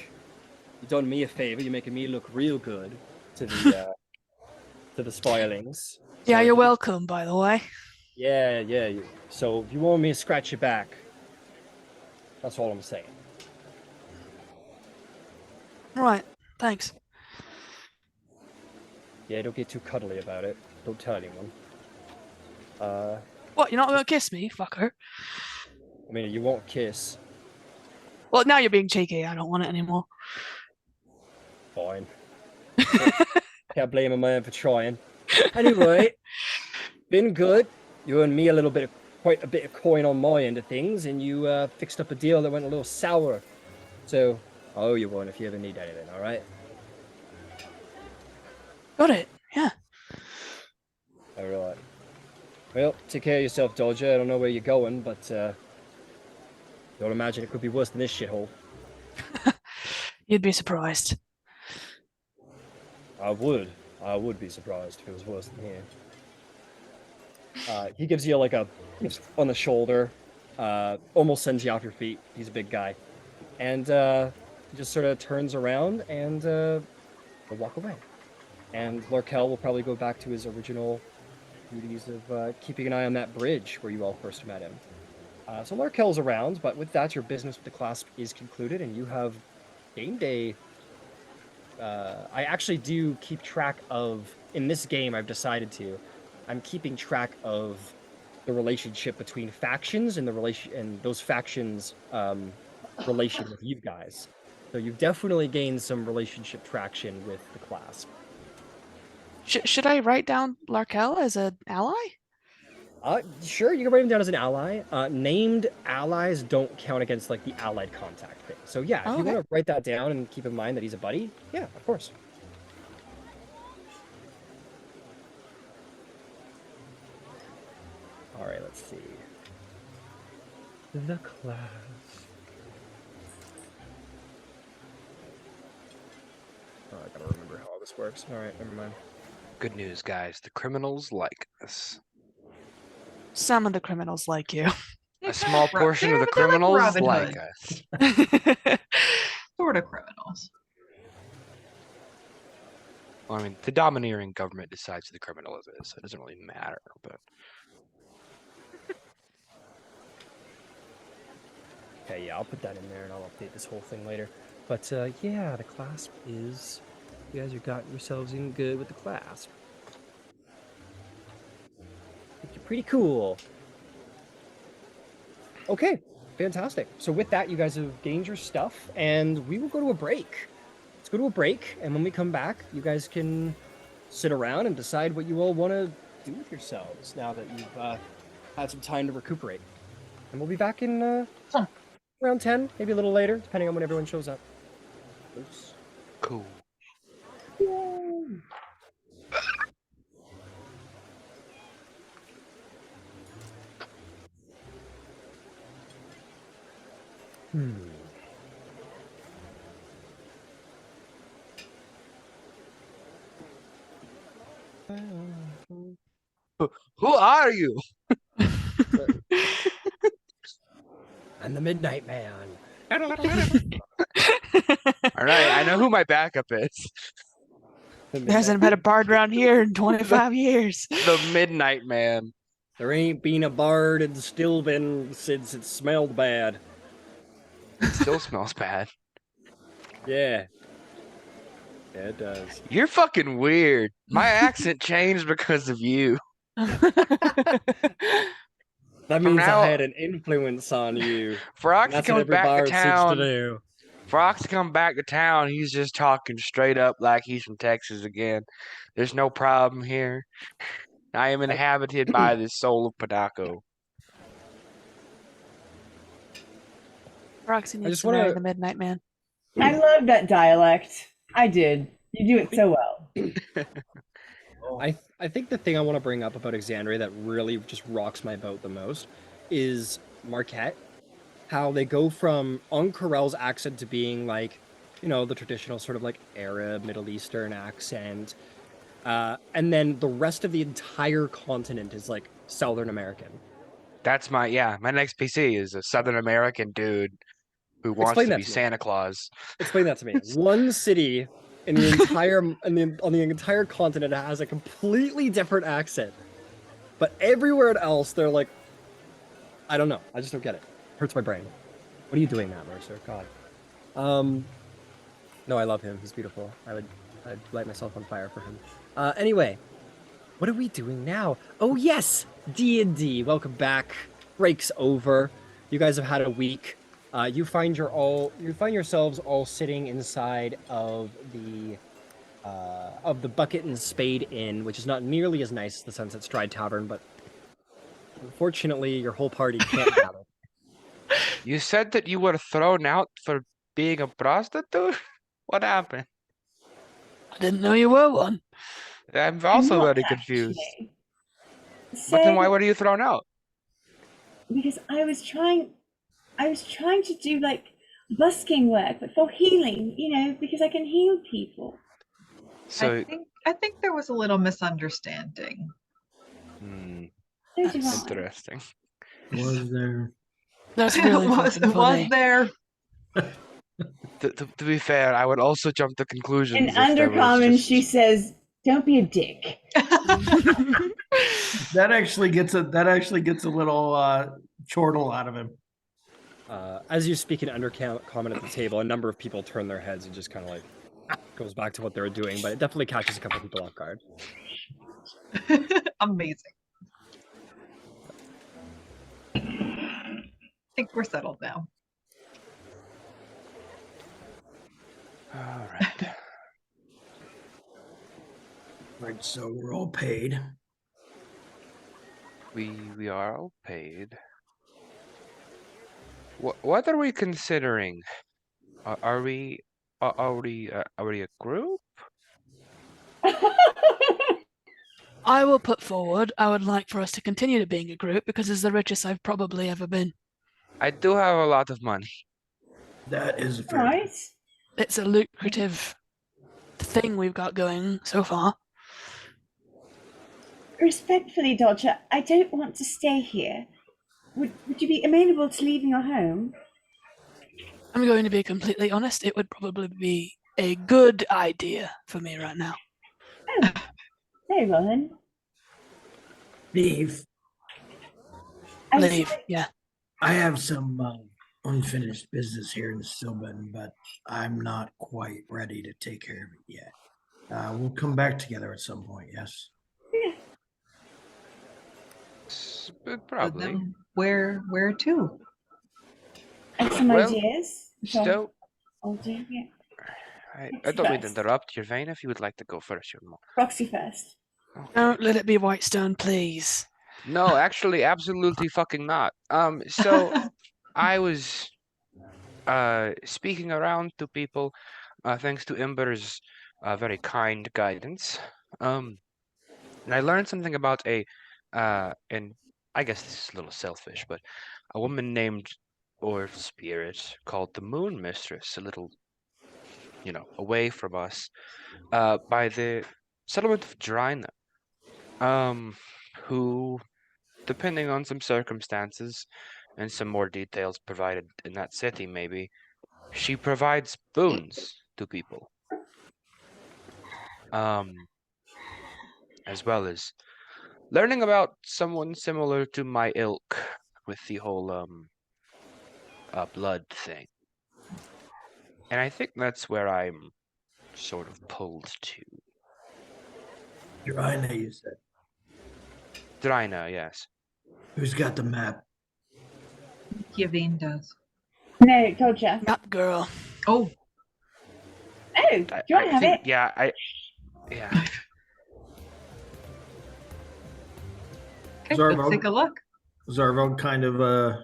You done me a favor. You're making me look real good to the to the spiralings.
Yeah,
So
you're welcome, by the way.
Yeah. So if you want me to scratch your back, that's all I'm saying.
Right, thanks.
Yeah, don't get too cuddly about it. Don't tell anyone.
What, you're not gonna kiss me, fucker?
I mean, you won't kiss.
Well, now you're being cheeky. I don't want it anymore.
Fine. Can't blame a man for trying. Anyway, been good. You earned me quite a bit of coin on my end of things, and you fixed up a deal that went a little sour. So, I owe you one if you ever need anything, alright?
Got it, yeah.
Alright. Well, take care of yourself, Dodger. I don't know where you're going, but don't imagine it could be worse than this shithole.
You'd be surprised.
I would be surprised if it was worse than here. He gives you like a on the shoulder, almost sends you off your feet. He's a big guy. And he just sort of turns around and will walk away. And Larkel will probably go back to his original duties of keeping an eye on that bridge where you all first met him. So Larkel's around, but with that, your business with the clasp is concluded, and you have game day. I actually do keep track of, in this game I've decided to, I'm keeping track of the relationship between factions and those factions relation with you guys. So you've definitely gained some relationship traction with the clasp.
Should I write down Larkel as an ally?
Sure, you can write him down as an ally. Named allies don't count against like the allied contact thing. So yeah, if you want to write that down and keep in mind that he's a buddy, yeah, of course. see. The class. Oh, I gotta remember how all this works. Alright, never mind.
Good news, guys. The criminals like us.
Some of the criminals like you.
A small portion of the
they're like
criminals
Robin
like
Hood.
us.
Sort of criminals.
Well, I mean, the domineering government decides who the criminal is, so it doesn't really matter. But
Okay, yeah, I'll put that in there and I'll update this whole thing later. But yeah, the clasp is. You guys have gotten yourselves in good with the clasp. Think you're pretty cool. Okay, fantastic. So with that, you guys have gained your stuff, and we will go to a break. Let's go to a break, and when we come back, you guys can sit around and decide what you all want to do with yourselves now that you've had some time to recuperate. And we'll be back in around 10, maybe a little later, depending on when everyone shows up. Oops.
cool. Who are you?
I'm the Midnight Man.
All right, I know who my backup is.
There hasn't been a bard around here in 25 years.
The Midnight Man.
There ain't been a bard in Stilben since it smelled bad.
It still smells bad.
Yeah. Yeah, it does.
You're fucking weird. My accent changed because of you.
That
From
means
now-
I had an influence on you. And
Froxy
that's what
comes
every
back to
bard seeks to
town.
do.
Froxy come back to town. He's just talking straight up like he's from Texas again. There's no problem here. I am inhabited by the soul of Padako.
Roxy needs
just
to marry
wanna-
the Midnight Man.
I love that dialect. I did. You do it so well.
I think the thing I want to bring up about Exandria that really just rocks my boat the most is Marquette. How they go from Onkarel's accent to being like, you know, the traditional sort of like Arab, Middle Eastern accent. And then the rest of the entire continent is like Southern American.
That's my next PC is a Southern American dude who wants
Explain
to
that
be
to me.
Santa Claus.
Explain that to me. One city in the entire on the entire continent has a completely different accent, but everywhere else they're like, I don't know. I just don't get it. Hurts my brain. What are you doing, Matt Mercer? God. No, I love him. He's beautiful. I'd light myself on fire for him. Anyway, what are we doing now? Oh yes, D&D. Welcome back. Break's over. You guys have had a week. You find yourselves all sitting inside of the Bucket and Spade Inn, which is not nearly as nice as the Sunset Stride Tavern, but unfortunately, your whole party can't gather.
You said that you were thrown out for being a prostitute? What happened?
I didn't know you were one.
I'm also
Not
very confused.
actually.
But then why
So-
were you thrown out?
Because I was trying to do like busking work, but for healing, you know, because I can heal people.
So,
I think there was a little misunderstanding.
So do I.
interesting.
Was there?
That's really
was
fucking funny.
there.
To be fair, I would also jump to conclusions.
In
if there was
Undercommon,
just-
she says, "Don't be a dick."
That actually gets a little chortle out of him.
As you speak in Undercommon at the table, a number of people turn their heads and just kind of like goes back to what they were doing, but it definitely catches a couple people off guard.
Amazing. I think we're settled now.
All right.
Right, so we're all paid.
We are all paid. What are we considering? Are we a group?
I will put forward, I would like for us to continue to being a group because it's the richest I've probably ever been.
I do have a lot of money.
That is a fair.
Right.
It's a lucrative thing we've got going so far.
Respectfully, Dodger, I don't want to stay here. Would you be amenable to leaving your home?
I'm going to be completely honest, it would probably be a good idea for me right now.
Oh, very well then.
Steve,
I'm
Leave,
sorry.
yeah.
I have some unfinished business here in Stilben, but I'm not quite ready to take care of it yet. We'll come back together at some point, yes?
Probably.
Then where to?
I have some
Well,
ideas.
So,
I'll do it.
I don't mean to
First.
interrupt your vein. If you would like to go first, you're more.
Roxy first.
Don't let it be Whitestone, please.
No, actually, absolutely fucking not. So I was speaking around to people, thanks to Ember's very kind guidance. And I learned something about and I guess this is a little selfish, but a woman named or spirit called the Moon Mistress, a little, away from us, by the settlement of Drina, who, depending on some circumstances and some more details provided in that city, maybe, she provides boons to people. As well as learning about someone similar to my ilk with the whole blood thing. And I think that's where I'm sort of pulled to.
Drina, you said.
Drina, yes.
Who's got the map?
Yavin does.
No, Dodger.
Map girl.
Oh,
Oh, do you want to have
think,
it?
yeah.
okay,
Zarvo.
let's take a look.
Zarvo kind of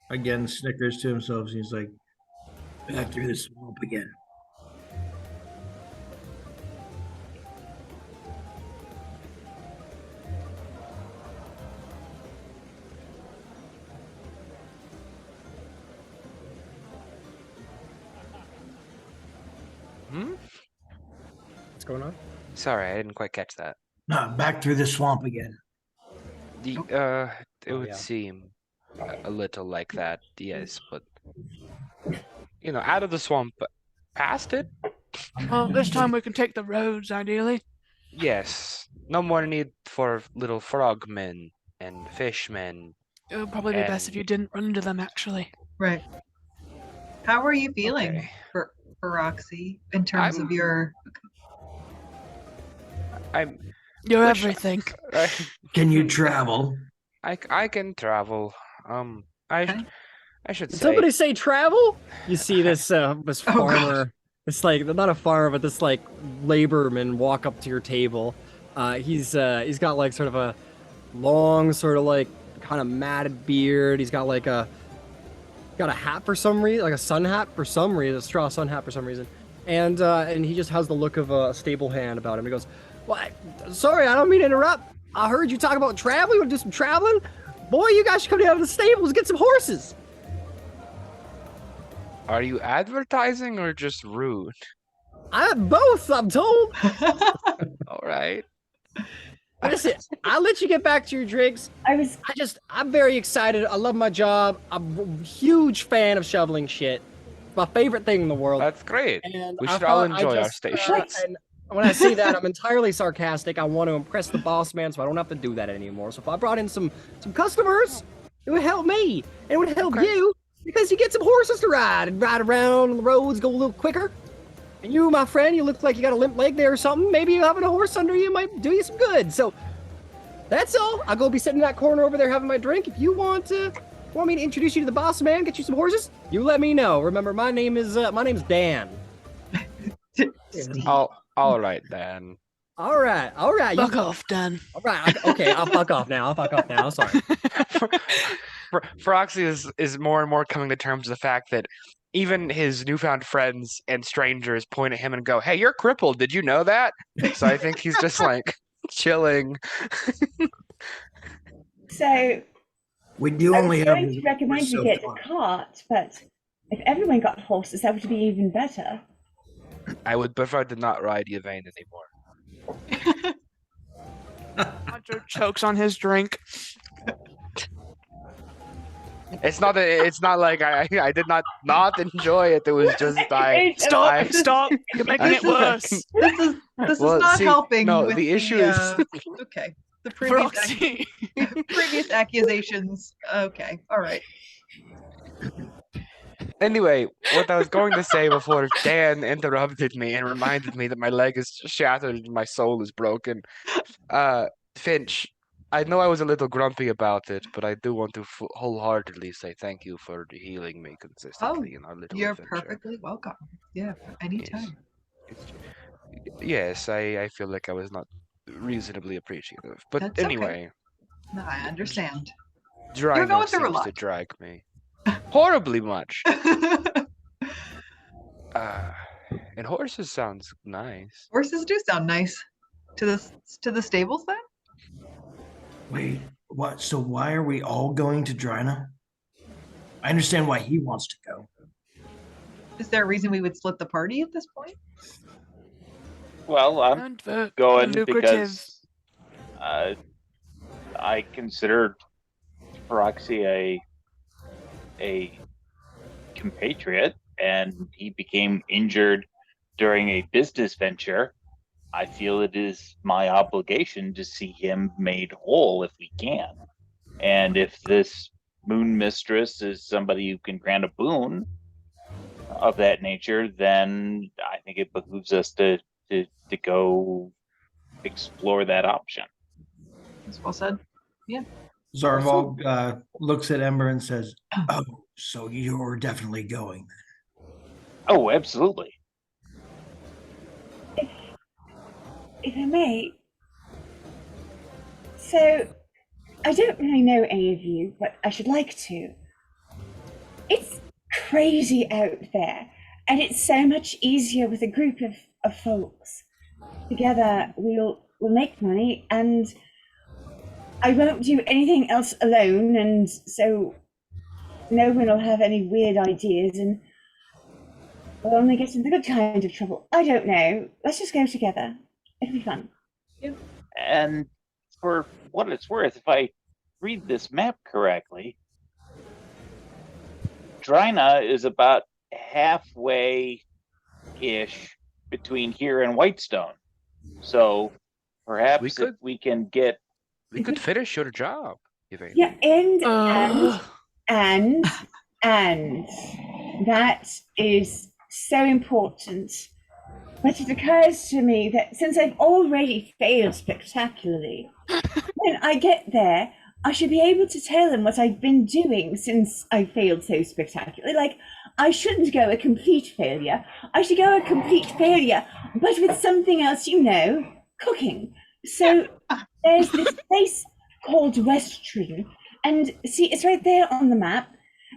again snickers to himself. He's like, back through the swamp again.
What's going on?
Sorry, I didn't quite catch that.
Nah, back through the swamp again.
It
Oh,
would
yeah.
seem a little like that, yes, but out of the swamp, past it,
Well, this time we can take the roads, ideally.
yes. No more need for little frogmen and fishmen.
It would probably be best if
And-
you didn't run into them, actually.
Right. How are you feeling
Okay.
for Feroxi in terms of
I'm-
your?
I'm
You're
Which-
everything.
Can you travel?
I can travel.
Okay.
I should
Did
say.
somebody say travel? You see this this
Oh, God.
farmer, it's like not a farmer, but this like laborman walk up to your table. He's got like sort of a long, sort of like kind of matted beard. He's got like a hat for some reason, like a sun hat for some reason, a straw sun hat for some reason, and he just has the look of a stable hand about him. He goes, "Well, sorry, I don't mean to interrupt. I heard you talk about travel. You want to do some traveling? Boy, you guys should come down to the stables and get some horses."
Are you advertising or just rude?
Both, I'm told.
All right.
Listen, I'll let you get back to your drinks. I'm very excited. I love my job. I'm a huge fan of shoveling shit. It's my favorite thing in the world.
That's great.
And
We
I
should all
thought
enjoy our
just,
station.
and when I say that, I'm entirely sarcastic. I want to impress the boss man, so I don't have to do that anymore. So if I brought in some customers, it would help me. And it would help you because you get some horses to ride and ride around on the roads, go a little quicker. And you, my friend, you look like you got a limp leg there or something. Maybe having a horse under you might do you some good. So that's all. I'll go be sitting in that corner over there having my drink. If you want me to introduce you to the boss man, get you some horses, you let me know. Remember, my name's Dan.
All right then.
All right.
Fuck off, Dan.
All right. Okay, I'll fuck off now. Sorry.
Feroxi is more and more coming to terms with the fact that even his newfound friends and strangers point at him and go, "Hey, you're crippled. Did you know that?" So I think he's just like, chilling.
So
We do
I
only
was
have
going to recommend
horse
we
so
get
far.
a cart, but if everyone got horses, that would be even better.
I would prefer to not ride Yvain anymore.
Roger chokes on his drink.
It's not like I did not enjoy it. It was just
Stop! Stop! You're making
This
it worse.
This
Well,
is not
see,
helping.
no,
with
the issue is
okay. The previous
Feroxi.
previous accusations. Okay, all right.
Anyway, what I was going to say before Dan interrupted me and reminded me that my leg is shattered and my soul is broken. Finch, I know I was a little grumpy about it, but I do want to wholeheartedly say thank you for healing me consistently in our little
You're
adventure.
perfectly welcome. Yeah, anytime.
Yes, I feel like I was not reasonably appreciative. But
That's okay.
anyway,
No, I understand.
Drino
going through a
seems to
lot.
drag me horribly much. And horses sounds nice.
Horses do sound nice. To the stables then?
Wait, what? So why are we all going to Drina? I understand why he wants to go.
Is there a reason we would split the party at this point?
Well, I'm
And the
going
lucrative.
because I considered Feroxi a compatriot, and he became injured during a business venture. I feel it is my obligation to see him made whole if we can. And if this Moon Mistress is somebody who can grant a boon of that nature, then I think it behooves us to go explore that option.
That's well said.
Zarvog looks at Ember and says, "Oh, so you're definitely going."
Oh, absolutely.
If I may. So, I don't really know any of you, but I should like to. It's crazy out there, and it's so much easier with a group of folks. Together, we'll make money, and I won't do anything else alone, and so no one will have any weird ideas, and we'll only get into the good kind of trouble. I don't know. Let's just go together. It'll be fun.
And for what it's worth, if I read this map correctly, Drina is about halfway-ish between here and Whitestone. So perhaps if we can get...
We could finish your job, Yvain.
Yeah, and that is so important. But it occurs to me that since I've already failed spectacularly, when I get there, I should be able to tell them what I've been doing since I failed so spectacularly. Like, I shouldn't go a complete failure. I should go a complete failure, but with something else, cooking. So there's this place called Westrin, and see, it's right there on the map.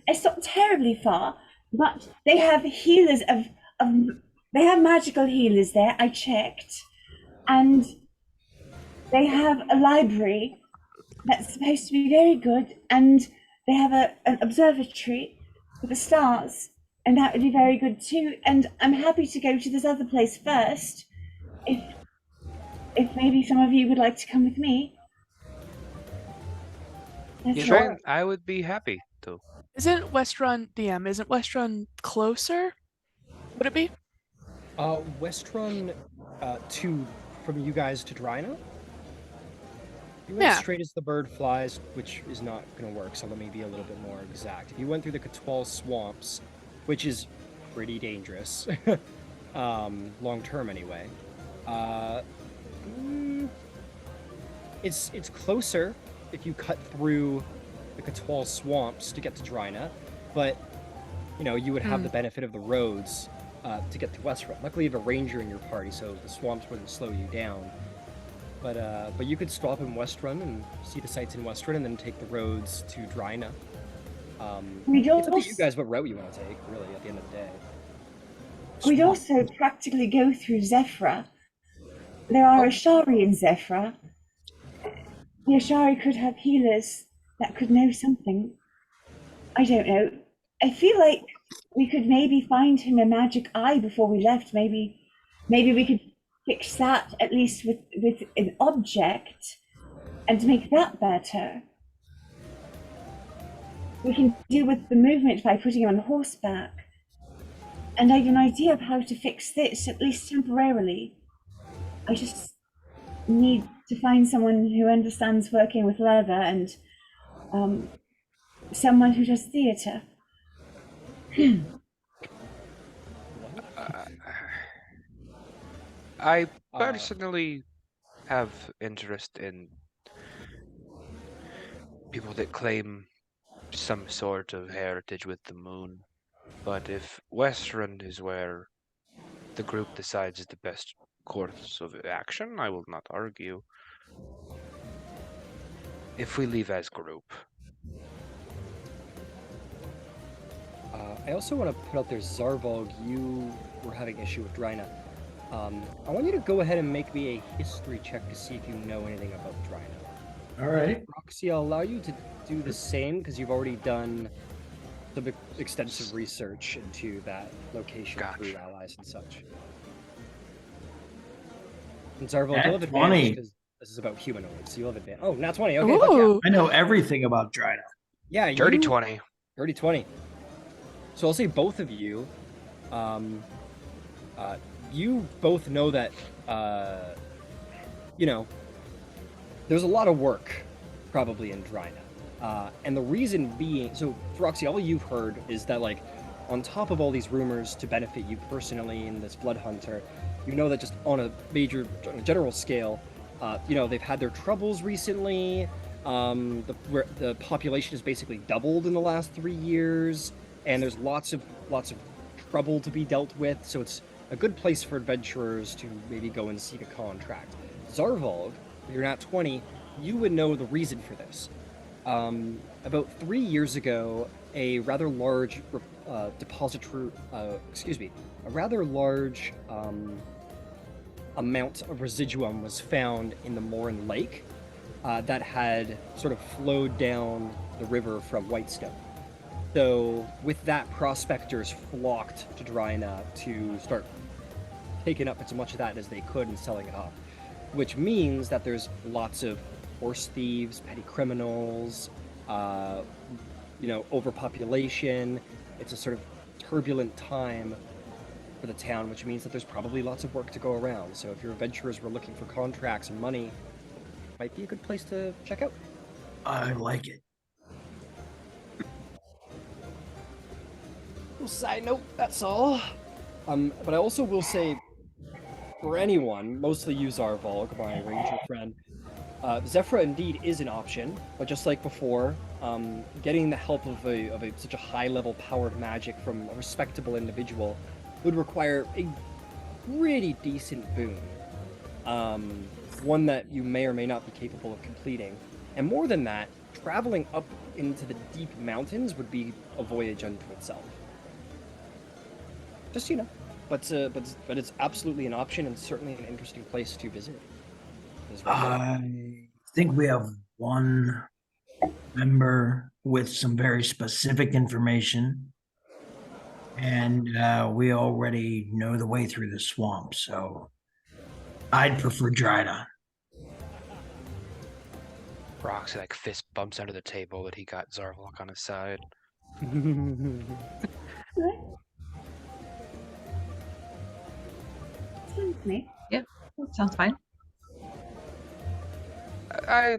It's not terribly far, but they have healers they have magical healers there, I checked, and they have a library that's supposed to be very good, and they have an observatory with the stars, and that would be very good too. And I'm happy to go to this other place first, if maybe some of you would like to come with me.
Sure, I would be happy to.
Isn't Westrun closer? Would it be?
Westrun from you guys to Drina? You went straight as the bird flies, which is not going to work, so let me be a little bit more exact. If you went through the Katwal swamps, which is pretty dangerous, long term anyway, it's closer if you cut through the Katwal swamps to get to Drina, but you would have the benefit of the roads to get to Westrun. Luckily, you have a ranger in your party, so the swamps wouldn't slow you down. But you could stop in Westrun and see the sights in Westrun, and then take the roads to Drina. It's up to you guys what route you want to take, really, at the end of the day.
We'd also practically go through Zephyra. There are Ashari in Zephyra, the Ashari could have healers that could know something. I don't know. I feel like we could maybe find him a magic eye before we left. Maybe we could fix that at least with an object and make that better. We can deal with the movement by putting him on horseback. And I have an idea of how to fix this, at least temporarily. I just need to find someone who understands working with leather and someone who does theatre.
I personally have interest in people that claim some sort of heritage with the moon. But if Westerland is where the group decides is the best course of action, I will not argue. If we leave as group.
I also want to put out there, Zarvolg, you were having issue with Drina. I want you to go ahead and make me a history check to see if you know anything about Drina.
All right.
Roxy, I'll allow you to do the same because you've already done some extensive research into that location through allies and such. And Zarvolg, you'll have advantage because this is about humanoids, so you'll have advantage. Oh, not 20. Okay, fuck yeah.
I know everything about Drina.
Yeah,
Dirty 20.
Dirty 20. So I'll say both of you, you both know that, you know, there's a lot of work probably in Drina. And the reason being, so Feroxi, all you've heard is that, like, on top of all these rumors to benefit you personally in this Blood Hunter, you know that just on a general scale, you know, they've had their troubles recently. The population has basically doubled in the last 3 years. And there's lots of trouble to be dealt with, so it's a good place for adventurers to maybe go and seek a contract. Zarvolg, if you're not 20, you would know the reason for this. About 3 years ago, a rather large a rather large amount of residuum was found in the Morin Lake that had sort of flowed down the river from Whitestone. So with that, prospectors flocked to Drina to start taking up as much of that as they could and selling it off, which means that there's lots of horse thieves, petty criminals, you know, overpopulation. It's a sort of turbulent time for the town, which means that there's probably lots of work to go around. So if your adventurers were looking for contracts and money, it might be a good place to check out.
I like it.
Side note, that's all. But I also will say, for anyone, mostly you Zarvolg, my ranger friend, Zephyra indeed is an option, but just like before, getting the help of such a high-level powered magic from a respectable individual would require a pretty decent boon. One that you may or may not be capable of completing. And more than that, traveling up into the deep mountains would be a voyage unto itself. Just, you know, but it's absolutely an option and certainly an interesting place to visit.
I think we have one member with some very specific information, and we already know the way through the swamp, so I'd prefer Drina.
Roxy like fist bumps under the table that he got Zarvolg on his side.
Sounds me.
Yeah, sounds fine.
I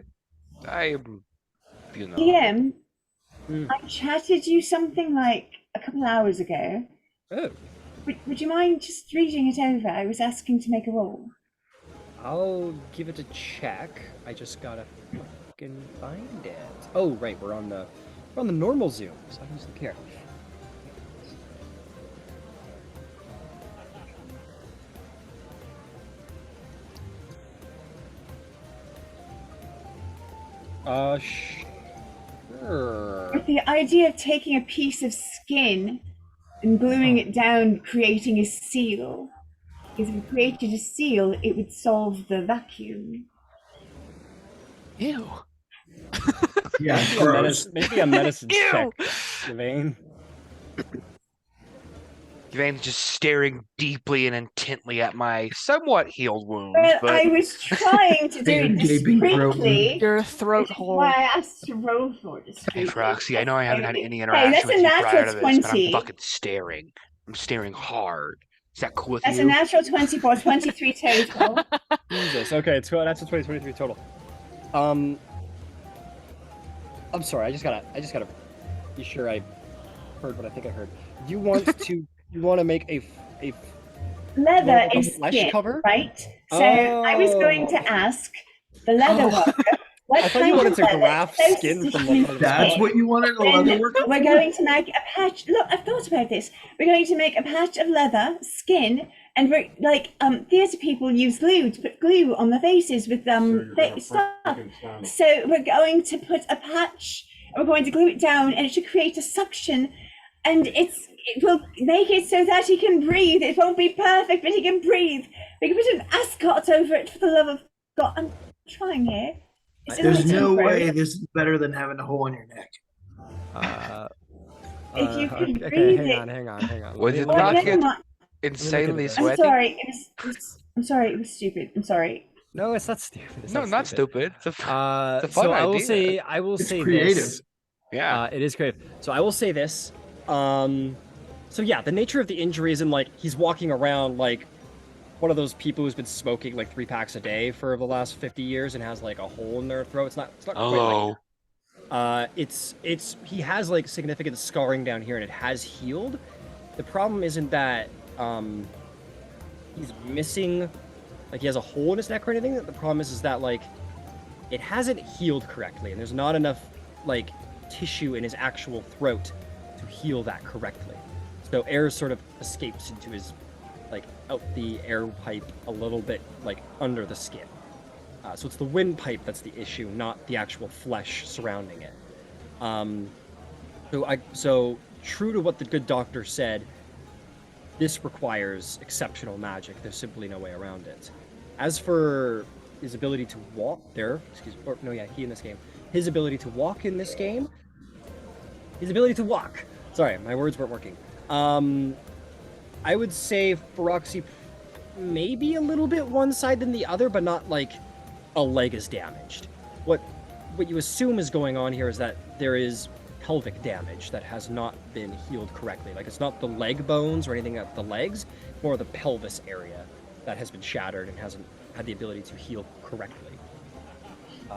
you know.
DM, I chatted you something like a couple hours ago.
Oh.
Would you mind just reading it over? I was asking to make a roll.
I'll give it a check. I just gotta fucking find it. Oh, right, we're on the normal Zoom, so I don't care. Sure.
With the idea of taking a piece of skin and gluing it down, creating a seal. Because if we created a seal, it would solve the vacuum.
Ew.
Yeah,
Maybe a
gross.
maybe a medicine
Ew.
check, Yvain.
Yvain's just staring deeply and intently at my somewhat healed wound,
Well,
but
I was trying to do it
Big gaping throat
discreetly.
Your throat
Which is
hole.
why I asked to roll for
hey,
discreetly.
Feroxi, I know I haven't had any
Hey,
interaction
that's
with
a
you prior
natural
to this, but I'm
20.
fucking staring. I'm staring hard. Is that cool with
That's a
you?
natural 24, 23 total.
Jesus. Okay, that's a 2023 total. I'm sorry. I just gotta be sure I heard what I think I heard. You want to make a
Leather
like a
is
flesh
skin,
cover?
right? So I was going to
Oh.
ask the leather
Oh.
worker what
I thought you
kind
wanted
of
to
leather
graft
closest
skin
to
from the
human
part of the
That's
skull.
what you wanted a leather worker
We're
for?
going to make a patch. Look, I've thought about this. We're going to make a patch of leather, skin, and we're like theatre people use glue to put glue on the faces with stuff. So we're going to put a patch. We're going to glue it down, and it should create a suction, and it will make it so that he can breathe. It won't be perfect, but he can breathe. We can put an ascot over it for the love of God. I'm trying here. It's in
There's
the
no
temporary.
way this is better than having a hole in your neck.
If you could
okay,
breathe
hang on.
Was
Let
it
me
Oh,
not
look
never
at-
get
mind.
insanely
this.
I'm
sweaty?
sorry. I'm sorry. It was stupid. I'm sorry.
No, it's not stupid. It's
No, not stupid. It's a it's a
So
fun
I will
idea.
It's
say
creative.
this.
Yeah.
It is creative. So I will say this. So yeah, the nature of the injury is in like he's walking around like one of those people who's been smoking like 3 packs a day for the last 50 years and has like a hole in their throat. It's not quite like
Hello.
that. It's he has like significant scarring down here and it has healed. The problem isn't that he's missing like he has a hole in his neck or anything. The problem is that like it hasn't healed correctly and there's not enough like tissue in his actual throat to heal that correctly. So air sort of escapes into his like out the air pipe a little bit like under the skin. So it's the windpipe that's the issue, not the actual flesh surrounding it. So true to what the good doctor said, this requires exceptional magic. There's simply no way around it. As for his ability to walk, he in this game. His ability to walk in this game. His ability to walk. Sorry, my words weren't working. I would say Feroxi maybe a little bit one side than the other, but not like a leg is damaged. What you assume is going on here is that there is pelvic damage that has not been healed correctly. Like it's not the leg bones or anything at the legs, more the pelvis area that has been shattered and hasn't had the ability to heal correctly.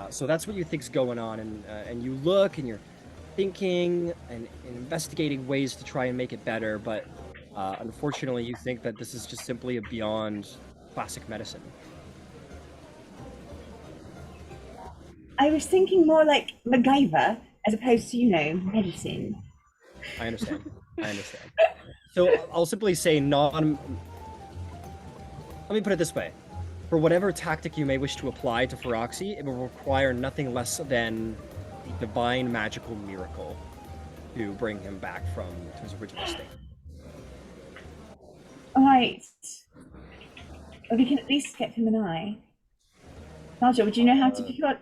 So that's what you think's going on, and you look and you're thinking and investigating ways to try and make it better, but unfortunately you think that this is just simply a beyond classic medicine.
I was thinking more like MacGyver as opposed to, medicine.
I understand. So I'll simply say let me put it this way. For whatever tactic you may wish to apply to Feroxi, it will require nothing less than a divine magical miracle to bring him back to his original state.
All right. Well, we can at least get him an eye. Nigel, would you know how to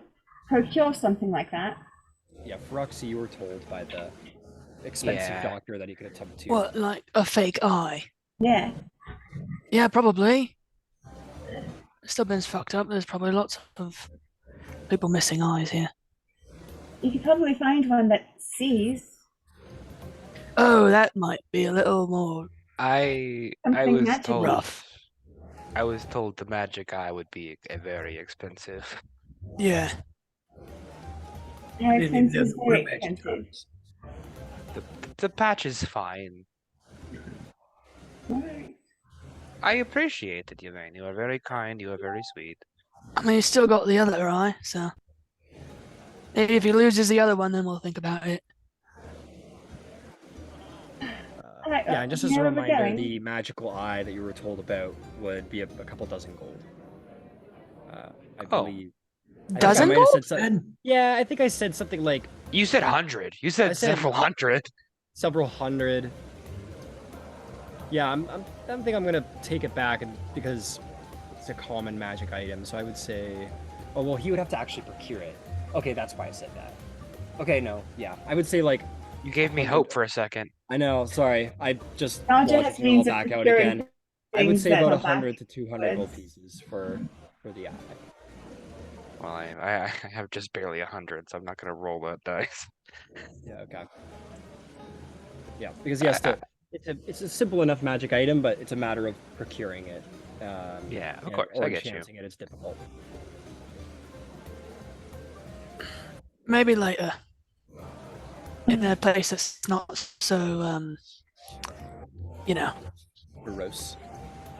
procure something like that?
Yeah, Feroxi, you were told by the expensive doctor that he could attempt to.
What, like a fake eye?
Yeah.
Yeah, probably. Stilben's fucked up. There's probably lots of people missing eyes here.
You could probably find one that sees.
Oh, that might be a little more
I
Something
was
magical.
told
rough.
I was told the magic eye would be very expensive.
Yeah.
How
They didn't
expensive is
know
very
where magic
expensive.
goes.
The patch is fine.
All right.
I appreciate it, Yvain. You are very kind. You are very sweet.
I mean, he's still got the other eye, so maybe if he loses the other one, then we'll think about it.
Alright,
Yeah, and just as
you
a
know where we're
reminder,
going?
the magical eye that you were told about would be a couple dozen gold. I believe. I think I
Dozen
might have
gold?
said yeah, I think I said something like
You said 100. You said
I said-
several hundred.
several hundred. Yeah, I think I'm gonna take it back because it's a common magic item. So I would say Oh, well, he would have to actually procure it. Okay, that's why I said that. Okay, no, yeah. I would say, like,
You gave me
100
hope for a second.
I know, sorry. I just
Larger
logicked
has
it all
means of
back out
procuring
again. I would
things
say
that
about
are back
100 to 200 gold
goods.
pieces for the eye.
Well, I have just barely 100, so I'm not gonna roll that dice.
Yeah, okay. Yeah, because he has to. It's a simple enough magic item, but it's a matter of procuring it.
Yeah, of
and-
course,
or
I get you.
chancing it. It's difficult.
Maybe later. In a place that's not so, you know,
Gross.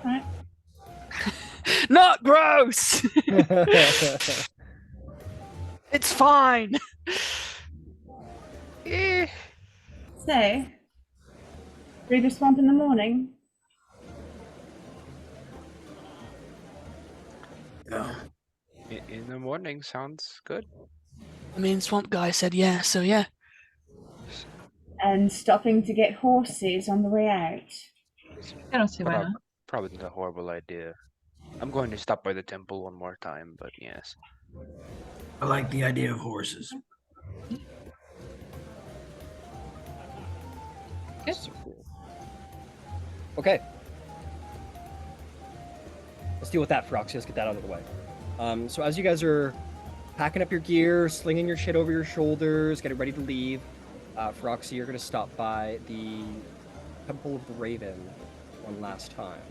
Right.
not gross. It's fine.
Eh,
So, through the swamp in the morning.
in the morning sounds good.
I mean, Swamp Guy said yeah, so yeah.
And stopping to get horses on the way out.
I don't see why
Prob-
not.
Probably not a horrible idea. I'm going to stop by the temple one more time, but yes.
I like the idea of horses.
So cool. Okay. Let's deal with that, Feroxi. Let's get that out of the way. So as you guys are packing up your gear, slinging your shit over your shoulders, getting ready to leave, Feroxi, you're going to stop by the Temple of the Raven one last time.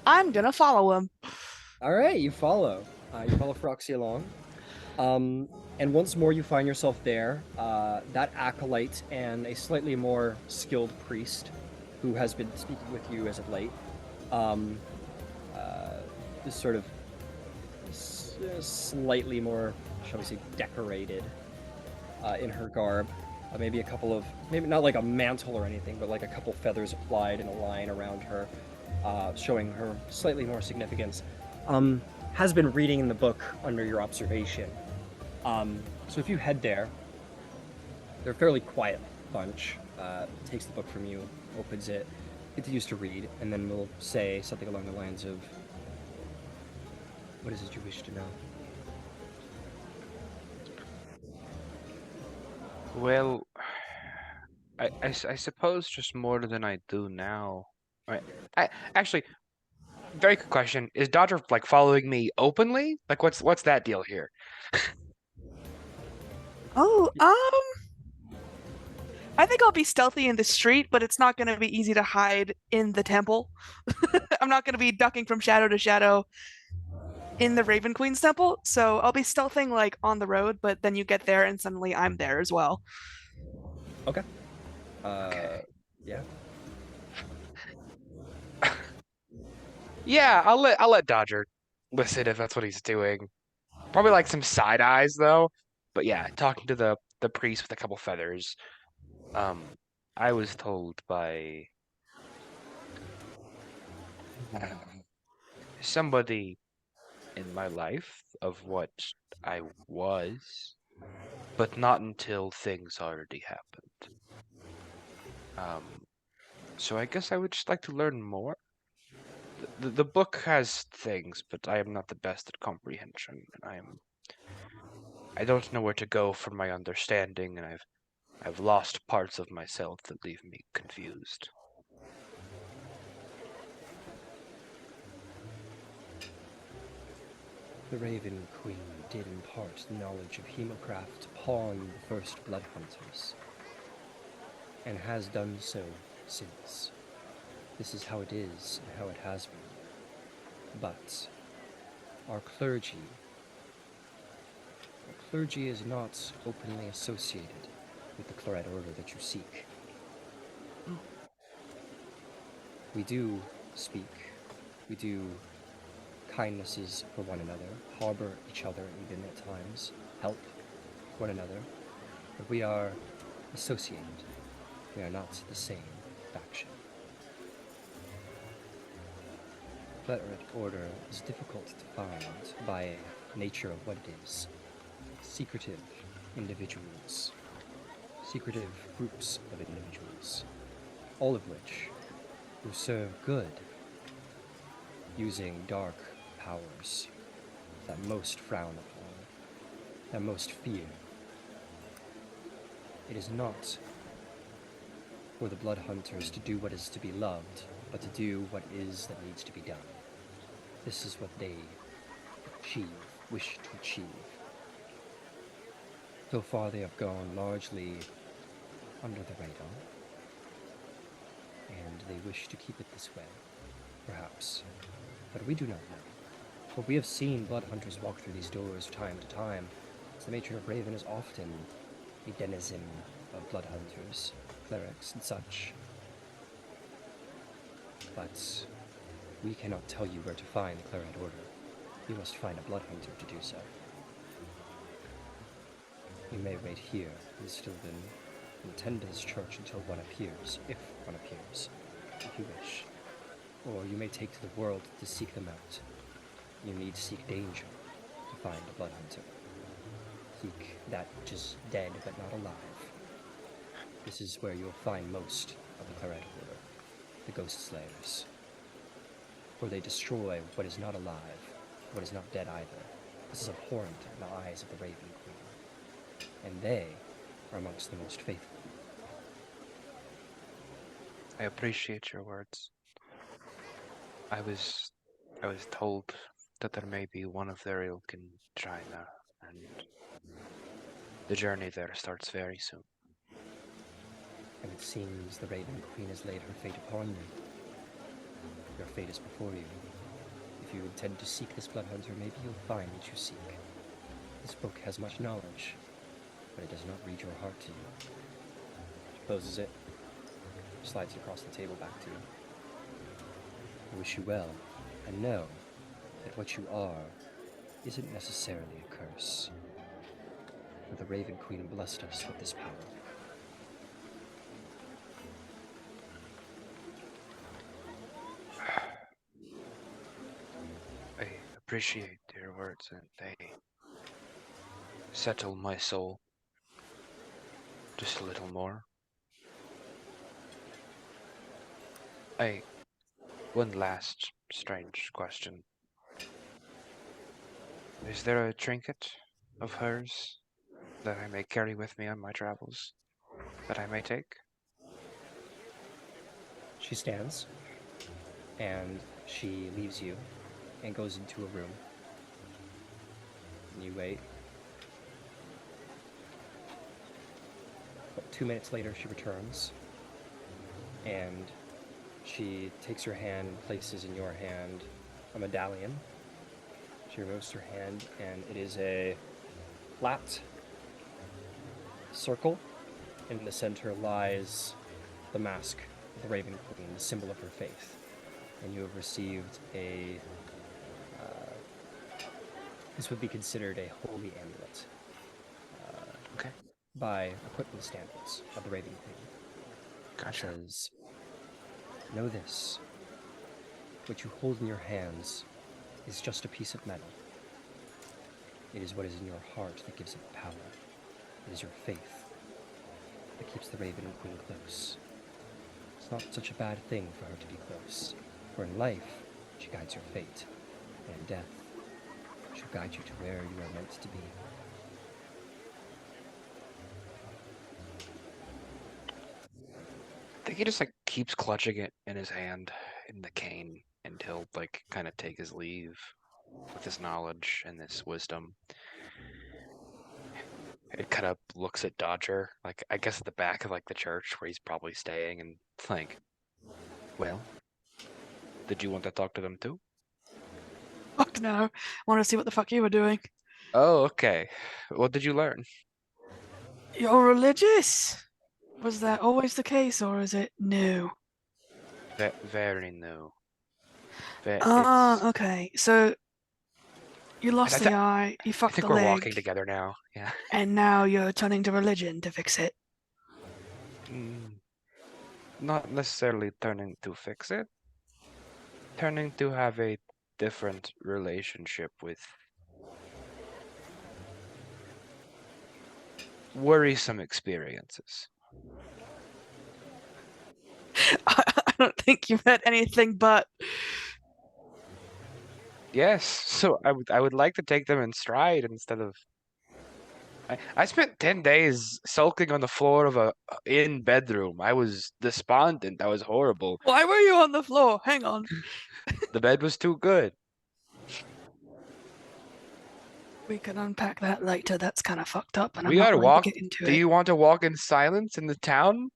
I'm gonna follow him.
All right, you follow. You follow Feroxi along. And once more, you find yourself there. That acolyte and a slightly more skilled priest who has been speaking with you as of late is sort of slightly more, shall we say, decorated in her garb. Maybe a couple of, maybe not like a mantle or anything, but like a couple feathers applied in a line around her, showing her slightly more significance. Has been reading in the book under your observation. So if you head there, they're a fairly quiet bunch. Takes the book from you, opens it, continues to read, and then will say something along the lines of, "What is it you wish to know?"
Well, I suppose just more than I do now. Right. Actually, very good question. Is Dodger like following me openly? Like, what's that deal here?
Oh, I think I'll be stealthy in the street, but it's not gonna be easy to hide in the temple. I'm not gonna be ducking from shadow to shadow in the Raven Queen's temple, so I'll be stealthing like on the road, but then you get there and suddenly I'm there as well.
Okay.
Okay.
Yeah.
Yeah, I'll let Dodger listen if that's what he's doing. Probably like some side eyes though. But yeah, talking to the priest with a couple feathers. I was told by somebody in my life of what I was, but not until things already happened. So I guess I would just like to learn more. The book has things, but I am not the best at comprehension, and I don't know where to go for my understanding, and I've lost parts of myself that leave me confused.
The Raven Queen did impart knowledge of Hemocraft upon the first Blood Hunters, and has done so since. This is how it is and how it has been. But our clergy is not openly associated with the Claret Order that you seek. We do speak, we do kindnesses for one another, harbor each other even at times, help one another, but we are associated. We are not the same faction. Claret Order is difficult to find by nature of what it is. Secretive individuals, secretive groups of individuals, all of which who serve good using dark powers that most frown upon. that most fear. It is not for the blood hunters to do what is to be loved, but to do what is that needs to be done. This is what they wish to achieve. So far they have gone largely under the radar, and they wish to keep it this way, perhaps. But we do not know. For we have seen blood hunters walk through these doors time to time. The matron of Raven is often a denizen of blood hunters, clerics, and such. But we cannot tell you where to find the Claret Order. You must find a blood hunter to do so. You may wait here in Stilben and attend to this church until one appears, if one appears, if you wish. Or you may take to the world to seek them out. You need seek danger to find a blood hunter. Seek that which is dead but not alive. This is where you'll find most of the Claret Order, the Ghost Slayers. For they destroy what is not alive, what is not dead either. This is abhorrent in the eyes of the Raven Queen. And they are amongst the most faithful.
I appreciate your words. I was told that there may be one of their ilk in China, and the journey there starts very soon.
And it seems the Raven Queen has laid her fate upon you. Your fate is before you. If you intend to seek this blood hunter, maybe you'll find what you seek. This book has much knowledge, but it does not read your heart to you. She closes it, slides it across the table back to you. I wish you well, and know that what you are isn't necessarily a curse. For the Raven Queen blessed us with this power.
I appreciate your words, and they settle my soul just a little more. One last strange question. Is there a trinket of hers that I may carry with me on my travels, that I may take?
She stands, and she leaves you, and goes into a room. And you wait. But 2 minutes later, she returns, and she takes your hand and places in your hand a medallion. She removes her hand, and it is a flat circle. In the center lies the mask of the Raven Queen, the symbol of her faith. And you have received a this would be considered a holy amulet.
Okay.
By equipment standards of the Raven Queen.
Gotcha.
It says, know this. What you hold in your hands is just a piece of metal. It is what is in your heart that gives it power. It is your faith that keeps the Raven Queen close. It's not such a bad thing for her to be close, for in life, she guides your fate, and in death, she'll guide you to where you are meant to be.
I think he just like keeps clutching it in his hand, in the cane, until like kind of take his leave with his knowledge and this wisdom. It kind of looks at Dodger, like I guess at the back of like the church where he's probably staying, and like, well, did you want to talk to them too?
Fuck no. I want to see what the fuck you were doing.
Oh, okay. What did you learn?
You're religious? Was that always the case, or is it new?
Very new.
Okay. So you lost the eye, you
I
fucked
think
the
we're
leg,
walking together now. Yeah.
and now you're turning to religion to fix it.
Not necessarily turning to fix it. Turning to have a different relationship with worrisome experiences.
I don't think you've had anything but.
Yes, so I would like to take them in stride instead of I spent 10 days sulking on the floor of a inn bedroom. I was despondent. That was horrible.
Why were you on the floor? Hang on.
The bed was too good.
We can unpack that later. That's kind of fucked up, and
We
I'm not
gotta
ready
walk.
to get into
Do
it.
you want to walk in silence in the town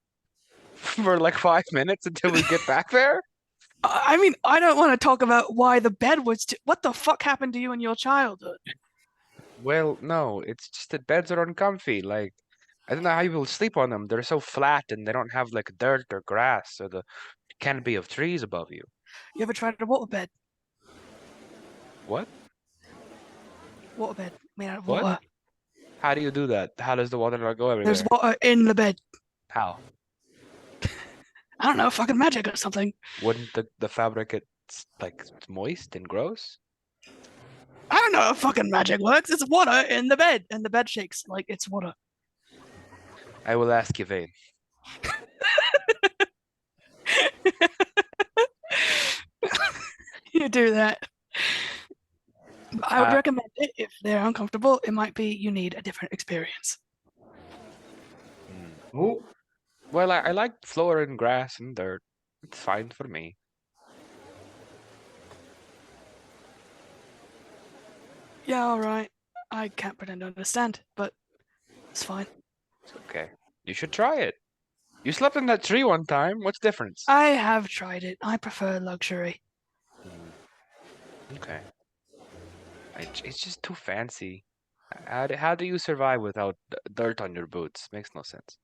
for like 5 minutes until we get back there?
I mean, I don't want to talk about why the bed was. What the fuck happened to you in your childhood?
Well, no, it's just that beds are uncomfy. Like, I don't know how you will sleep on them. They're so flat and they don't have like dirt or grass or the canopy of trees above you.
You ever tried a waterbed?
What?
Waterbed made out of
What?
water.
How do you do that? How does the water not go everywhere?
There's water in the bed.
How?
I don't know, fucking magic or something.
Wouldn't the fabric it's like moist and gross?
I don't know how fucking magic works. It's water in the bed, and the bed shakes like it's water.
I will ask Yvain.
You do that. I would
Uh,
recommend it if they're uncomfortable. It might be you need a different experience.
Oh,
Well, I like floor and grass and dirt. It's fine for me.
Yeah, all right. I can't pretend to understand, but it's fine.
It's okay. You should try it. You slept in that tree one time. What's the difference?
I have tried it. I prefer luxury.
Okay. It's just too fancy. How do you survive without dirt on your boots? Makes no sense.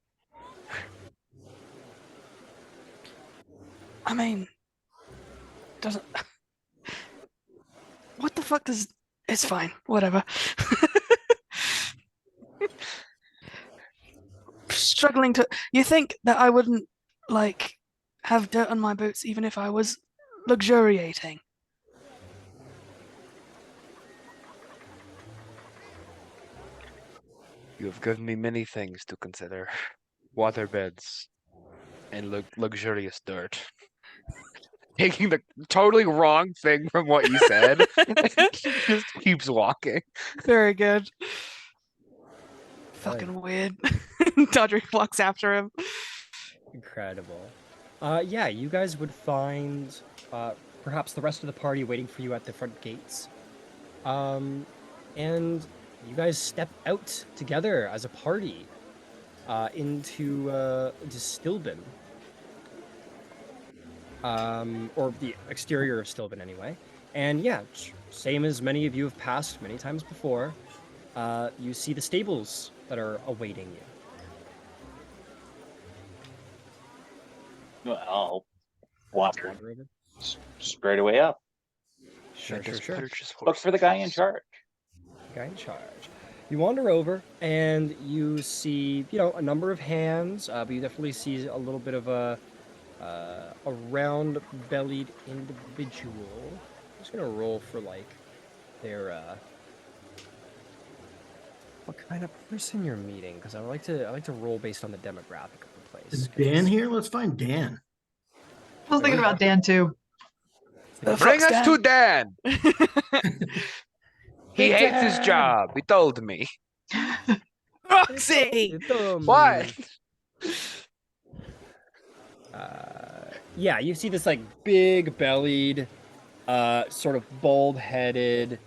I mean, doesn't. What the fuck does? It's fine. Whatever. Struggling to. You think that I wouldn't like have dirt on my boots even if I was luxuriating?
You have given me many things to consider. Waterbeds and luxurious dirt. Taking the totally wrong thing from what you said. Just keeps walking.
Very good. Fucking weird. Dodrick walks after him.
Incredible. Yeah, you guys would find perhaps the rest of the party waiting for you at the front gates. And you guys step out together as a party into Stilben. Or the exterior of Stilben anyway. And yeah, same as many of you have passed many times before, you see the stables that are awaiting you.
Well, I'll walk
Wander over.
straight away up.
Sure.
Look for the guy in charge.
Guy in charge. You wander over and you see, a number of hands, but you definitely see a little bit of a round-bellied individual. I'm just gonna roll for like their what kind of person you're meeting, because I like to roll based on the demographic of the place.
is Dan here? Let's find Dan.
I was thinking about Dan too.
Bring us to Dan. He
Hey,
hates his
Dan!
job. He told me.
Roxy!
What?
Yeah, you see this like big-bellied, sort of bald-headed,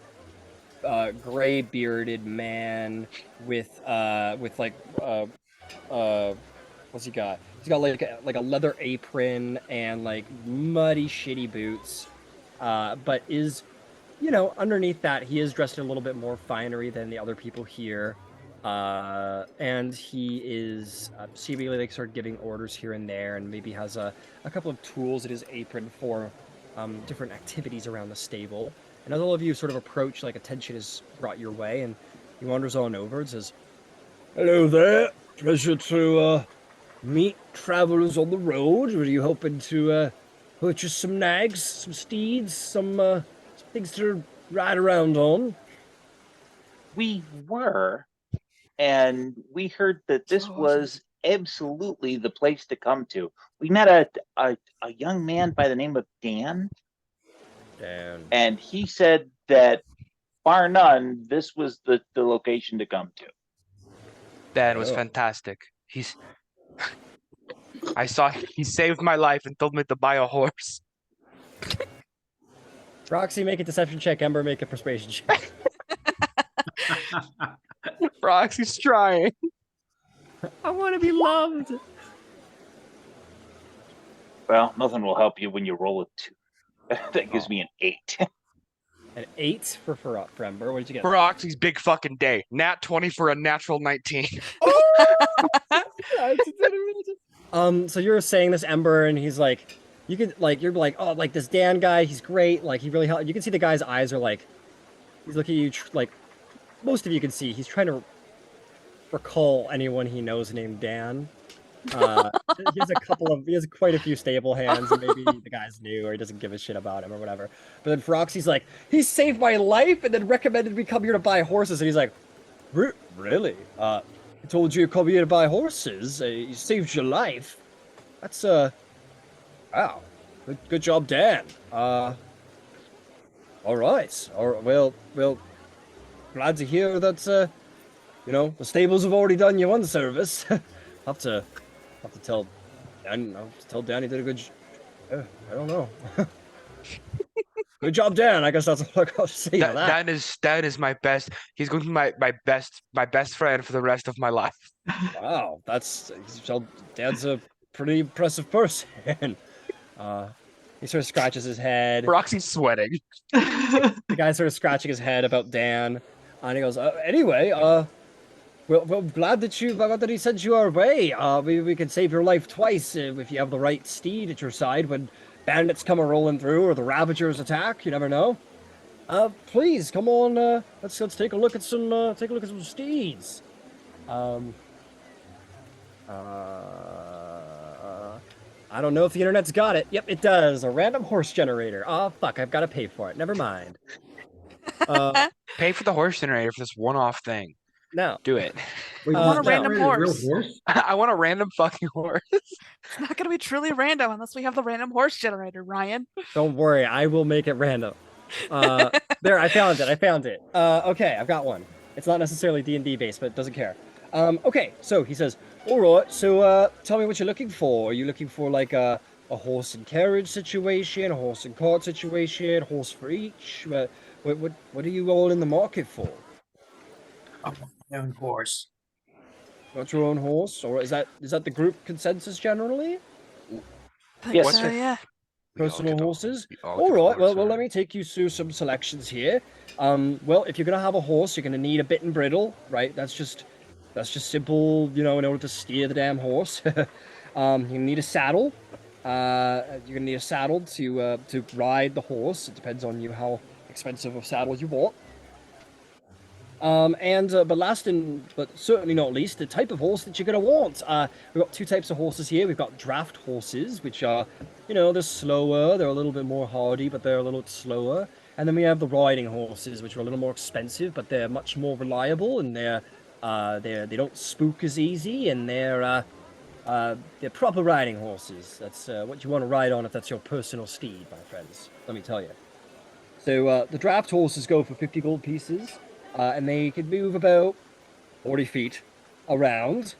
gray-bearded man with like what's he got? He's got like a leather apron and like muddy, shitty boots, but is, underneath that he is dressed in a little bit more finery than the other people here. And he is seemingly like sort of giving orders here and there, and maybe has a couple of tools in his apron for different activities around the stable. And as all of you sort of approach, like attention is brought your way, and he wanders on over and says, "Hello there, pleasure to meet travelers on the road. Were you hoping to purchase some nags, some steeds, some things to ride around on?"
We were, and we heard that this
Oh,
was absolutely the place to come to. We met a young man by the name of Dan,
Dan.
and he said that bar none, this was the location to come to.
Dan was
Oh.
fantastic. I saw he saved my life and told me to buy a horse.
Roxy, make a deception check. Ember, make a persuasion check.
Roxy's trying.
I want to be loved.
Well, nothing will help you when you roll a 2. That gives me an 8.
An 8 for Ember. What did you get?
For Roxy's big fucking day. Nat 20 for a natural 19.
So you're saying this Ember, and he's like, you could like, you're like, oh, like this Dan guy, he's great. Like he really helped. You can see the guy's eyes are like, he's looking at you like, most of you can see he's trying to recall anyone he knows named Dan. He has quite a few stable hands, and maybe the guy's new or he doesn't give a shit about him or whatever. But then Feroxi's like, he saved my life and then recommended we come here to buy horses, and he's like, really? He told you to come here to buy horses. He saved your life. That's wow, good job, Dan. All right. Well, glad to hear that. The stables have already done you one service. Have to tell Dan. I'll have to tell Dan he did a good. I don't know. Good job, Dan. I guess that's all I got to say to that.
Dan is my best. He's going to be my best friend for the rest of my life.
Wow, Dan's a pretty impressive person. He sort of scratches his head.
Roxy's sweating.
The guy sort of scratching his head about Dan, and he goes, "Anyway, well, glad that he sent you our way. We can save your life twice if you have the right steed at your side when bandits come rolling through or the Ravagers attack. You never know. Please come on. Let's take a look at some steeds. I don't know if the internet's got it. Yep, it does. A random horse generator. Oh fuck, I've got to pay for it. Never mind.
Pay for the horse generator for this one-off thing.
No.
Do it.
I want a random horse.
I want a random fucking horse.
It's not going to be truly random unless we have the random horse generator, Ryan.
Don't worry, I will make it random. There, I found it. Okay, I've got one. It's not necessarily D&D based, but it doesn't care. Okay, so he says, all right, so tell me what you're looking for. Are you looking for like a horse and carriage situation, a horse and cart situation, horse for each? What are you all in the market for?
My own horse.
Got your own horse, or is that the group consensus generally?
Yes,
So, yeah.
Personal horses. All right. Well, let me take you through some selections here. Well, if you're gonna have a horse, you're gonna need a bit and bridle, right? That's just simple, in order to steer the damn horse. You need a saddle. You're gonna need a saddle to ride the horse. It depends on you how expensive a saddle you want. But certainly not least, the type of horse that you're going to want. We've got two types of horses here. We've got draft horses, which are, they're slower. They're a little bit more hardy, but they're a little slower. And then we have the riding horses, which are a little more expensive, but they're much more reliable, and they don't spook as easy, and they're proper riding horses. That's what you want to ride on if that's your personal steed, my friends. Let me tell you. So the draft horses go for 50 gold pieces. And they can move about 40 feet around.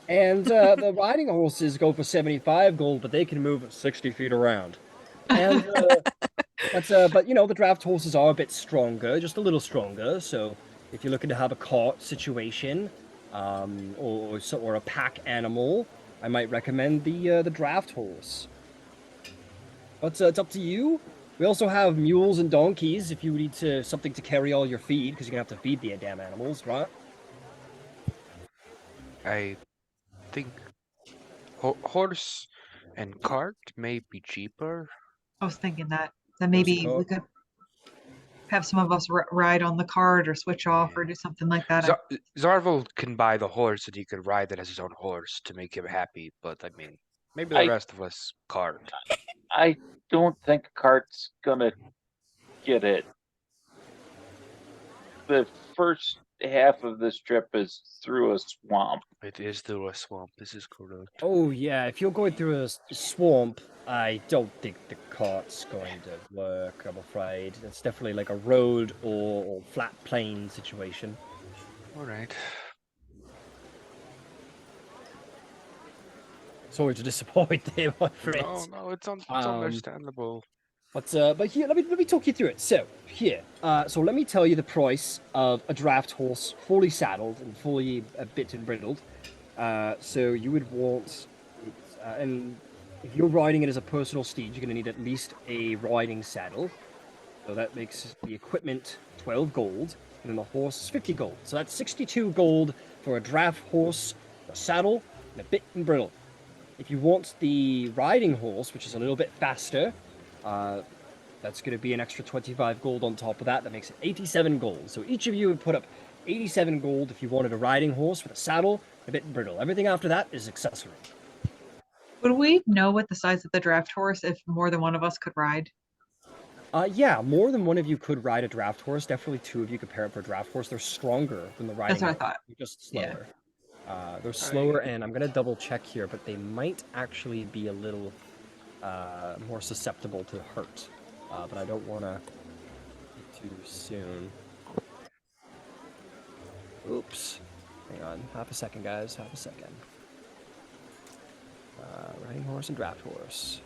And the riding horses go for 75 gold, but they can move 60 feet around. And but the draft horses are a bit stronger, just a little stronger. So if you're looking to have a cart situation, or a pack animal, I might recommend the draft horse. But it's up to you. We also have mules and donkeys if you need something to carry all your feed, because you're going to have to feed the damn animals, right?
I think horse and cart may be cheaper.
I was thinking that maybe we could have some of us ride on the cart or switch off or do something like that.
Zarvel can buy the horse and he could ride it as his own horse to make him happy, but I mean, maybe the rest of us cart.
I don't think a cart's gonna get it. The first half of this trip is through a swamp.
It is through a swamp. This is correct.
Oh yeah, if you're going through a swamp, I don't think the cart's going to work, I'm afraid. It's definitely like a road or flat plain situation.
All right.
sorry to disappoint there, my friend.
No, it's it's
Um,
understandable.
But here, let me talk you through it. So here, so let me tell you the price of a draft horse, fully saddled and fully bit and bridled. So you would want, and if you're riding it as a personal steed, you're going to need at least a riding saddle. So that makes the equipment 12 gold, and then the horse is 50 gold. So that's 62 gold for a draft horse, a saddle, and a bit and bridle. If you want the riding horse, which is a little bit faster, that's going to be an extra 25 gold on top of that. That makes it 87 gold. So each of you would put up 87 gold if you wanted a riding horse with a saddle, a bit and bridle. Everything after that is accessory.
Would we know what the size of the draft horse if more than one of us could ride?
Yeah, more than one of you could ride a draft horse. Definitely two of you could pair up for a draft horse. They're stronger than the riding
That's what I
horse.
thought.
They're just
Yeah.
slower. They're slower, and I'm gonna double check here, but they might actually be a little more susceptible to hurt. But I don't want to too soon. Oops. Hang on. Half a second, guys. Half a second. Riding horse and draft horse.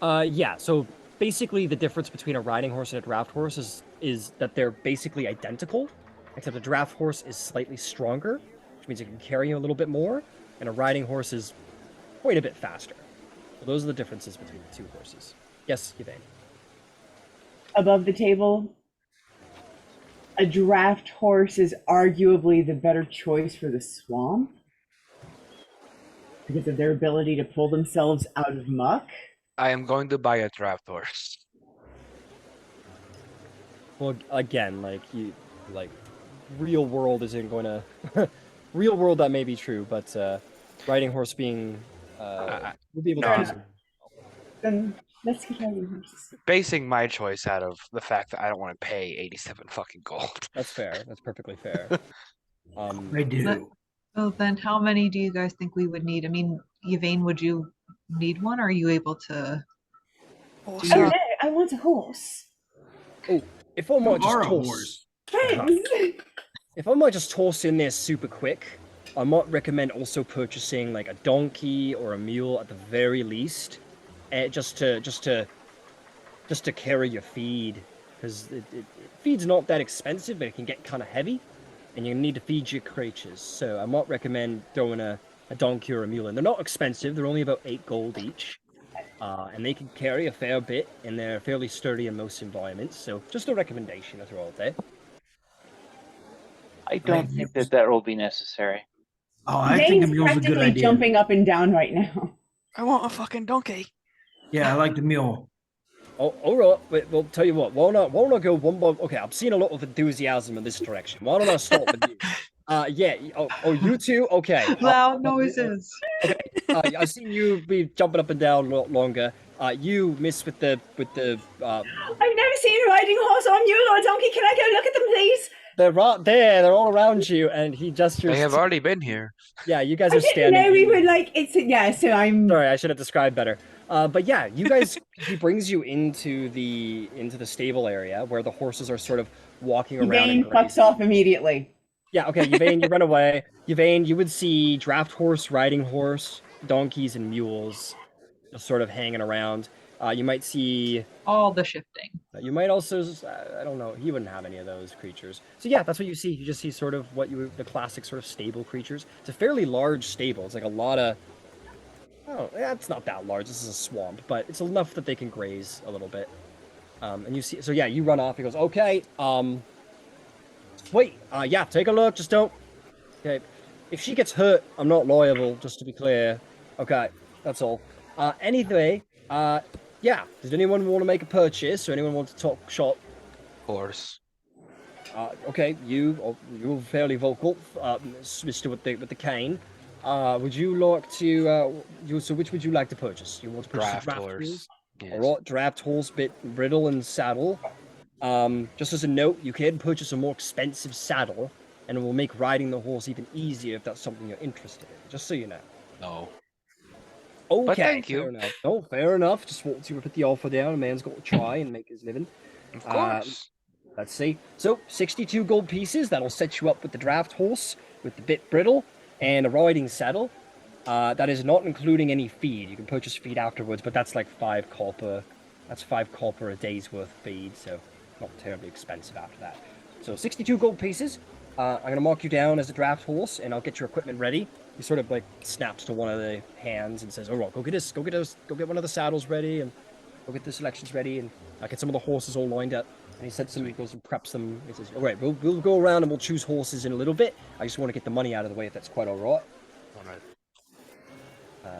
Yeah, so basically the difference between a riding horse and a draft horse is that they're basically identical, except a draft horse is slightly stronger, which means it can carry you a little bit more, and a riding horse is quite a bit faster. So those are the differences between the two horses. Yes, Yvain.
Above the table, a draft horse is arguably the better choice for the swamp because of their ability to pull themselves out of muck.
I am going to buy a draft horse.
Well, again, real world isn't going to... real world, that may be true, but riding horse being... we'll be able
no.
to use them.
Then let's get riding horses.
Basing my choice out of the fact that I don't want to pay 87 fucking gold.
That's fair. That's perfectly fair.
I do.
So then how many do you guys think we would need? I mean, Yvain, would you need one? Or are you able to?
Oh,
Oh
so-
no, I want a horse.
Oh, if I might just
are a
toss...
horse.
Thanks.
If I might just toss in there super quick, I might recommend also purchasing like a donkey or a mule at the very least, just to carry your feed, because feed's not that expensive, but it can get kind of heavy, and you need to feed your creatures. So I might recommend throwing a donkey or a mule in. They're not expensive; they're only about 8 gold each, and they can carry a fair bit, and they're fairly sturdy in most environments. So just a recommendation to throw out there.
I don't think that will be necessary.
Oh, I think the
Dane's
mule's a good
practically
idea.
jumping up and down right now.
I want a fucking donkey.
Yeah, I like the mule.
Oh, all right. Wait, well, tell you what. Why not go one by? Okay, I'm seeing a lot of enthusiasm in this direction. Why don't I start with you? Yeah. Oh, you two. Okay.
Loud noises.
Okay. I've seen you be jumping up and down a lot longer. You miss with the.
I've never seen a riding horse or mule or donkey. Can I go look at them, please?
They're right there. They're all around you, and he gestures.
They have already been here.
Yeah, you guys
I
are
didn't
standing.
know we were like it's yeah. So I'm
Sorry, I should have described better. But yeah, you guys. He brings you into the stable area where the horses are sort of walking around.
Yvain
and
fucks
grazing.
off immediately.
Yeah, okay, Yvain, you run away. Yvain, you would see draft horse, riding horse, donkeys, and mules just sort of hanging around. You might see...
All the shifting.
You might also... I don't know. He wouldn't have any of those creatures. So yeah, that's what you see. You just see sort of the classic sort of stable creatures. It's a fairly large stable. It's like a lot of... Oh, yeah, it's not that large. This is a swamp, but it's enough that they can graze a little bit. And you see... So yeah, you run off. He goes, okay, wait, yeah, take a look, just don't... Okay, if she gets hurt, I'm not liable, just to be clear. Okay, that's all. Anyway, yeah, does anyone want to make a purchase, or anyone want to talk shop?
Horse.
Okay, you're fairly vocal, Mr. with the cane. Would you like to, so which would you like to purchase? You want to purchase
Draft
a draft
horse. Yes.
Alright, draft horse, bit bridle and saddle. Just as a note, you can purchase a more expensive saddle, and it will make riding the horse even easier if that's something you're interested in. Just so you know.
No.
Okay,
But thank you.
Fair enough. Oh, fair enough. Just want to put the offer down. A man's got to try and make his living.
Of course.
Let's see. So 62 gold pieces. That'll set you up with the draft horse, with the bit bridle, and a riding saddle. That is not including any feed. You can purchase feed afterwards, but that's like 5 copper. That's 5 copper a day's worth of feed, so not terribly expensive after that. So 62 gold pieces. I'm gonna mark you down as a draft horse, and I'll get your equipment ready. He sort of like snaps to one of the hands and says, "All right, go get one of the saddles ready, and go get the selections ready, and I'll get some of the horses all lined up." And he said something, he goes and preps them. He says, "All right, we'll go around and we'll choose horses in a little bit. I just want to get the money out of the way if that's quite all right."
All right.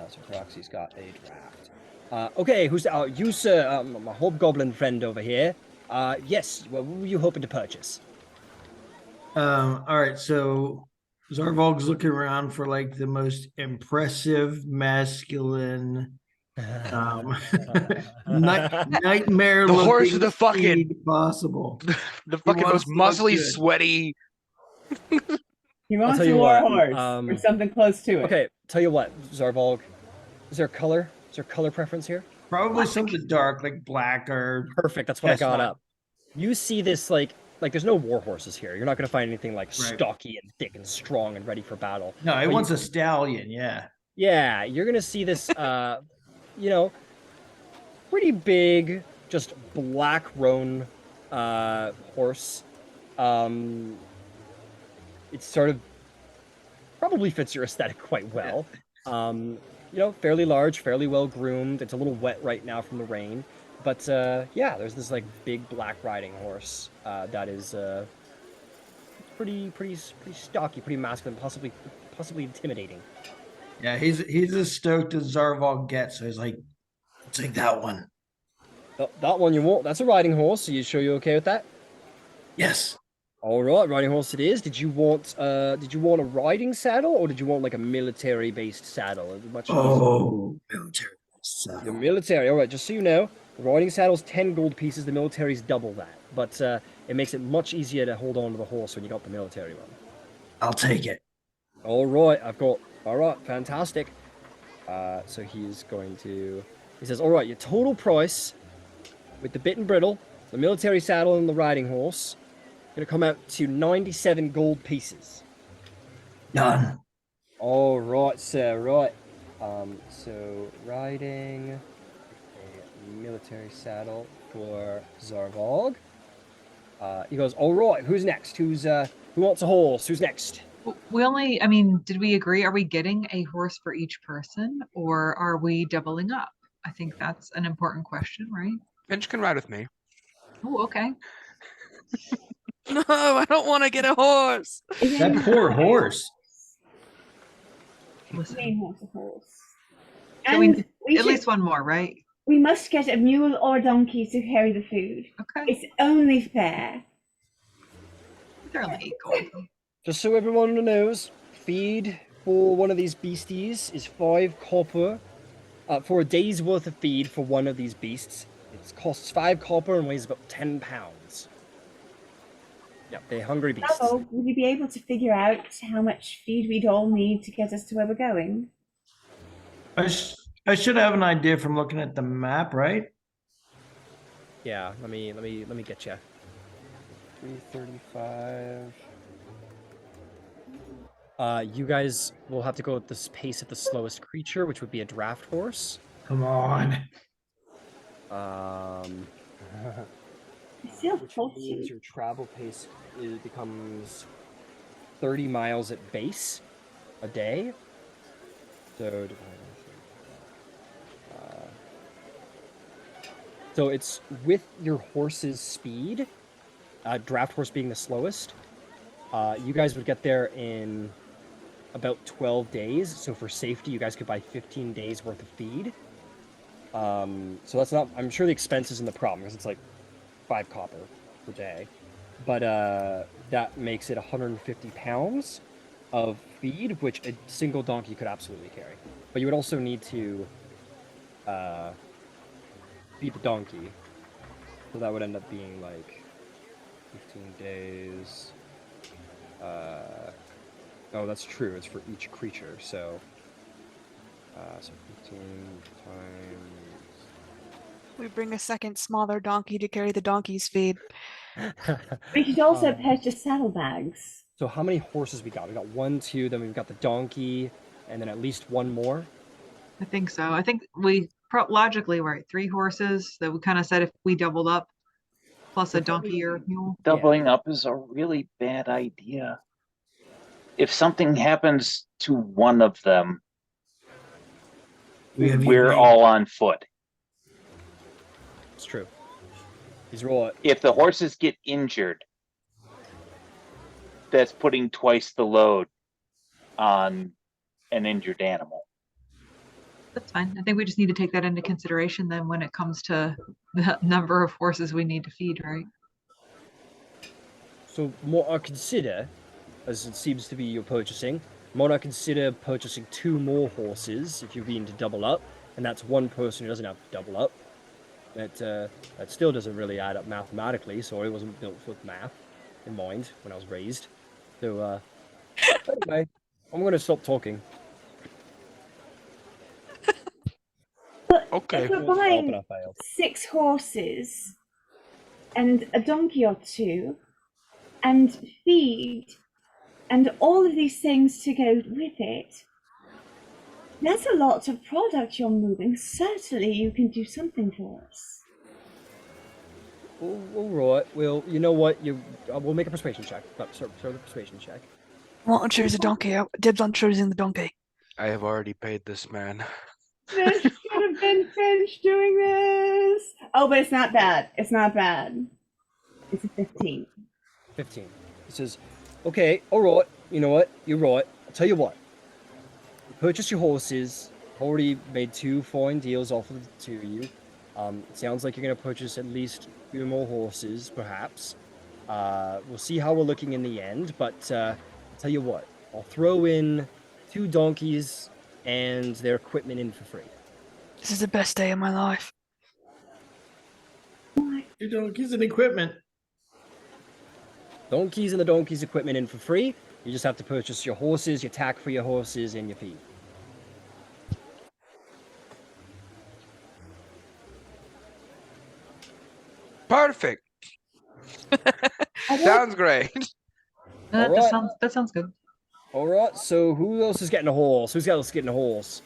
So Feroxi's got a draft. Okay, who's you, sir? My hobgoblin friend over here. Yes. What were you hoping to purchase?
All right, so Zarvolg's looking around for like the most impressive masculine nightmare
The horse
looking
with the fucking-
steed possible.
The fucking most
wants to look
muscly,
good.
sweaty.
He wants
tell
a
you
war
what,
horse or something close to it.
Okay, tell you what, Zarvolg. Is there a color? Is there a color preference here?
Probably something dark, like black or
Perfect. That's what I got
chestnut.
up. You see this like there's no war horses here. You're not gonna find anything like
Right.
stocky and thick and strong and ready for battle.
No, he
But
wants a stallion. Yeah.
Yeah, you're gonna see this, pretty big, just black roan horse. It sort of probably fits your aesthetic quite well. Fairly large, fairly well groomed. It's a little wet right now from the rain, but yeah, there's this like big black riding horse that is pretty stocky, pretty masculine, possibly intimidating.
Yeah, he's as stoked as Zarvog gets. So he's like, I'll take that one.
That one you want? That's a riding horse. Are you sure you're okay with that?
Yes.
All right, riding horse it is. Did you want a riding saddle, or did you want like a military-based saddle?
Military.
The military. All right, just so you know, the riding saddle's 10 gold pieces. The military's double that, but it makes it much easier to hold on to the horse when you got the military one.
I'll take it.
All right, all right, fantastic. So he says, all right, your total price with the bit and bridle, the military saddle, and the riding horse, gonna come out to 97 gold pieces.
Done.
All right, sir. Right. So riding a military saddle for Zarvolg. He goes, all right. Who's next? Who wants a horse? Who's next?
Did we agree? Are we getting a horse for each person or are we doubling up? I think that's an important question, right?
Finch can ride with me.
Oh, okay.
No, I don't want to get a horse.
That poor horse.
Main horse, of course.
So
And we
at least one more, right?
we must get a mule or donkey to carry the food.
Okay.
It's only fair.
They're only 8 gold.
Just so everyone knows, feed for one of these beasties is 5 copper. For a day's worth of feed for one of these beasts, it costs 5 copper and weighs about 10 pounds. Yep, they're hungry beasts.
So, would you be able to figure out how much feed we'd all need to get us to where we're going?
I should have an idea from looking at the map, right?
Yeah, let me get you. 335. You guys will have to go at the pace of the slowest creature, which would be a draft horse.
Come on.
It's still
Which
40.
means your travel pace becomes 30 miles at base a day. So, so it's with your horse's speed, draft horse being the slowest. You guys would get there in about 12 days. So for safety, you guys could buy 15 days worth of feed. So that's not, I'm sure the expense isn't the problem because it's like 5 copper per day. But that makes it 150 pounds of feed, which a single donkey could absolutely carry. But you would also need to feed the donkey. So that would end up being like 15 days. Oh, that's true. It's for each creature. So 15 times.
We bring a second smaller donkey to carry the donkey's feed.
We could also
Um,
purchase saddlebags.
So how many horses we got? We got 1, 2, then we've got the donkey, and then at least one more.
I think so. I think logically we're at 3 horses that we kind of said if we doubled up, plus a donkey or a mule.
Doubling up is a really bad idea. If something happens to one of them, we're all on foot.
It's true. He's right.
If the horses get injured, that's putting twice the load on an injured animal.
That's fine. I think we just need to take that into consideration then when it comes to the number of horses we need to feed, right?
So what I consider, as it seems to be you're purchasing, might I consider purchasing 2 more horses if you're being to double up, and that's one person who doesn't have to double up. That still doesn't really add up mathematically, so I wasn't built with math in mind when I was raised. So anyway, I'm gonna stop talking.
Okay.
If we're
But
buying
I failed.
6 horses and a donkey or 2 and feed and all of these things to go with it, that's a lot of product you're moving. Certainly you can do something for us.
All right. Well, you know what? We'll make a persuasion check. Start the persuasion check.
I want to choose a donkey. Dibs on choosing the donkey.
I have already paid this man.
This could have been Finch doing this. Oh, but it's not bad. It's not bad. It's a 15.
15. He says, okay, all right. You know what? You're right. I'll tell you what. Purchase your horses. Already made 2 fine deals off of the 2 of you. It sounds like you're going to purchase at least a few more horses, perhaps. We'll see how we're looking in the end, but I'll tell you what. I'll throw in 2 donkeys and their equipment in for free.
This is the best day of my life.
2 donkeys and equipment.
Donkeys and the donkeys' equipment in for free. You just have to purchase your horses, your tack for your horses, and your feed.
Perfect. Sounds great.
That
Alright.
sounds good.
All right, so who else is getting a horse? Who's else getting a horse?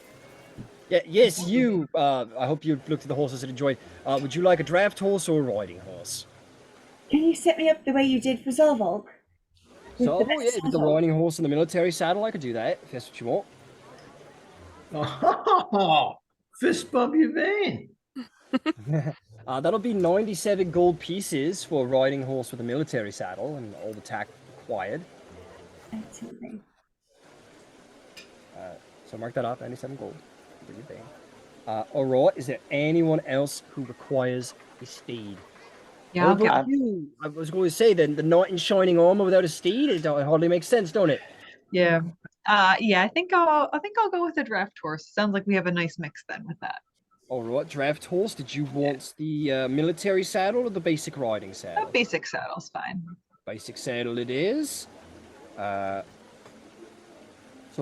Yeah, yes, you. I hope you looked at the horses and enjoyed. Would you like a draft horse or a riding horse?
Can you set me up the way you did for Zorvolk?
So,
With the
yeah, with the
saddle?
riding horse and the military saddle, I could do that if that's what you want.
Oh, fist bump your vein.
That'll be 97 gold pieces for a riding horse with a military saddle and all the tack required.
Absolutely.
So mark that up, 97 gold. Bring it down. All right, is there anyone else who requires a steed?
Yeah,
How
I'll get
about you? I was going to say then the knight in shining armor without a steed, it hardly makes sense, don't it?
yeah. Yeah, I think I'll go with the draft horse. Sounds like we have a nice mix then with that.
All right, draft horse. Did you want the military saddle or the basic riding saddle?
Basic saddle's fine.
Basic saddle it is. So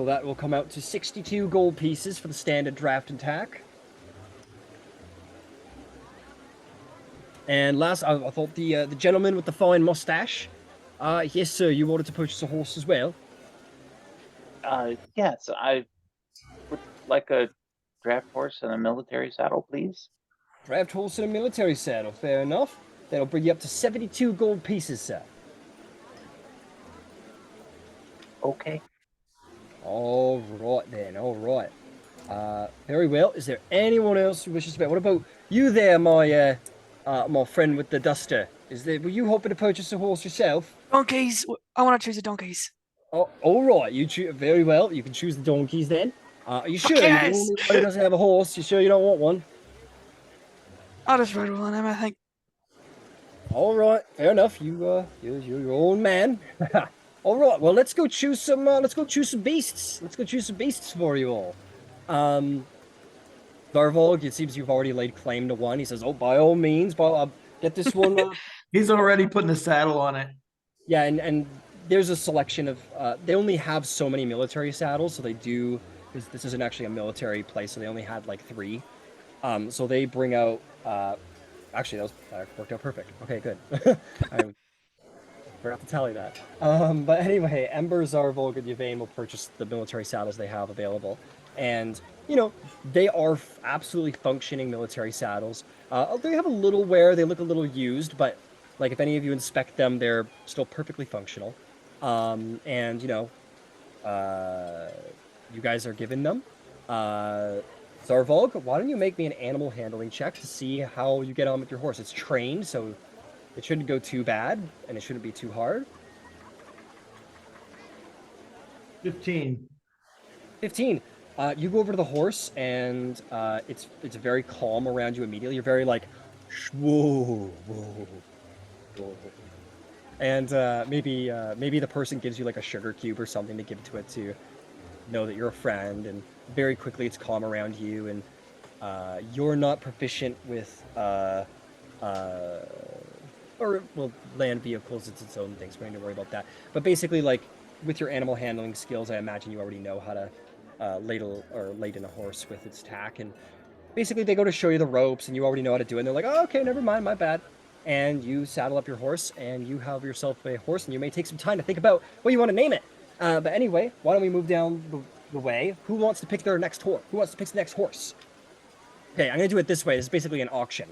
that will come out to 62 gold pieces for the standard draft and tack. And last, I thought the gentleman with the fine mustache. Yes, sir. You wanted to purchase a horse as well.
Yes, I would like a draft horse and a military saddle, please.
Draft horse and a military saddle. Fair enough. That'll bring you up to 72 gold pieces, sir.
Okay.
All right then. All right. Very well. Is there anyone else who wishes to bet? What about you there, my my friend with the duster? Were you hoping to purchase a horse yourself?
Donkeys. I want to choose the donkeys.
Oh, all right. You choose very well. You can choose the donkeys then. Are you sure?
Yes!
You're the only one who doesn't have a horse. You sure you don't want one?
I'll just ride one of them, I think.
All right. Fair enough. You're your own man. All right. Well, let's go choose some. Let's go choose some beasts. Let's go choose some beasts for you all. Darvolg, it seems you've already laid claim to one. He says, "Oh, by all means, get this one."
He's already putting the saddle on it.
Yeah, and there's a selection of. They only have so many military saddles, so they do. Because this isn't actually a military place, so they only had like 3. So they bring out. Actually, that worked out perfect. Okay, good. Forgot to tell you that. But anyway, Ember, Zarvolg, and Yvain will purchase the military saddles they have available. And, you know, they are absolutely functioning military saddles. They have a little wear, they look a little used, but, like, if any of you inspect them, they're still perfectly functional. And, you know, you guys are given them. Zarvolg, why don't you make me an animal handling check to see how you get on with your horse? It's trained, so it shouldn't go too bad, and it shouldn't be too hard.
15.
15. You go over to the horse, and it's very calm around you immediately. You're very like, whoa, whoa, whoa. And maybe the person gives you like a sugar cube or something to give to it to know that you're a friend. And very quickly, it's calm around you, and you're not proficient with or well, land vehicles. It's its own thing, so we don't need to worry about that. But basically, like with your animal handling skills, I imagine you already know how to laden a horse with its tack. And basically, they go to show you the ropes, and you already know how to do it. And they're like, "Oh, okay, never mind, my bad." And you saddle up your horse, and you have yourself a horse, and you may take some time to think about what you want to name it. But anyway, why don't we move down the way? Who wants to pick their next horse? Who wants to pick the next horse? Okay, I'm gonna do it this way. This is basically an auction.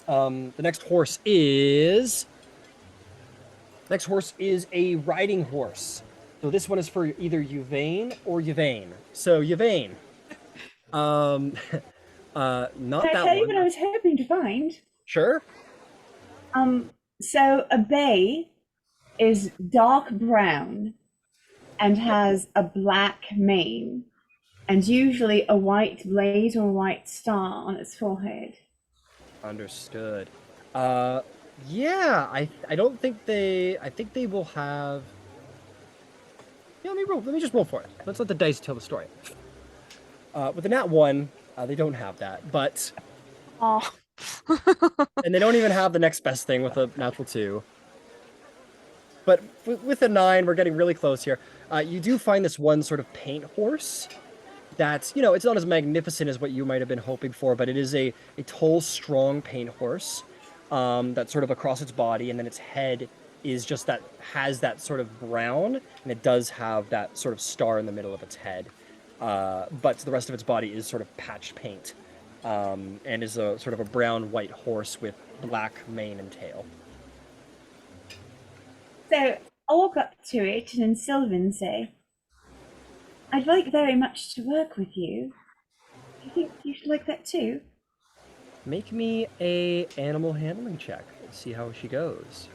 The next horse is a riding horse. So this one is for either Yvain or Yvain. So Yvain, not
Can I
that
tell you what I
one.
was hoping to find?
Sure.
So a bay is dark brown and has a black mane, and usually a white blaze or a white star on its forehead.
Understood. Yeah, I don't think they. I think they will have. Yeah, let me just roll for it. Let's let the dice tell the story. With the nat 1, they don't have that, but
Oh.
and they don't even have the next best thing with a natural 2. But with a 9, we're getting really close here. You do find this one sort of paint horse that's, you know, it's not as magnificent as what you might have been hoping for, but it is a tall, strong paint horse that's sort of across its body, and then its head is just that, has that sort of brown, and it does have that sort of star in the middle of its head. But the rest of its body is sort of patched paint, and is a sort of a brown-white horse with black mane and tail.
So I'll walk up to it and in Sylvan say, "I'd like very much to work with you. Do you think you should like that too?"
Make me a animal handling check. Let's see how she goes.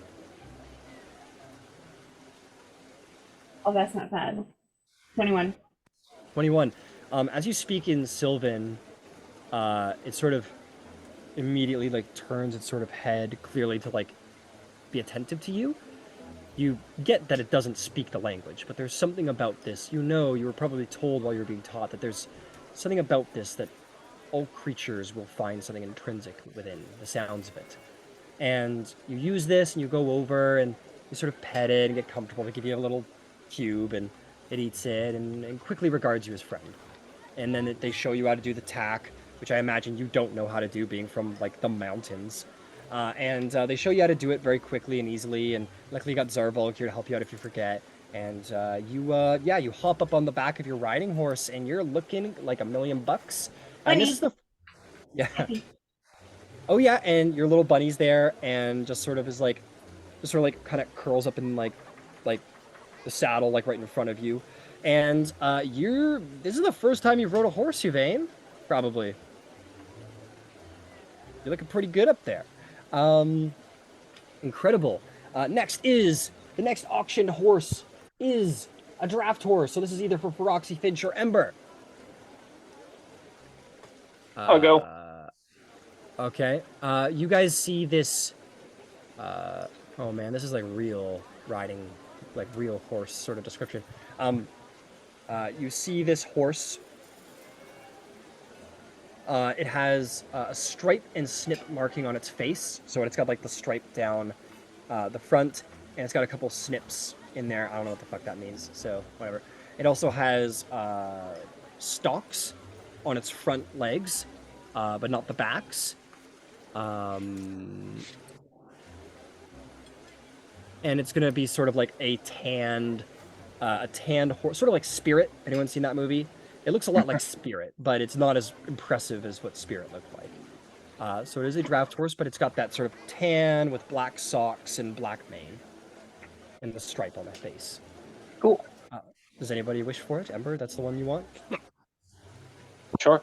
Oh, that's not bad. 21.
21. As you speak in Sylvan, it sort of immediately like turns its sort of head clearly to like be attentive to you. You get that it doesn't speak the language, but there's something about this. You know, you were probably told while you were being taught that there's something about this that all creatures will find something intrinsic within the sounds of it. And you use this, and you go over, and you sort of pet it and get comfortable. They give you a little cube, and it eats it, and quickly regards you as friend. And then they show you how to do the tack, which I imagine you don't know how to do, being from like the mountains. And they show you how to do it very quickly and easily. And luckily, you got Zarvolg here to help you out if you forget. And you hop up on the back of your riding horse, and you're looking like $1,000,000. And this is the oh yeah, and your little bunny's there, and just sort of kind of curls up in like the saddle, like right in front of you. And this is the first time you've rode a horse, Yvain, probably. You're looking pretty good up there. Incredible. The next auctioned horse is a draft horse. So this is either for Feroxi, Finch, or Ember.
I'll go.
Okay. You guys see this. Oh man, this is like real riding, like real horse sort of description. You see this horse. It has a stripe and snip marking on its face, so it's got like the stripe down the front, and it's got a couple snips in there. I don't know what the fuck that means, so whatever. It also has stalks on its front legs, but not the backs. and it's gonna be sort of like a tanned horse, sort of like Spirit. Anyone seen that movie? It looks a lot like Spirit, but it's not as impressive as what Spirit looked like. So it is a draft horse, but it's got that sort of tan with black socks and black mane, and the stripe on the face.
Cool.
Does anybody wish for it? Ember, that's the one you want?
Sure.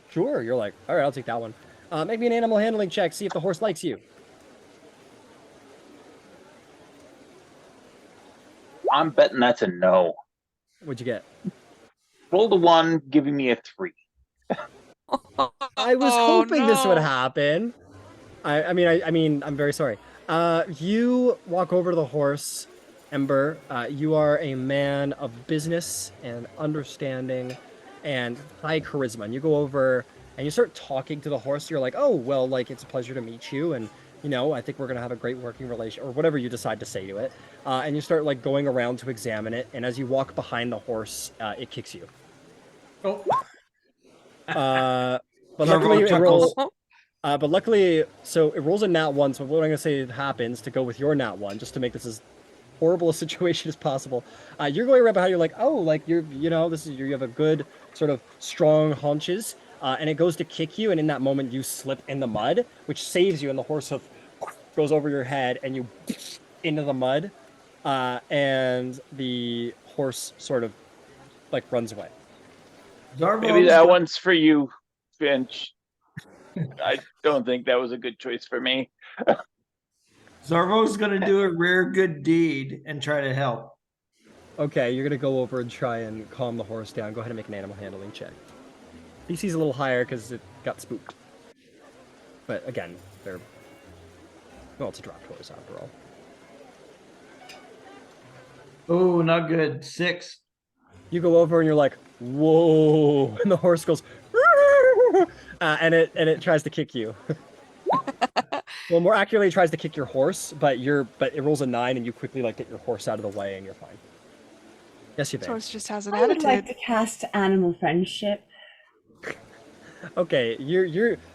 Sure. You're like, all right, I'll take that one. Make me an animal handling check. See if the horse likes you.
I'm betting that's a no.
What'd you get?
Roll a 1, giving me a 3.
I was
Oh,
hoping this would
no.
happen. I mean, I'm very sorry. You walk over to the horse, Ember. You are a man of business and understanding and high charisma. And you go over and you start talking to the horse. You're like, oh, well, like, it's a pleasure to meet you. And, you know, I think we're going to have a great working relation, or whatever you decide to say to it. And you start, like, going around to examine it. And as you walk behind the horse, it kicks you.
Oh,
But
Zarbo
luckily,
chuckles.
but luckily, so it rolls a nat 1, so what I'm going to say happens to go with your nat 1, just to make this as horrible a situation as possible. You're going around behind, you're like, oh, like, you have a good, sort of, strong haunches, and it goes to kick you, and in that moment, you slip in the mud, which saves you, and the horse hoof goes over your head, and you into the mud, and the horse sort of, like, runs away.
Maybe that one's for you, Finch. I don't think that was a good choice for me.
Zarvo's gonna do a rare good deed and try to help.
Okay, you're gonna go over and try and calm the horse down. Go ahead and make an animal handling check. DC's a little higher because it got spooked. But again, it's a draft horse after all.
Oh, not good. 6.
You go over and you're like, whoa, and the horse goes, and it tries to kick you. Well, more accurately, it tries to kick your horse, but it rolls a 9, and you quickly like get your horse out of the way, and you're fine. Yes, you think.
Horse just has an
I would
attitude.
like to cast animal friendship.
Okay,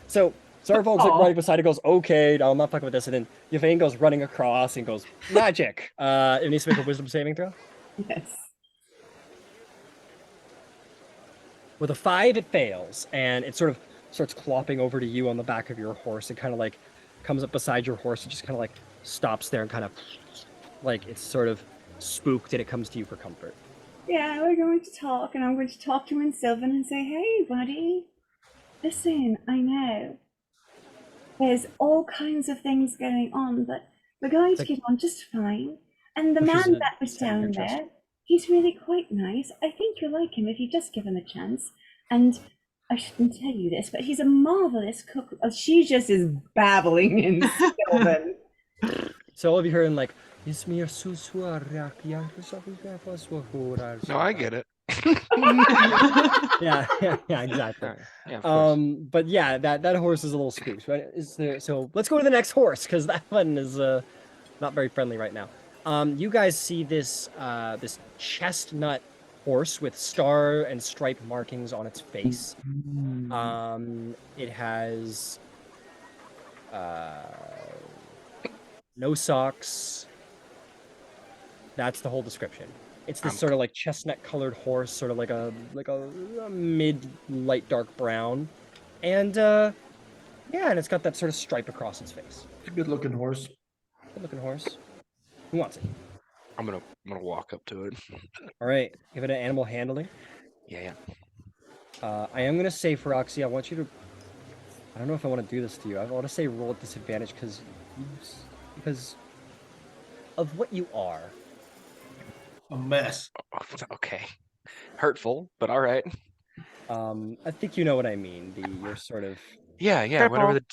so Zarvol's like right beside it, goes, okay, no, I'm not fucking with this, and then Yvain goes running across and goes, magic. It needs to make a wisdom saving throw.
Yes.
With a 5, it fails, and it sort of starts clopping over to you on the back of your horse. It kind of like comes up beside your horse and just kind of like stops there and kind of like it's sort of spooked, and it comes to you for comfort.
Yeah, we're going to talk, and I'm going to talk to him in Sylvan and say, hey, buddy, listen, I know there's all kinds of things going on, but we're going to get on just fine. And the
Pushes
man
it
that was
down
down
your chest.
there, he's really quite nice. I think you'll like him if you just give him a chance. And I shouldn't tell you this, but he's a marvelous cook. Oh, she just is babbling in Sylvan.
So all of you heard him like,
No, I get it.
yeah, exactly.
Yeah, of course.
But yeah, that horse is a little spooked. Right? So let's go to the next horse, because that one is not very friendly right now. You guys see this this chestnut horse with star and stripe markings on its face. It has no socks. That's the whole description. It's this sort of like chestnut colored horse, sort of like a mid light dark brown, and yeah, and it's got that sort of stripe across its face.
It's a good looking horse.
Good looking horse. Who wants it?
I'm gonna walk up to it.
All right, give it an animal handling.
Yeah.
I am gonna say, Feroxi, I want you to. I don't know if I want to do this to you. I want to say roll at disadvantage because of what you are.
A mess.
Okay. Hurtful, but all right.
I think you know what I mean. You're sort of.
Yeah. Whatever the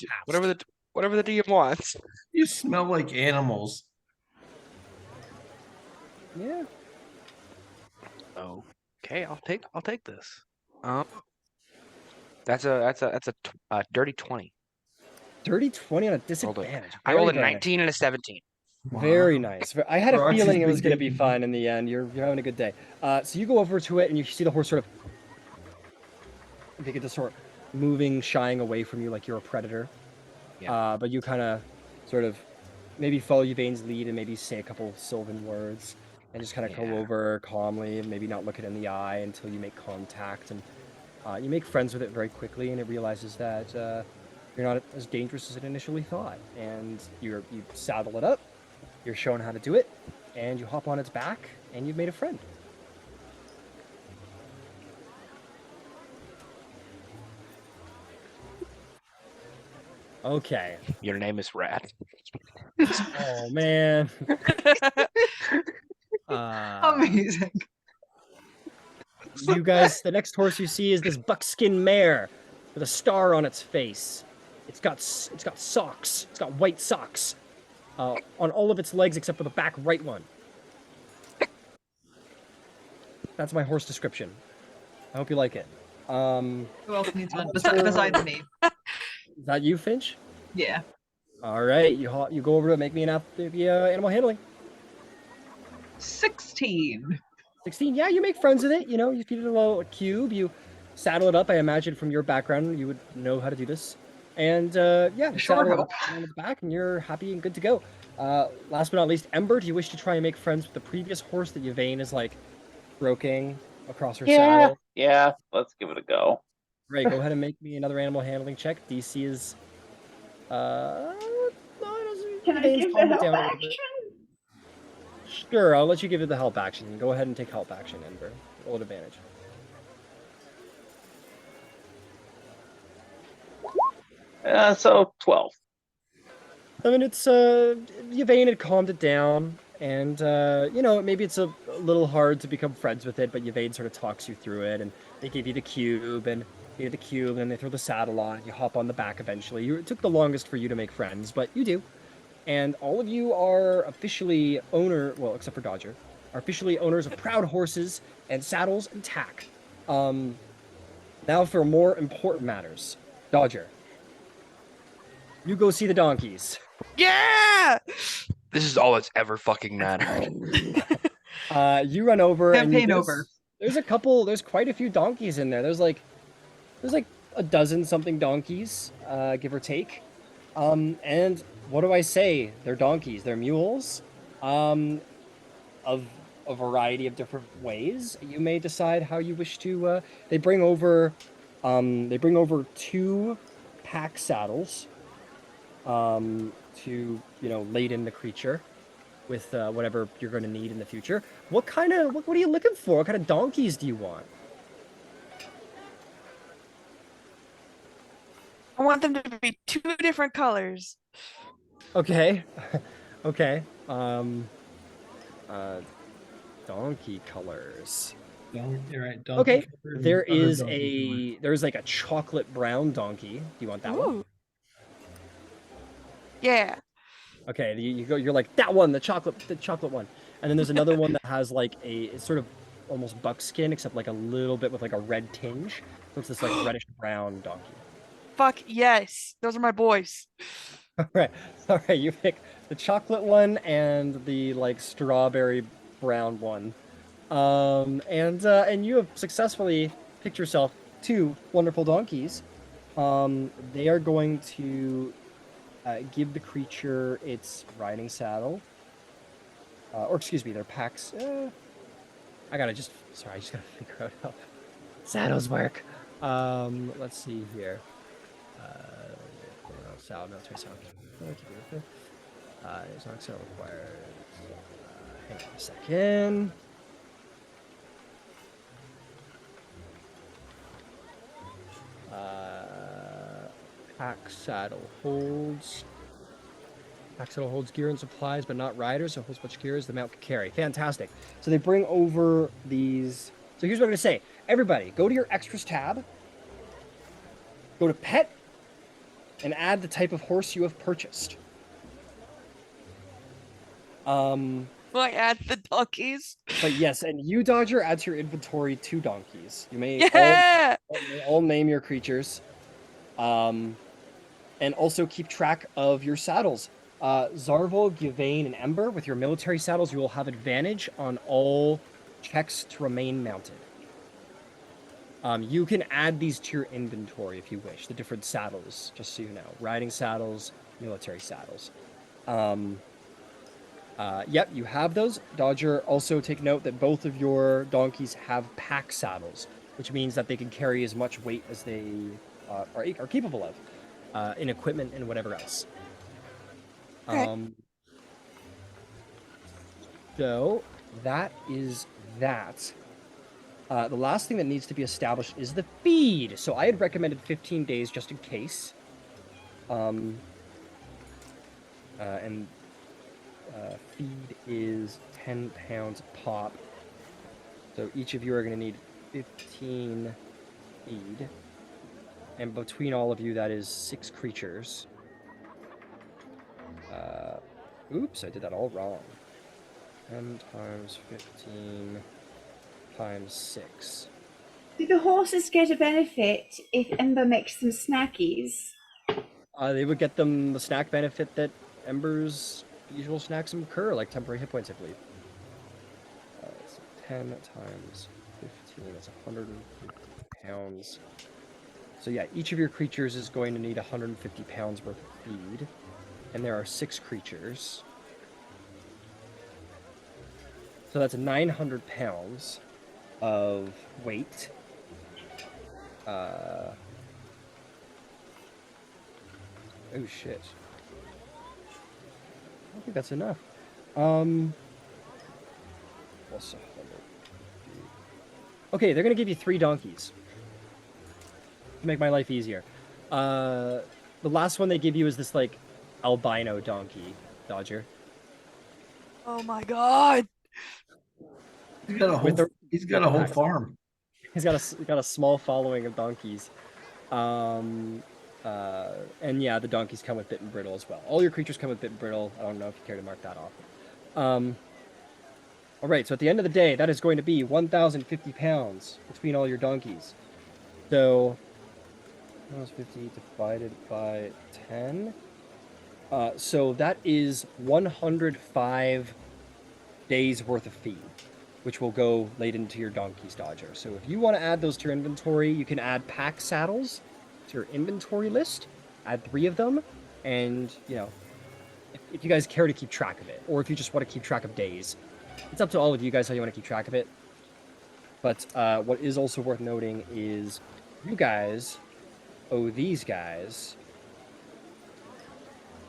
DM wants.
You smell like animals.
Yeah.
Okay, I'll take this. That's a dirty 20.
Dirty 20 on a disadvantage.
I rolled a
Very
19 and a 17.
Very nice. I had a
Feroxi's
feeling it was
been
going to be
taking-
fun in the end. You're having a good day. So you go over to it and you see the horse sort of begin to sort of moving, shying away from you like you're a predator.
Yeah.
But you kind of sort of maybe follow Yvain's lead and maybe say a couple Sylvan words and just kind of go
Yeah.
over calmly, maybe not look it in the eye until you make contact. And you make friends with it very quickly, and it realizes that you're not as dangerous as it initially thought. And you saddle it up, you're shown how to do it, and you hop on its back, and you've made a friend. Okay.
Your name is Rat.
Oh man.
Amazing.
You guys, the next horse you see is this buckskin mare with a star on its face. It's got socks. It's got white socks on all of its legs except for the back right one. That's my horse description. I hope you like it.
Who else needs one besides me?
Is that you, Finch?
Yeah.
All right, you go over to make me an animal handling.
16.
16. Yeah, you make friends with it. You know, you feed it a little cube. You saddle it up. I imagine from your background, you would know how to do this. And yeah, you
Sure
saddle it
hope.
up on its back, and you're happy and good to go. Last but not least, Ember, do you wish to try and make friends with the previous horse that Yvain is like stroking across her saddle?
Yeah, let's give it a go.
Right, go ahead and make me another animal handling check. DC is no, it doesn't.
Can I
Yvain's
give the
calmed it
help
down a little bit.
action?
Sure, I'll let you give it the help action. Go ahead and take help action, Ember. Roll at advantage.
So 12.
I mean, it's Yvain had calmed it down, and you know, maybe it's a little hard to become friends with it, but Yvain sort of talks you through it, and they give you the cube, and then they throw the saddle on, you hop on the back eventually. It took the longest for you to make friends, but you do. And all of you are officially well, except for Dodger, are officially owners of proud horses and saddles and tack. Now for more important matters. Dodger, you go see the donkeys.
Yeah.
This is all that's ever fucking mattered.
You run over
Campaign
and
over.
there's quite a few donkeys in there. There's like a dozen something donkeys, give or take. And what do I say? They're donkeys. They're mules, of a variety of different ways. You may decide how you wish to. They bring over 2 pack saddles, to laden the creature with whatever you're going to need in the future. What are you looking for? What kind of donkeys do you want?
I want them to be 2 different colors.
Okay. Okay. Donkey colors.
You're right.
Okay.
Donkey
There's like a chocolate brown donkey. Do you want that one?
Ooh. Yeah.
Okay, you're like that one, the chocolate one. And then there's another one that has like it's sort of almost buckskin, except like a little bit with like a red tinge. So it's this like reddish brown donkey.
Fuck yes. Those are my boys.
All right, you pick the chocolate one and the like strawberry brown one. And you have successfully picked yourself 2 wonderful donkeys. They are going to give the creature its riding saddle. Or excuse me, their packs. I just gotta figure out how saddles work. Let's see here. Saddle, military saddle. It's not saddle required. Hang on a second. Pack saddle holds gear and supplies, but not riders. So it holds much gear as the mount can carry. Fantastic. So they bring over these. So here's what I'm gonna say. Everybody, go to your extras tab. Go to pet, and add the type of horse you have purchased.
Will I add the donkeys?
But yes, and you, Dodger, add to your inventory 2 donkeys. You may
Yeah.
all name your creatures. And also keep track of your saddles. Zarval, Yvain, and Ember, with your military saddles, you will have advantage on all checks to remain mounted. You can add these to your inventory if you wish, the different saddles, just so you know. Riding saddles, military saddles. Yep, you have those. Dodger, also take note that both of your donkeys have pack saddles, which means that they can carry as much weight as they are capable of in equipment and whatever else.
Okay.
So that is that. The last thing that needs to be established is the feed. So I had recommended 15 days just in case. Feed is 10 pounds pop. So each of you are going to need 15 feed. And between all of you, that is 6 creatures. Oops, I did that all wrong. 10 times 15 times 6.
Do the horses get a benefit if Ember makes them snackies?
They would get them the snack benefit that Ember's usual snacks incur, like temporary hit points, I believe. So 10 times 15, that's 150 pounds. So yeah, each of your creatures is going to need 150 pounds worth of feed. And there are 6 creatures. So that's 900 pounds of weight. Oh shit. I don't think that's enough. What's 100? Okay, they're gonna give you 3 donkeys to make my life easier. The last one they give you is this like albino donkey, Dodger.
Oh my god.
He's got a whole, he's got a whole farm.
He's got a small following of donkeys. And yeah, the donkeys come with bit and brittle as well. All your creatures come with bit and brittle. I don't know if you care to mark that off. All right, so at the end of the day, that is going to be 1,050 pounds between all your donkeys. So 1,050 divided by 10. So that is 105 days worth of feed, which will go late into your donkey's Dodger. So if you want to add those to your inventory, you can add pack saddles to your inventory list, add 3 of them, and, you know, if you guys care to keep track of it, or if you just want to keep track of days, it's up to all of you guys how you want to keep track of it. But what is also worth noting is you guys owe these guys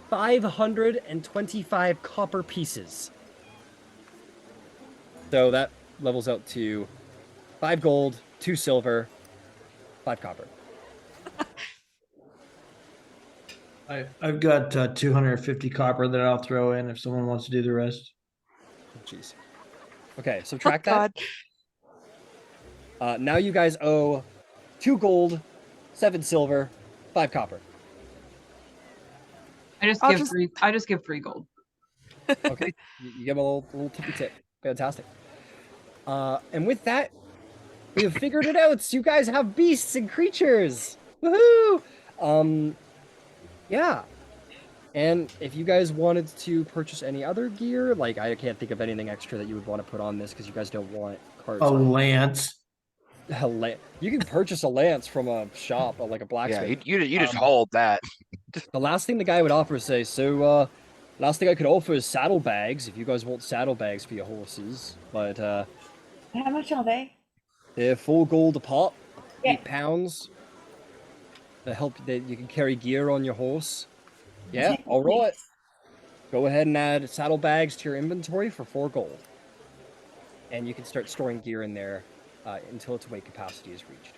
525 copper pieces. So that levels out to 5 gold, 2 silver, 5 copper.
I've got 250 copper that I'll throw in if someone wants to do the rest.
Jeez. Okay, subtract
God.
that. Now you guys owe 2 gold, 7 silver, 5 copper.
I just give 3 gold.
Okay, you give a little tippy tip. Fantastic. And with that, we have figured it out. You guys have beasts and creatures. Woohoo! Yeah. And if you guys wanted to purchase any other gear, like I can't think of anything extra that you would want to put on this because you guys don't want cards.
A lance.
You can purchase a lance from a shop, like a blacksmith.
Yeah, you just hold that.
The last thing the guy would offer is say, so, last thing I could offer is saddlebags, if you guys want saddlebags for your horses. But,
How much are they?
they're 4 gold a pop,
Yeah.
8 pounds. To help that you can carry gear on your horse. Yeah, all right. Go ahead and add saddlebags to your inventory for 4 gold. And you can start storing gear in there until its weight capacity is reached.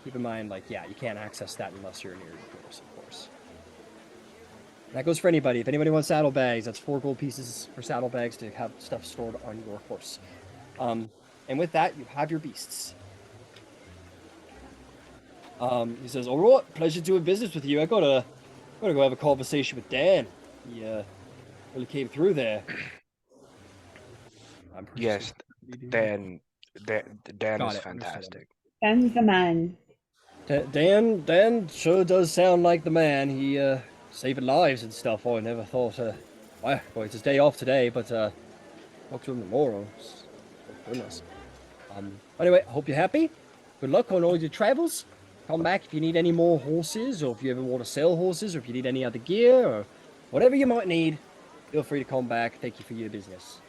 Keep in mind, like, yeah, you can't access that unless you're near your horse, of course. That goes for anybody. If anybody wants saddlebags, that's 4 gold pieces for saddlebags to have stuff stored on your horse. And with that, you have your beasts. He says, all right, pleasure doing business with you. I'm gonna go have a conversation with Dan. He really came through there. I'm pretty
Yes,
sure.
Dan
Got
is
it,
fantastic.
Dan's the man.
Dan sure does sound like the man. He saving lives and stuff. I never thought. Well, it's his day off today, but talk to him tomorrow. Oh, goodness. Anyway, I hope you're happy. Good luck on all your travels. come back if you need any more horses, or if you ever want to sell horses, or if you need any other gear, or whatever you might need. Feel free to come back. Thank you for your business.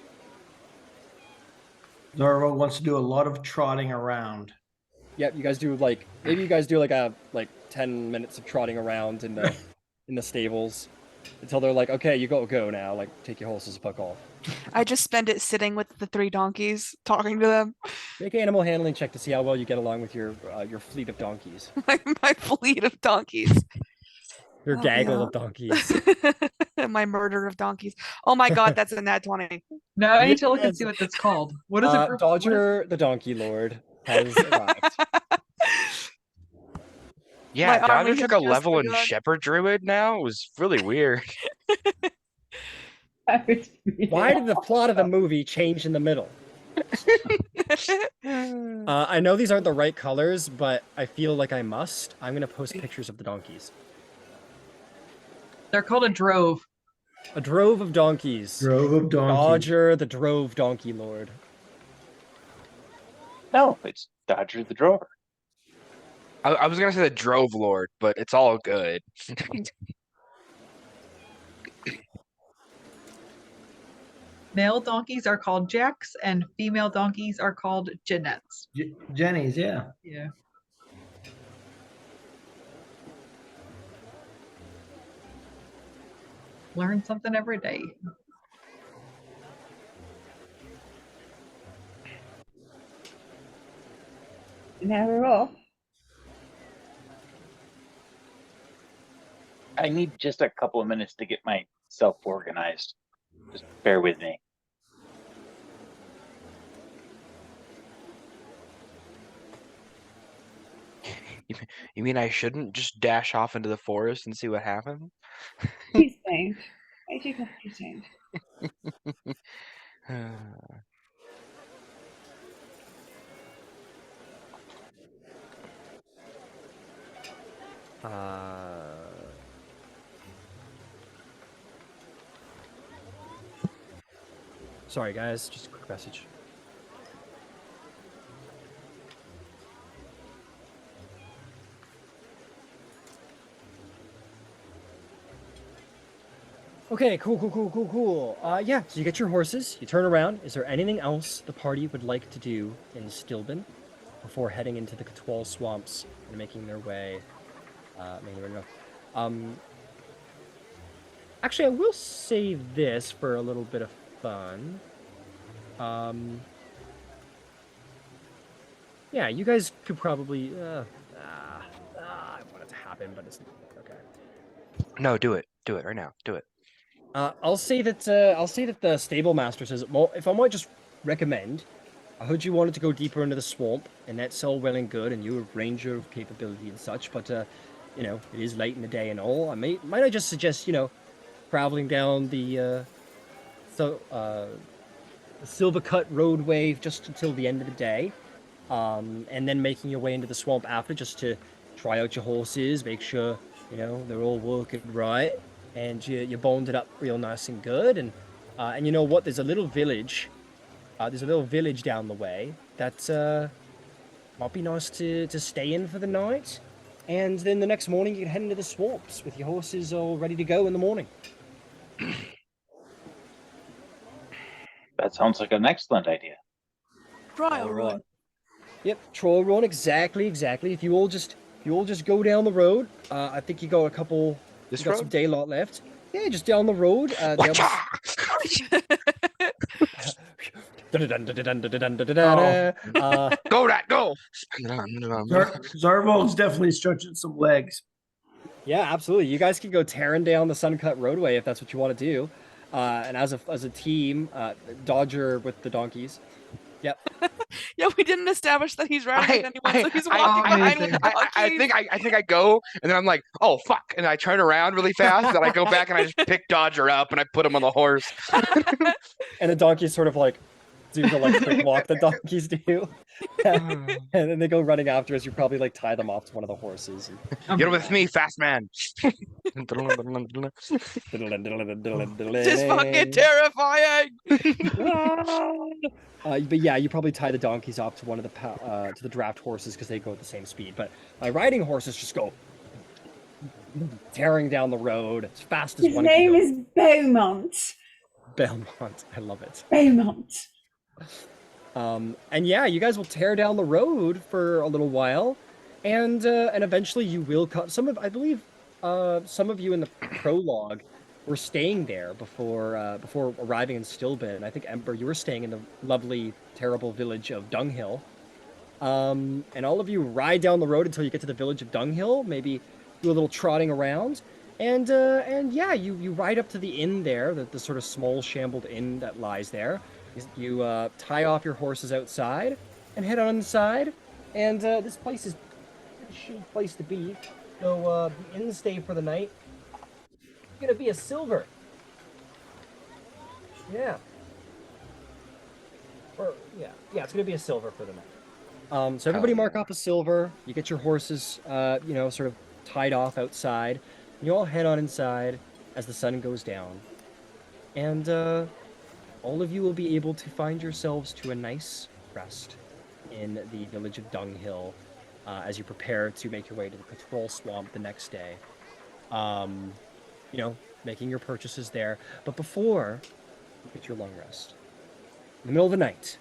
Zarvo wants to do a lot of trotting around.
Yep, you guys do maybe you guys do like 10 minutes of trotting around in the stables until they're like, okay, you gotta go now. Like, take your horses and fuck off.
I just spend it sitting with the 3 donkeys, talking to them.
Make an animal handling check to see how well you get along with your fleet of donkeys.
My fleet of donkeys.
Your gaggle of donkeys.
My murder of donkeys. Oh my god, that's a nat 20.
Now I need to look and see what that's called. What is it?
Dodger the Donkey Lord has arrived.
Yeah,
My army
Dodger took a
has just
level in
begun.
Shepherd Druid now. It was really weird.
Why did the plot of the movie change in the middle? I know these aren't the right colors, but I feel like I must. I'm gonna post pictures of the donkeys.
They're called a drove.
A drove of donkeys.
Drove of donkeys.
Dodger the Drove Donkey Lord.
No, it's Dodger the Drover.
I was gonna say the Drove Lord, but it's all good.
Male donkeys are called jacks, and female donkeys are called Jeanettes.
Jenny's, yeah.
Yeah. Learn something every day.
Now we're off.
I need just a couple of minutes to get myself organized. Just bear with me.
You mean I shouldn't just dash off into the forest and see what happens?
Please don't. I do have to don't.
Sorry, guys. Just a quick message. Okay, cool. Yeah, so you get your horses, you turn around. Is there anything else the party would like to do in Stilben before heading into the Katwal swamps and making their way north? Actually, I will save this for a little bit of fun. Yeah, you guys could probably. I want it to happen, but it's okay.
No, do it. Do it right now. Do it.
I'll say that the stable master says, well, if I might just recommend, I heard you wanted to go deeper into the swamp, and that's all well and good, and you're a ranger of capability and such, but you know, it is late in the day and all. Might I just suggest, you know, traveling down the Silver Cut roadway just until the end of the day, and then making your way into the swamp after, just to try out your horses, make sure, you know, they're all working right, and you boned it up real nice and good, and you know what? There's a little village. There's a little village down the way that might be nice to stay in for the night, and then the next morning you can head into the swamps with your horses all ready to go in the morning.
That sounds like an excellent idea.
Trial
All
run.
right. Yep, trial run, exactly. If you all just go down the road, I think you got a couple.
This
You got some
road?
daylight left. Yeah, just down the road.
Go that go.
Zarvol's definitely stretching some legs.
Yeah, absolutely. You guys can go tearing down the Suncut roadway if that's what you want to do. And as a team, Dodger with the donkeys. Yep.
Yeah, we didn't establish that he's riding with anyone, so he's walking behind with the
I
donkeys.
think I go, and then I'm like, oh fuck, and I turn around really fast, and I go back and I just pick Dodger up and I put him on the horse.
And the donkey's sort of like, do the like quick walk the donkeys do. And then they go running after us. You probably like tie them off to one of the horses.
You're with me, fast man.
This is fucking terrifying.
But yeah, you probably tie the donkeys off to one of the to the draft horses because they go at the same speed. But my riding horses just go tearing down the road as fast as
His
one
name
can
is Beaumont.
go. Belmont. I love it.
Beaumont.
And yeah, you guys will tear down the road for a little while, and eventually you will cut. I believe, some of you in the prologue were staying there before arriving in Stilben. I think Ember, you were staying in the lovely, terrible village of Dunghill. And all of you ride down the road until you get to the village of Dunghill. Maybe do a little trotting around, and yeah, you ride up to the inn there, the sort of small shambled inn that lies there. You tie off your horses outside and head on inside, and this place is a pretty shitty place to be. So the inn stay for the night is gonna be a silver. Yeah. It's gonna be a silver for the night. So everybody mark off a silver. You get your horses, sort of tied off outside. You all head on inside as the sun goes down, and all of you will be able to find yourselves to a nice rest in the village of Dunghill as you prepare to make your way to the Patrol Swamp the next day. Making your purchases there. But before you get your long rest, in the middle of the night,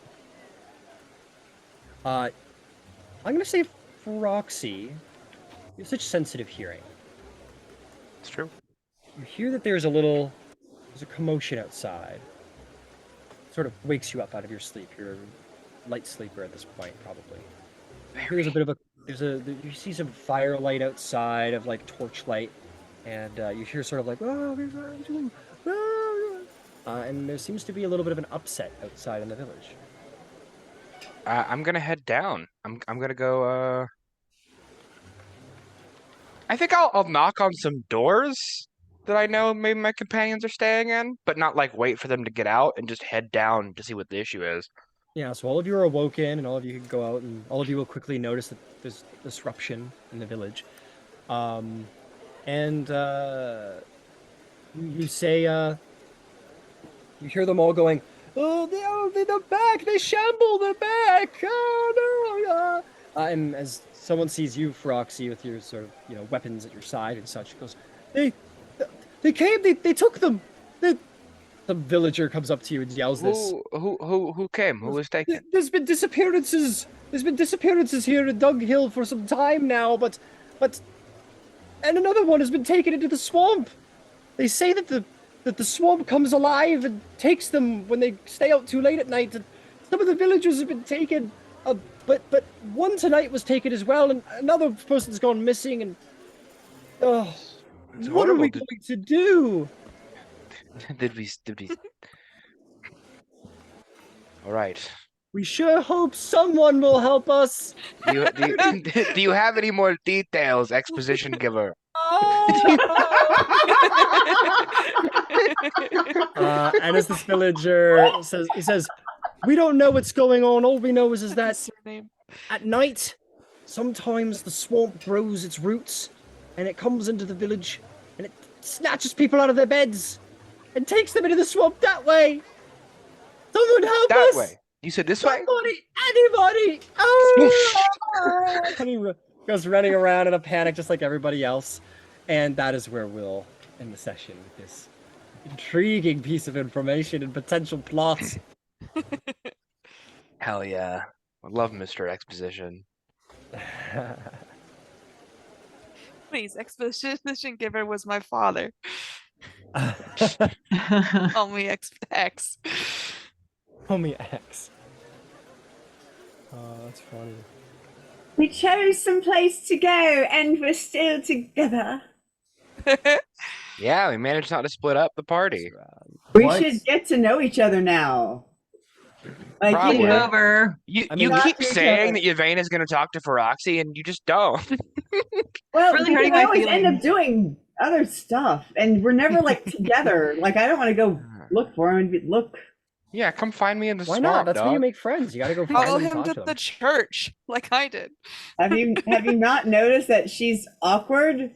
I'm going to say, Feroxi, you have such sensitive hearing.
It's true.
You hear that there's a commotion outside. Sort of wakes you up out of your sleep. You're a light sleeper at this point, probably. There's a bit of you see some firelight outside of like torchlight, and you hear sort of like, and there seems to be a little bit of an upset outside in the village.
I'm gonna head down. I'm gonna go. I think I'll knock on some doors that I know maybe my companions are staying in, but not like wait for them to get out and just head down to see what the issue is.
Yeah, so all of you are awoken, and all of you can go out, and all of you will quickly notice that there's disruption in the village. You say, you hear them all going, "Oh, they're back! They shamble! They're back! Oh no!" And as someone sees you, Feroxi, with your sort of weapons at your side and such, goes, They came. They took them. The villager comes up to you and yells this.
Who came? Who was taken?
There's been disappearances. There's been disappearances here in Dunghill for some time now, but and another one has been taken into the swamp. They say that the swamp comes alive and takes them when they stay out too late at night. And some of the villagers have been taken, but one tonight was taken as well, and another person's gone missing. And what are we going to do?
Did we? All right.
We sure hope someone will help us.
Do you have any more details, exposition giver?
And as this villager says, we don't know what's going on. All we know is that at night, sometimes the swamp grows its roots, and it comes into the village, and it snatches people out of their beds, and takes them into the swamp that way. Someone help us!
That way. You said this way?
Anybody! Oh! And he goes running around in a panic just like everybody else. And that is where we'll end the session with this intriguing piece of information and potential plots.
Hell yeah. I love Mr. Exposition.
Please, exposition giver was my father. Call me X.
Call me X. Oh, that's funny.
We chose some place to go, and we're still together.
Yeah, we managed not to split up the party.
We should get to know each other now. Like,
Probably.
Over.
You
I mean,
keep
not
saying that Yvain is going to talk to Feroxi, and you just don't.
Well,
Really
we
hurting
can
my
always end up
feelings.
doing other stuff, and we're never like together. Like, I don't want to go look for him and look.
Yeah, come find me in the
Why
swamp,
not? That's how you
dog.
make friends. You gotta go find
Follow
them and
him
talk
to
to
the
them.
church, like I did.
Have you not noticed that she's awkward?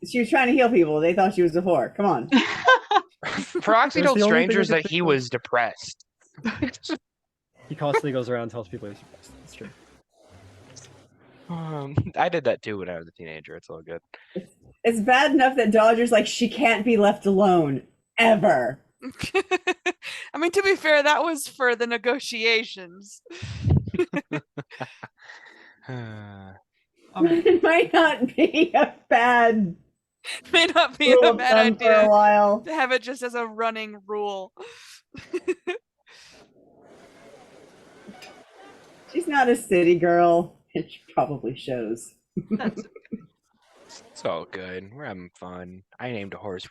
She was trying to heal people. They thought she was a whore. Come on.
Feroxi
That's
told
the only thing I
strangers
could
that he
think of.
was depressed.
He constantly goes around and tells people he's depressed. That's true.
I did that too when I was a teenager. It's all good.
It's bad enough that Dodger's like, she can't be left alone ever.
I mean, to be fair, that was for the negotiations.
It might not be a bad
May not be
rule
a
of
bad
thumb for a
idea
while.
to have it just as a running rule.
She's not a city girl. It probably shows.
That's
It's all good. We're having fun. I named a horse